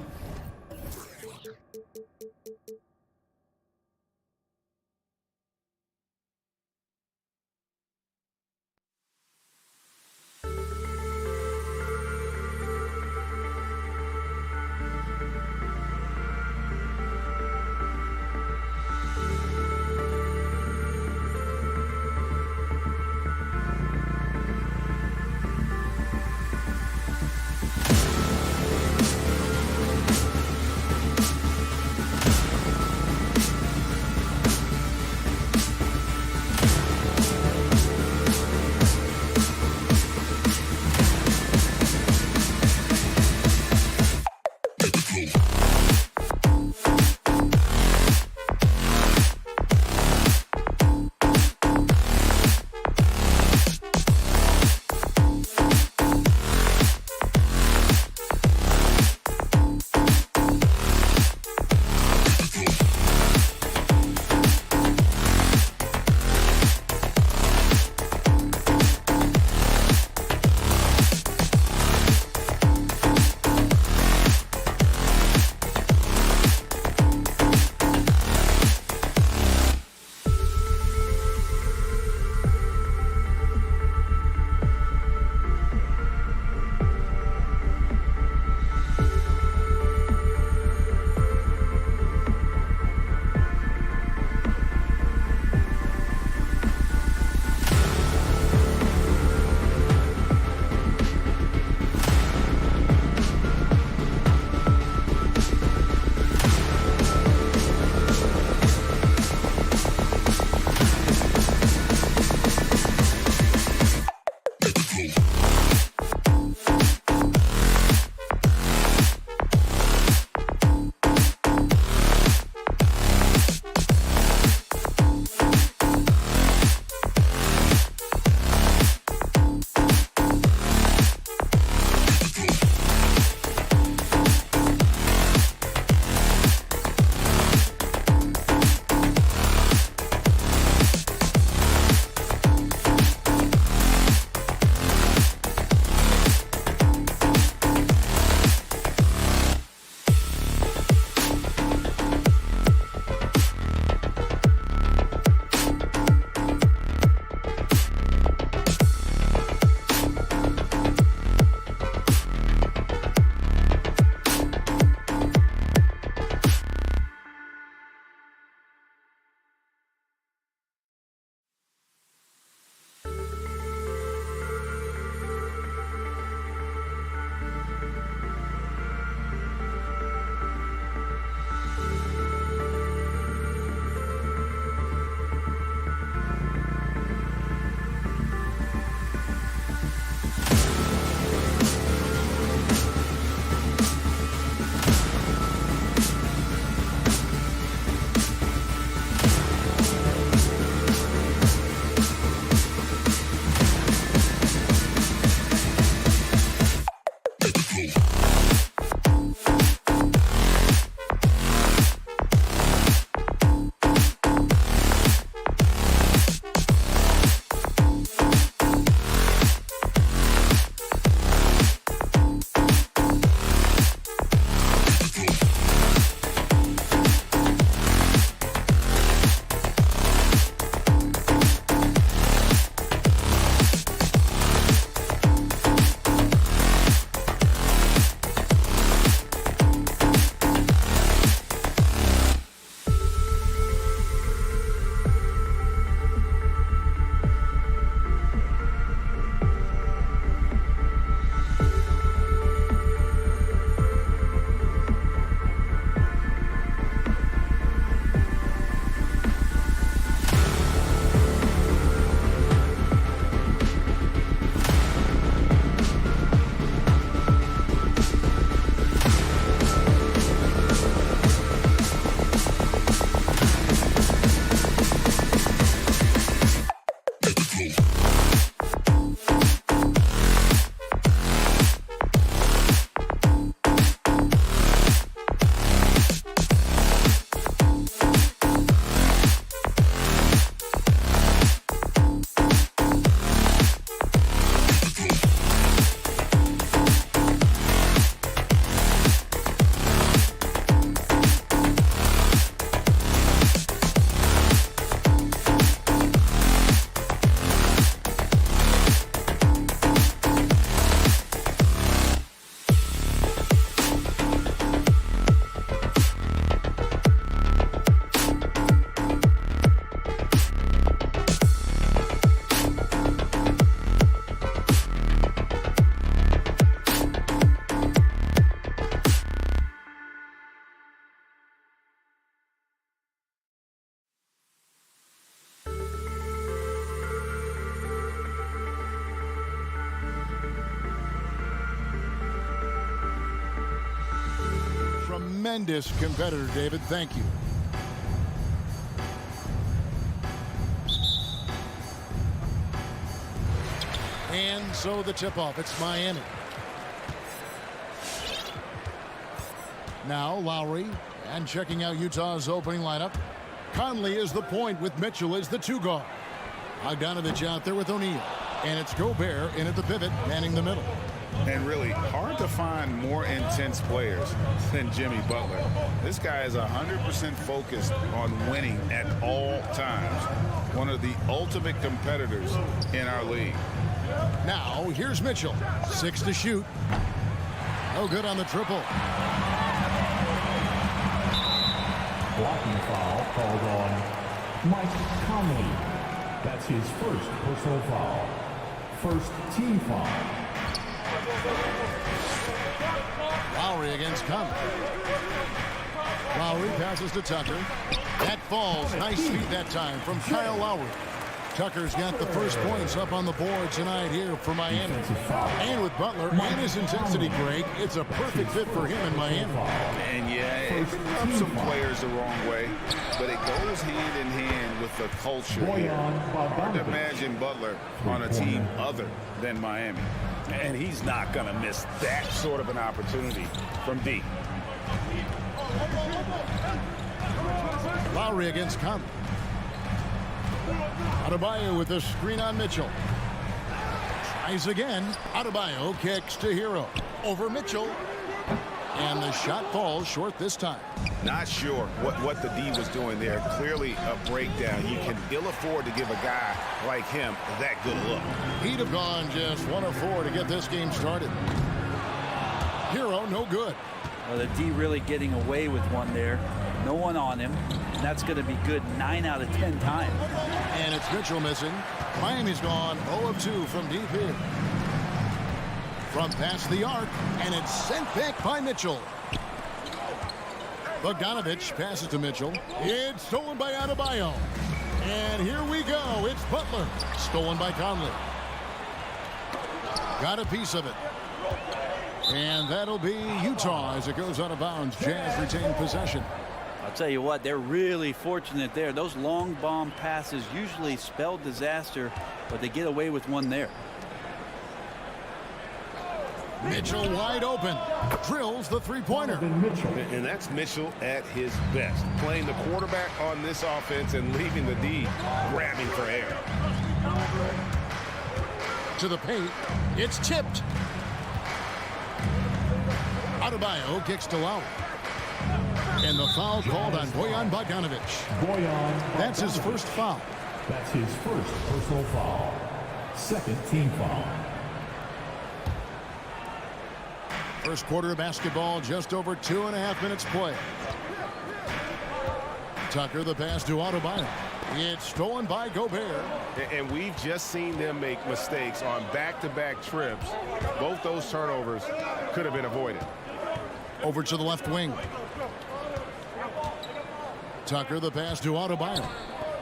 tremendous competitor, David. Thank you. And so the tip-off. It's Miami. Now Lowry, and checking out Utah's opening lineup. Conley is the point with Mitchell as the 2 guard. Bogdanovich out there with O'Neal. And it's Gobert in at the pivot, manning the middle. And really hard to find more intense players than Jimmy Butler. This guy is 100% focused on winning at all times. One of the ultimate competitors in our league. Now here's Mitchell. 6 to shoot. No good on the triple. Blocking foul called on Mike Conley. That's his first personal foul. First team foul. Lowry against Conley. Lowry passes to Tucker. That falls. Nice feed that time from Kyle Lowry. Tucker's got the first points up on the board tonight here for Miami. And with Butler and his intensity, Greg, it's a perfect fit for him in Miami. And yeah, it rubs some players the wrong way, but it goes hand in hand with the culture here. Hard to imagine Butler on a team other than Miami. And he's not going to miss that sort of an opportunity from D. Lowry against Conley. Adebayo with the screen on Mitchell. Tries again. Adebayo kicks to Hero. Over Mitchell. And the shot falls short this time. Not sure what the D was doing there. Clearly a breakdown. You can ill afford to give a guy like him that good look. He'd have gone just 1 of 4 to get this game started. Hero, no good. Well, the D really getting away with one there. No one on him. And that's going to be good 9 out of 10 times. And it's Mitchell missing. Miami's gone 0 of 2 from deep here. From past the arc, and it's sent back by Mitchell. Bogdanovich passes to Mitchell. It's stolen by Adebayo. And here we go. It's Butler. Stolen by Conley. Got a piece of it. And that'll be Utah as it goes out of bounds. Jazz retain possession. I'll tell you what, they're really fortunate there. Those long bomb passes usually spell disaster, but they get away with one there. Mitchell wide open. Drills the three-pointer. And that's Mitchell at his best. Playing the quarterback on this offense and leaving the D grabbing for air. To the paint. It's tipped. Adebayo kicks to Lowry. And the foul called on Bojan Bogdanovich. That's his first foul. That's his first personal foul. Second team foul. First quarter of basketball, just over 2.5 minutes play. Tucker, the pass to Adebayo. It's stolen by Gobert. And we've just seen them make mistakes on back-to-back trips. Both those turnovers could have been avoided. Over to the left wing. Tucker, the pass to Adebayo.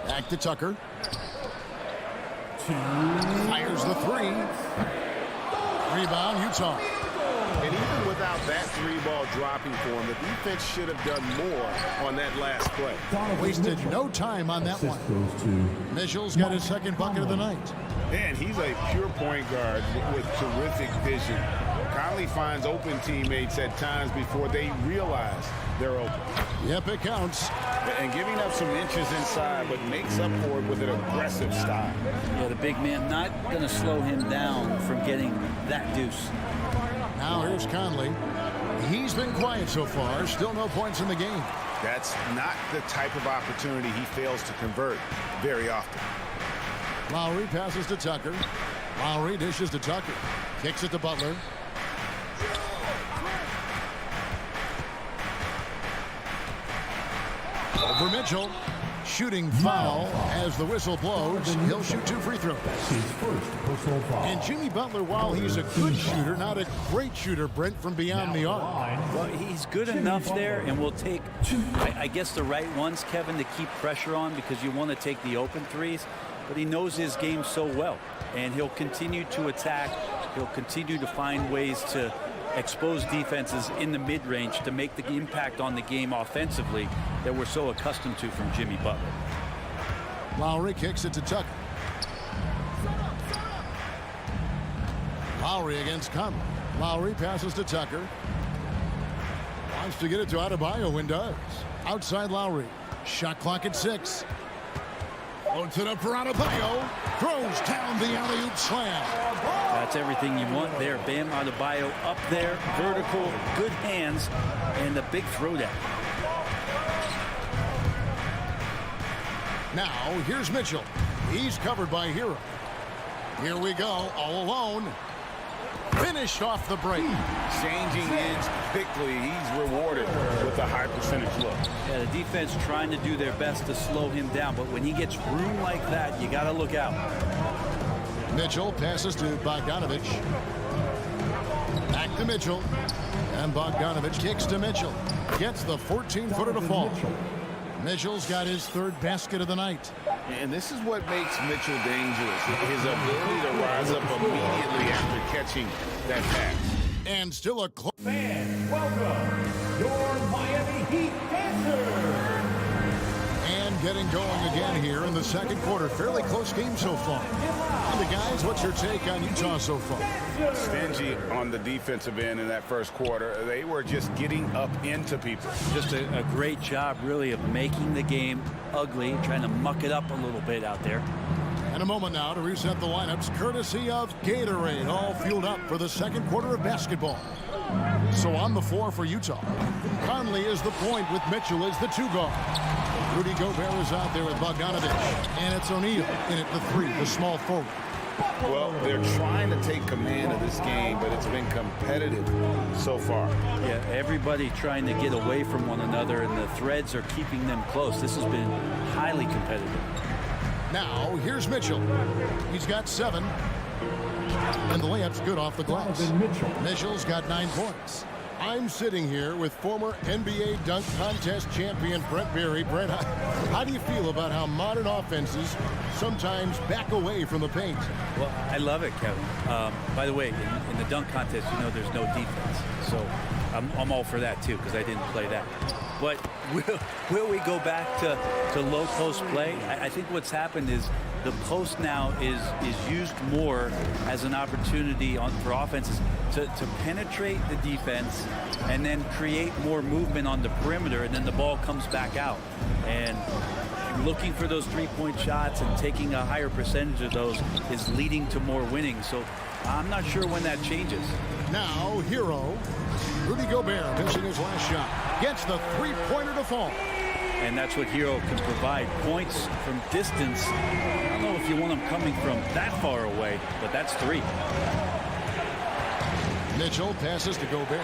Back to Tucker. Fires the three. Rebound, Utah. And even without that three-ball dropping for him, the defense should have done more on that last play. Wasted no time on that one. Mitchell's got his second bucket of the night. And he's a pure point guard with terrific vision. Conley finds open teammates at times before they realize they're open. Yep, it counts. And giving up some inches inside, but makes up for it with an aggressive style. Yeah, the big man not going to slow him down from getting that deuce. Now here's Conley. He's been quiet so far. Still no points in the game. That's not the type of opportunity he fails to convert very often. Lowry passes to Tucker. Lowry dishes to Tucker. Kicks it to Butler. Over Mitchell. Shooting foul as the whistle blows. He'll shoot 2 free throws. His first personal foul. And Jimmy Butler, while he's a good shooter, not a great shooter, Brent, from beyond the arc. Well, he's good enough there, and will take, I guess, the right ones, Kevin, to keep pressure on, because you want to take the open threes. But he knows his game so well, and he'll continue to attack. He'll continue to find ways to expose defenses in the mid-range to make the impact on the game offensively that we're so accustomed to from Jimmy Butler. Lowry kicks it to Tucker. Lowry against Conley. Lowry passes to Tucker. Wants to get it to Adebayo and does. Outside Lowry. Shot clock at 6. Loads it up for Adebayo. Throws down the alley-oop slam. That's everything you want there. Bam Adebayo up there, vertical, good hands, and a big throwdown. Now, here's Mitchell. He's covered by Hero. Here we go, all alone. Finished off the break. Changing ends quickly. He's rewarded with a high percentage look. Yeah, the defense trying to do their best to slow him down, but when he gets room like that, you got to look out. Mitchell passes to Bogdanovich. Back to Mitchell. And Bogdanovich kicks to Mitchell. Gets the 14-footer to fall. Mitchell's got his third basket of the night. And this is what makes Mitchell dangerous. His ability to rise up immediately after catching that pass. And still a close. Fans, welcome your Miami Heat dancers. And getting going again here in the second quarter. Fairly close game so far. And the guys, what's your take on Utah so far? Stingy on the defensive end in that first quarter. They were just getting up into people. Just a great job, really, of making the game ugly, trying to muck it up a little bit out there. And a moment now to reset the lineups, courtesy of Gatorade, all fueled up for the second quarter of basketball. So on the floor for Utah, Conley is the point with Mitchell as the 2 guard. Rudy Gobert is out there with Bogdanovich, and it's O'Neal in at the 3, the small forward. Well, they're trying to take command of this game, but it's been competitive so far. Yeah, everybody trying to get away from one another, and the threads are keeping them close. This has been highly competitive. Now, here's Mitchell. He's got 7. And the layup's good off the glass. Mitchell's got 9 points. I'm sitting here with former NBA dunk contest champion Brent Berry. Brent, how do you feel about how modern offenses sometimes back away from the paint? Well, I love it, Kevin. By the way, in the dunk contest, you know there's no defense. So I'm all for that, too, because I didn't play that. But will we go back to low post play? I think what's happened is the post now is used more as an opportunity for offenses to penetrate the defense and then create more movement on the perimeter, and then the ball comes back out. And looking for those three-point shots and taking a higher percentage of those is leading to more winning. So I'm not sure when that changes. Now, Hero, Rudy Gobert missing his last shot. Gets the three-pointer to fall. And that's what Hero can provide. Points from distance. I don't know if you want them coming from that far away, but that's 3. Mitchell passes to Gobert.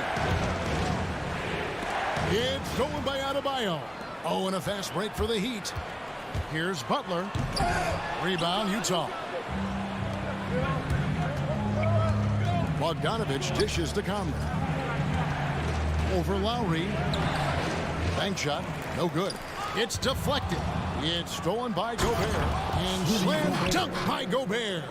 It's stolen by Adebayo. Oh, and a fast break for the Heat. Here's Butler. Rebound, Utah. Bogdanovich dishes to Conley. Over Lowry. Bank shot, no good. It's deflected. It's stolen by Gobert. And slam dunk by Gobert.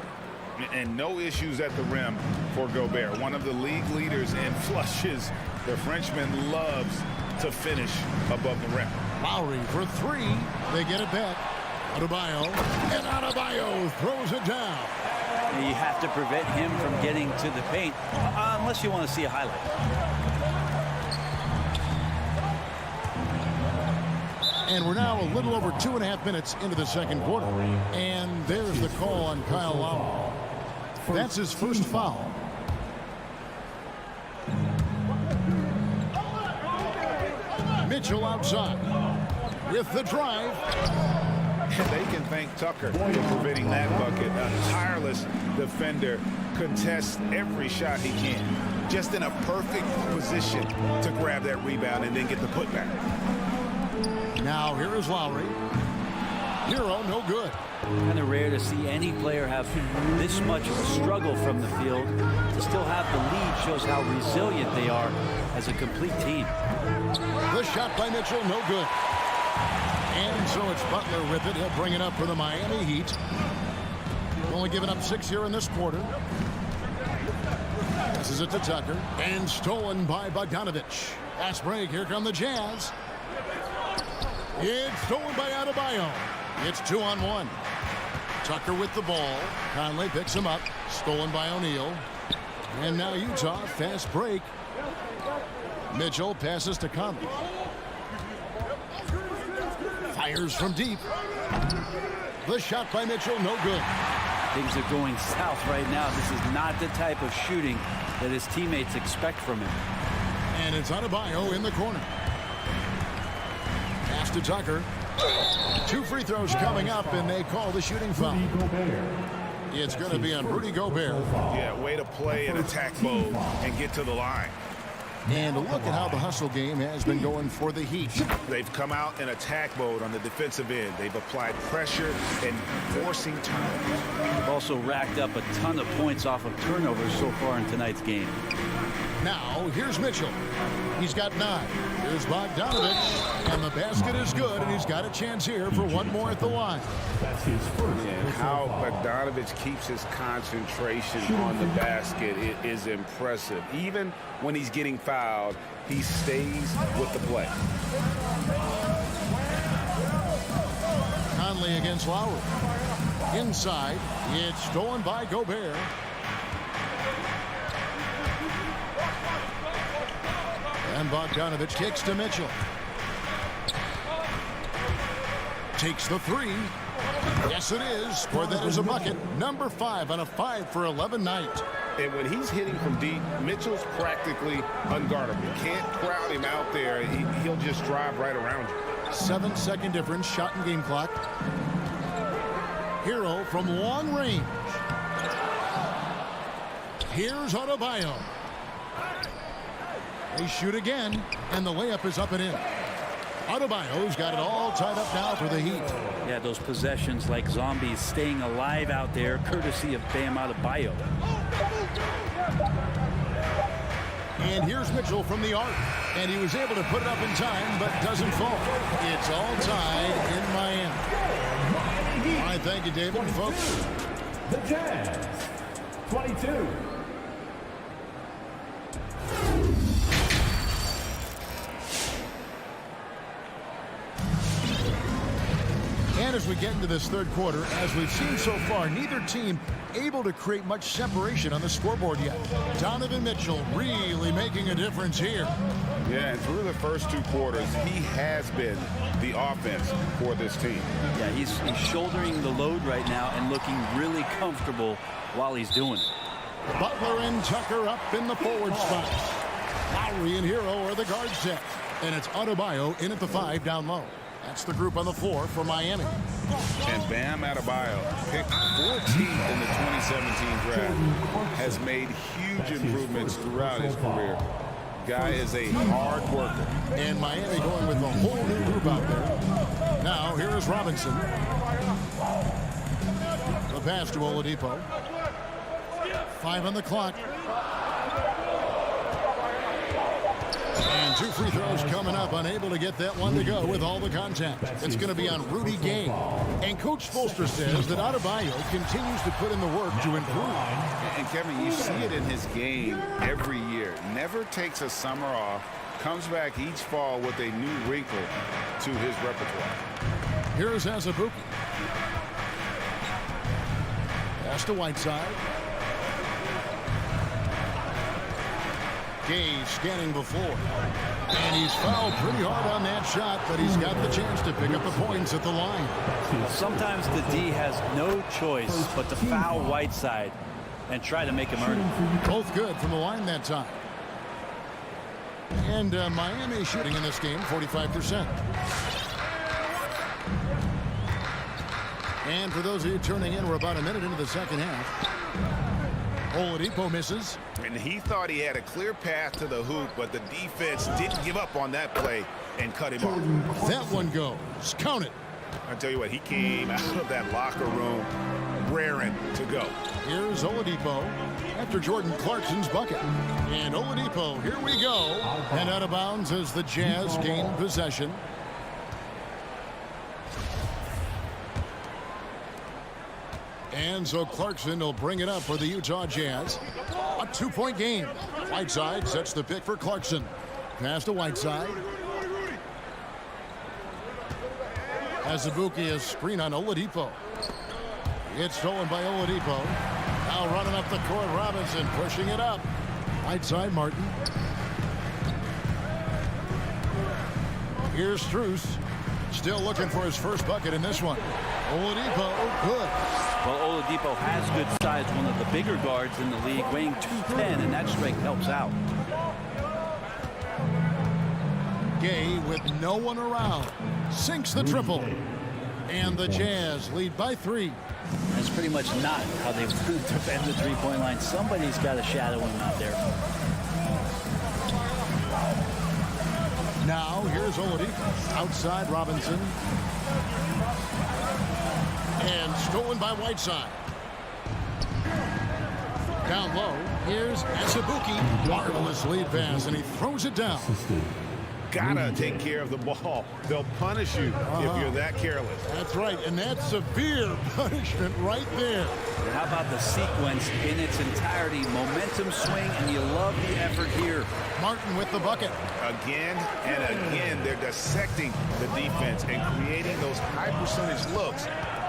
And no issues at the rim for Gobert. One of the league leaders in flushes. The Frenchman loves to finish above the rim. Lowry for 3. They get it back. Adebayo. And Adebayo throws it down. You have to prevent him from getting to the paint unless you want to see a highlight. And we're now a little over 2.5 minutes into the second quarter. And there's the call on Kyle Lowry. That's his first foul. Mitchell outside with the drive. They can thank Tucker for preventing that bucket. A tireless defender contests every shot he can. Just in a perfect position to grab that rebound and then get the putback. Now here is Lowry. Hero, no good. Kind of rare to see any player have this much of a struggle from the field. To still have the lead shows how resilient they are as a complete team. The shot by Mitchell, no good. And so it's Butler with it. He'll bring it up for the Miami Heat. Only giving up 6 here in this quarter. This is it to Tucker. And stolen by Bogdanovich. Fast break. Here come the Jazz. It's stolen by Adebayo. It's 2-on-1. Tucker with the ball. Conley picks him up. Stolen by O'Neal. And now Utah, fast break. Mitchell passes to Conley. Fires from deep. The shot by Mitchell, no good. Things are going south right now. This is not the type of shooting that his teammates expect from him. And it's Adebayo in the corner. Pass to Tucker. 2 free throws coming up, and they call the shooting foul. It's going to be on Rudy Gobert. Yeah, way to play in attack mode and get to the line. And look at how the hustle game has been going for the Heat. They've come out in attack mode on the defensive end. They've applied pressure and forcing turnovers. They've also racked up a ton of points off of turnovers so far in tonight's game. Now, here's Mitchell. He's got 9. Here's Bogdanovich. And the basket is good, and he's got a chance here for one more at the line. That's his first. And how Bogdanovich keeps his concentration on the basket is impressive. Even when he's getting fouled, he stays with the play. Conley against Lowry. Inside, it's stolen by Gobert. And Bogdanovich kicks to Mitchell. Takes the 3. Yes, it is. For that is a bucket. Number 5 on a 5 for 11 night. And when he's hitting from deep, Mitchell's practically unguardable. Can't crowd him out there. He'll just drive right around you. 7-second difference. Shot and game clock. Hero from long range. Here's Adebayo. They shoot again, and the layup is up and in. Adebayo's got it all tied up now for the Heat. Yeah, those possessions like zombies staying alive out there, courtesy of Bam Adebayo. And here's Mitchell from the arc, and he was able to put it up in time, but doesn't fall. It's all tied in Miami. All right, thank you, David. Folks, The Jazz, 22. and as we get into this third quarter, as we've seen so far, neither team able to create much separation on the scoreboard yet. Donovan Mitchell really making a difference here. Yeah, and through the first 2 quarters, he has been the offense for this team. Yeah, he's shouldering the load right now and looking really comfortable while he's doing it. Butler and Tucker up in the forward spots. Lowry and Hero are the guard set. And it's Adebayo in at the 5 down low. That's the group on the floor for Miami. And Bam Adebayo, picked 14th in the 2017 draft, has made huge improvements throughout his career. Guy is a hard worker. And Miami going with a whole new group out there. Now, here is Robinson. The pass to Oladipo. 5 on the clock. And 2 free throws coming up, unable to get that one to go with all the contact. It's going to be on Rudy Gay. And Coach Spoelstra says that Adebayo continues to put in the work to improve. And Kevin, you see it in his game every year. Never takes a summer off, comes back each fall with a new wrinkle to his repertoire. Here's Azubuike. Pass to Whiteside. Gay scanning before. And he's fouled pretty hard on that shot, but he's got the chance to pick up the points at the line. Sometimes the D has no choice but to foul Whiteside and try to make him earn it. Both good from the line that time. And Miami shooting in this game 45%. And for those of you turning in, we're about a minute into the second half. Oladipo misses. And he thought he had a clear path to the hoop, but the defense didn't give up on that play and cut him off. That one goes. Count it. I tell you what, he came out of that locker room raring to go. Here's Oladipo after Jordan Clarkson's bucket. And Oladipo, here we go. And out of bounds as the Jazz gain possession. And so Clarkson will bring it up for the Utah Jazz. A 2-point game. Whiteside sets the pick for Clarkson. Pass to Whiteside. Azubuike is screen on Oladipo. It's stolen by Oladipo. Now running up the court, Robinson pushing it up. Whiteside, Martin. Here's Strus. Still looking for his first bucket in this one. Oladipo, good. Well, Oladipo has good size, one of the bigger guards in the league, weighing 210, and that strength helps out. Gay with no one around. Sinks the triple. And the Jazz lead by 3. That's pretty much not how they defend the three-point line. Somebody's got to shadow him out there. Now, here's Oladipo. Outside, Robinson. And stolen by Whiteside. Down low, here's Azubuike. Marvelous lead pass, and he throws it down. Gotta take care of the ball. They'll punish you if you're that careless. That's right, and that's severe punishment right there. And how about the sequence in its entirety? Momentum swing, and you love the effort here. Martin with the bucket. Again and again, they're dissecting the defense and creating those high percentage looks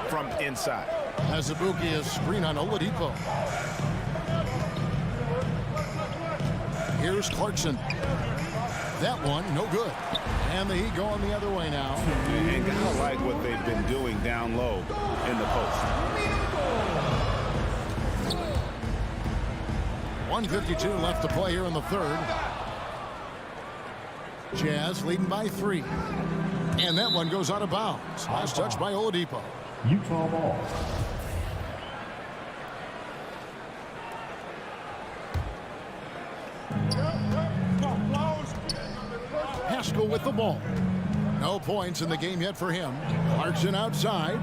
from inside. Azubuike is screen on Oladipo. Here's Clarkson. That one, no good. And the Heat going the other way now. And gotta like what they've been doing down low in the post. 1:52 left to play here in the third. Jazz leading by 3. And that one goes out of bounds. Last touch by Oladipo. Utah ball. Haskell with the ball. No points in the game yet for him. Clarkson outside.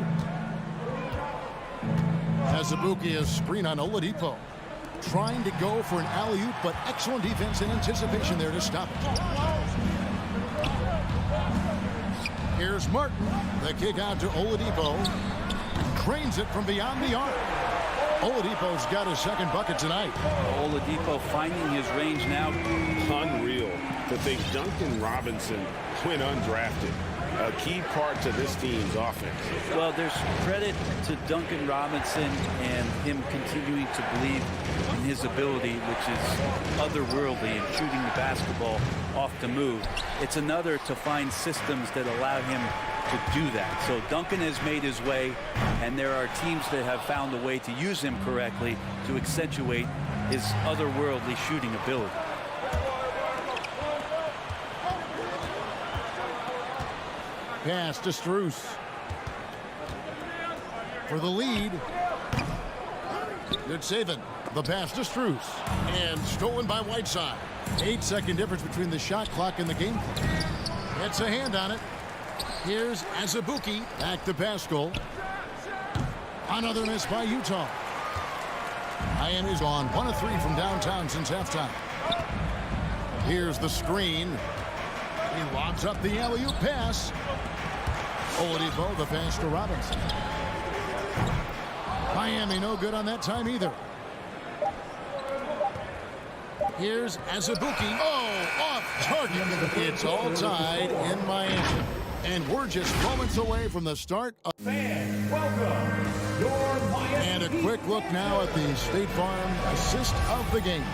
Azubuike is screen on Oladipo. Trying to go for an alley-oop, but excellent defense and anticipation there to stop it. Here's Martin. The kick out to Oladipo. Drains it from beyond the arc. Oladipo's got his second bucket tonight. Oladipo finding his range now. Unreal to think Duncan Robinson went undrafted. A key part to this team's offense. Well, there's credit to Duncan Robinson and him continuing to believe in his ability, which is otherworldly in shooting the basketball off the move. It's another to find systems that allow him to do that. So Duncan has made his way, and there are teams that have found a way to use him correctly to accentuate his otherworldly shooting ability. Pass to Strus. For the lead. Good saving. The pass to Strus. And stolen by Whiteside. 8-second difference between the shot clock and the game clock. Gets a hand on it. Here's Azubuike. Back to Pascal. Another miss by Utah. Miami's on 1 of 3 from downtown since halftime. Here's the screen. He lobs up the alley-oop pass. Oladipo, the pass to Robinson. Miami no good on that time either. Here's Azubuike. Oh, off target. It's all tied in Miami. And we're just moments away from the start of... Fans, welcome your Miami. And a quick look now at the State Farm assist of the game.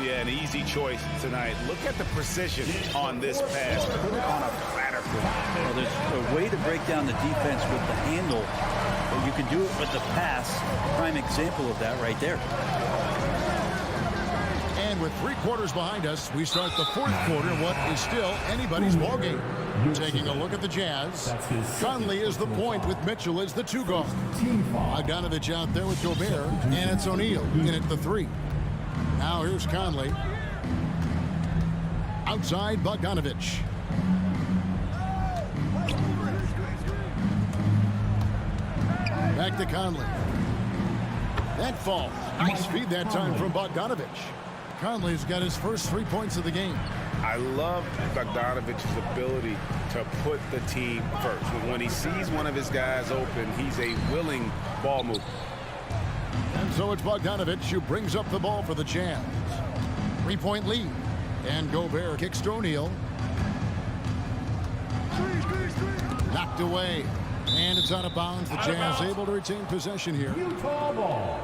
Yeah, an easy choice tonight. Look at the precision on this pass. Put it on a platter. Well, there's a way to break down the defense with the handle, but you can do it with the pass. Prime example of that right there. And with 3 quarters behind us, we start the 4th quarter in what is still anybody's ball game. Taking a look at the Jazz. Conley is the point with Mitchell as the 2 guard. Bogdanovich out there with Gobert, and it's O'Neal in at the 3. Now here's Conley. Outside Bogdanovich. Back to Conley. That fall. Nice feed that time from Bogdanovich. Conley's got his first 3 points of the game. I love Bogdanovich's ability to put the team first. When he sees one of his guys open, he's a willing ball mover. And so it's Bogdanovich who brings up the ball for the Jazz. 3-point lead. And Gobert kicks to O'Neal. Knocked away. And it's out of bounds. The Jazz able to retain possession here. Utah ball.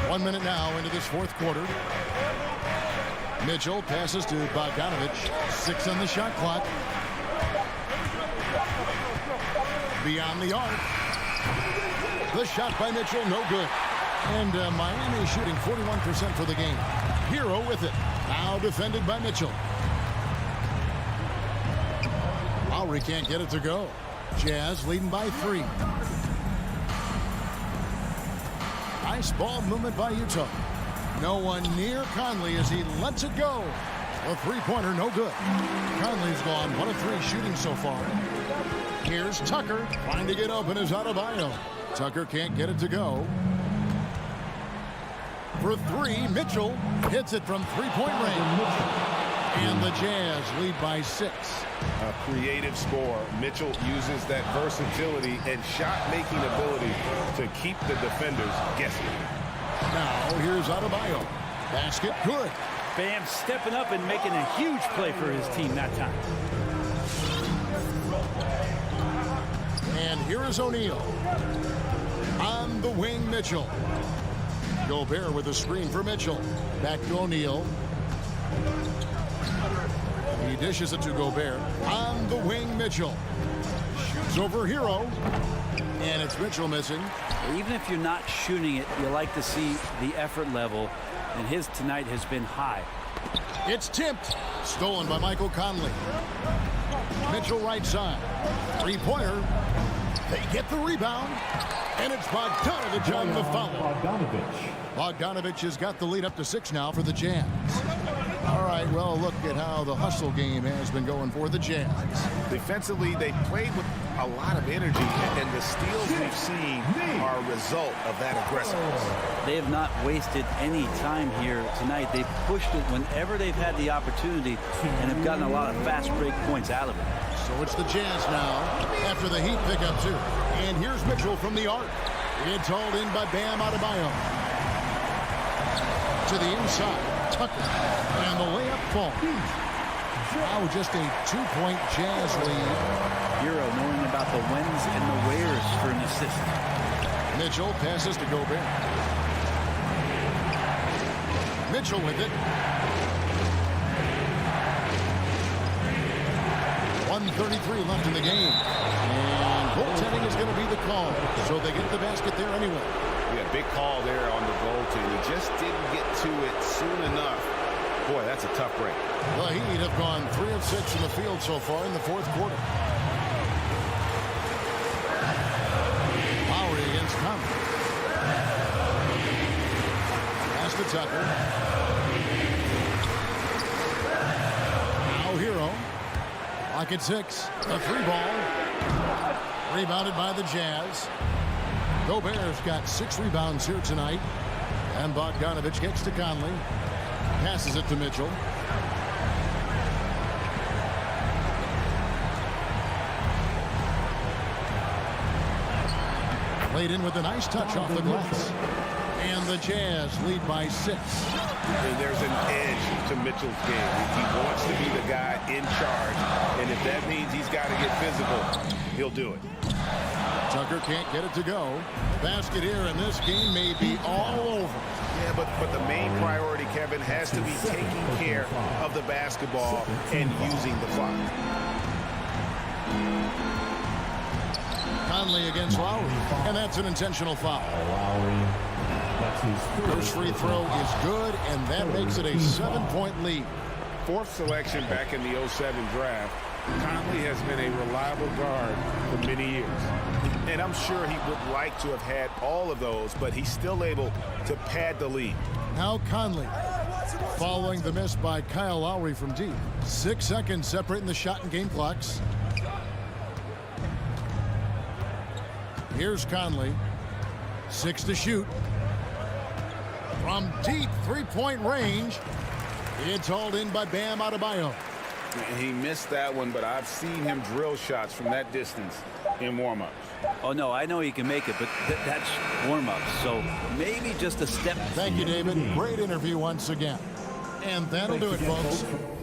One minute now into this fourth quarter. Mitchell passes to Bogdanovich. 6 on the shot clock. Beyond the arc. The shot by Mitchell, no good. And Miami shooting 41% for the game. Hero with it. Now defended by Mitchell. Lowry can't get it to go. Jazz leading by 3. Nice ball movement by Utah. No one near Conley as he lets it go. A three-pointer, no good. Conley's gone 1 of 3 shooting so far. Here's Tucker trying to get open as Adebayo. Tucker can't get it to go. For 3, Mitchell hits it from 3-point range. And the Jazz lead by 6. A creative score. Mitchell uses that versatility and shot-making ability to keep the defenders guessing. Now here's Adebayo. Basket good. Bam stepping up and making a huge play for his team that time. And here is O'Neal. On the wing, Mitchell. Gobert with a screen for Mitchell. Back to O'Neal. He dishes it to Gobert. On the wing, Mitchell. Shoots over Hero. And it's Mitchell missing. Even if you're not shooting it, you like to see the effort level. And his tonight has been high. It's tipped. Stolen by Michael Conley. Mitchell right side. 3-pointer. They get the rebound. And it's Bogdanovich on the foul. Bogdanovich has got the lead up to 6 now for the Jazz. All right, well, look at how the hustle game has been going for the Jazz. Defensively, they played with a lot of energy, and the steals we've seen are a result of that aggressiveness. They have not wasted any time here tonight. They've pushed it whenever they've had the opportunity and have gotten a lot of fast break points out of it. So it's the Jazz now after the Heat pick up 2. And here's Mitchell from the arc. It's hauled in by Bam Adebayo. To the inside, Tucker. And the layup falls. Now just a 2-point Jazz lead. Hero knowing about the whens and the wheres for an assist. Mitchell passes to Gobert. Mitchell with it. 1:33 left in the game. And goaltending is going to be the call. So they get the basket there anyway. Yeah, big call there on the goaltending. He just didn't get to it soon enough. Boy, that's a tough break. The Heat have gone 3 of 6 in the field so far in the fourth quarter. Lowry against Conley. Pass to Tucker. Now Hero. Lock at 6. A 3-ball. Rebounded by the Jazz. Gobert's got 6 rebounds here tonight. And Bogdanovich gets to Conley. Passes it to Mitchell. Laid in with a nice touch off the glass. And the Jazz lead by 6. And there's an edge to Mitchell's game. He wants to be the guy in charge. And if that means he's got to get physical, he'll do it. Tucker can't get it to go. Basket here, and this game may be all over. Yeah, but the main priority, Kevin, has to be taking care of the basketball and using the clock. Conley against Lowry, and that's an intentional foul. First free throw is good, and that makes it a 7-point lead. 4th selection back in the 07 draft. Conley has been a reliable guard for many years. And I'm sure he would like to have had all of those, but he's still able to pad the lead. Now Conley, following the miss by Kyle Lowry from deep. 6 seconds separating the shot and game clocks. Here's Conley. 6 to shoot. From deep 3-point range. It's hauled in by Bam Adebayo. He missed that one, but I've seen him drill shots from that distance in warm-ups. Oh, no, I know he can make it, but that's warm-up. So maybe just a step. Thank you, David. Great interview once again. And that'll do it, folks. Let's go.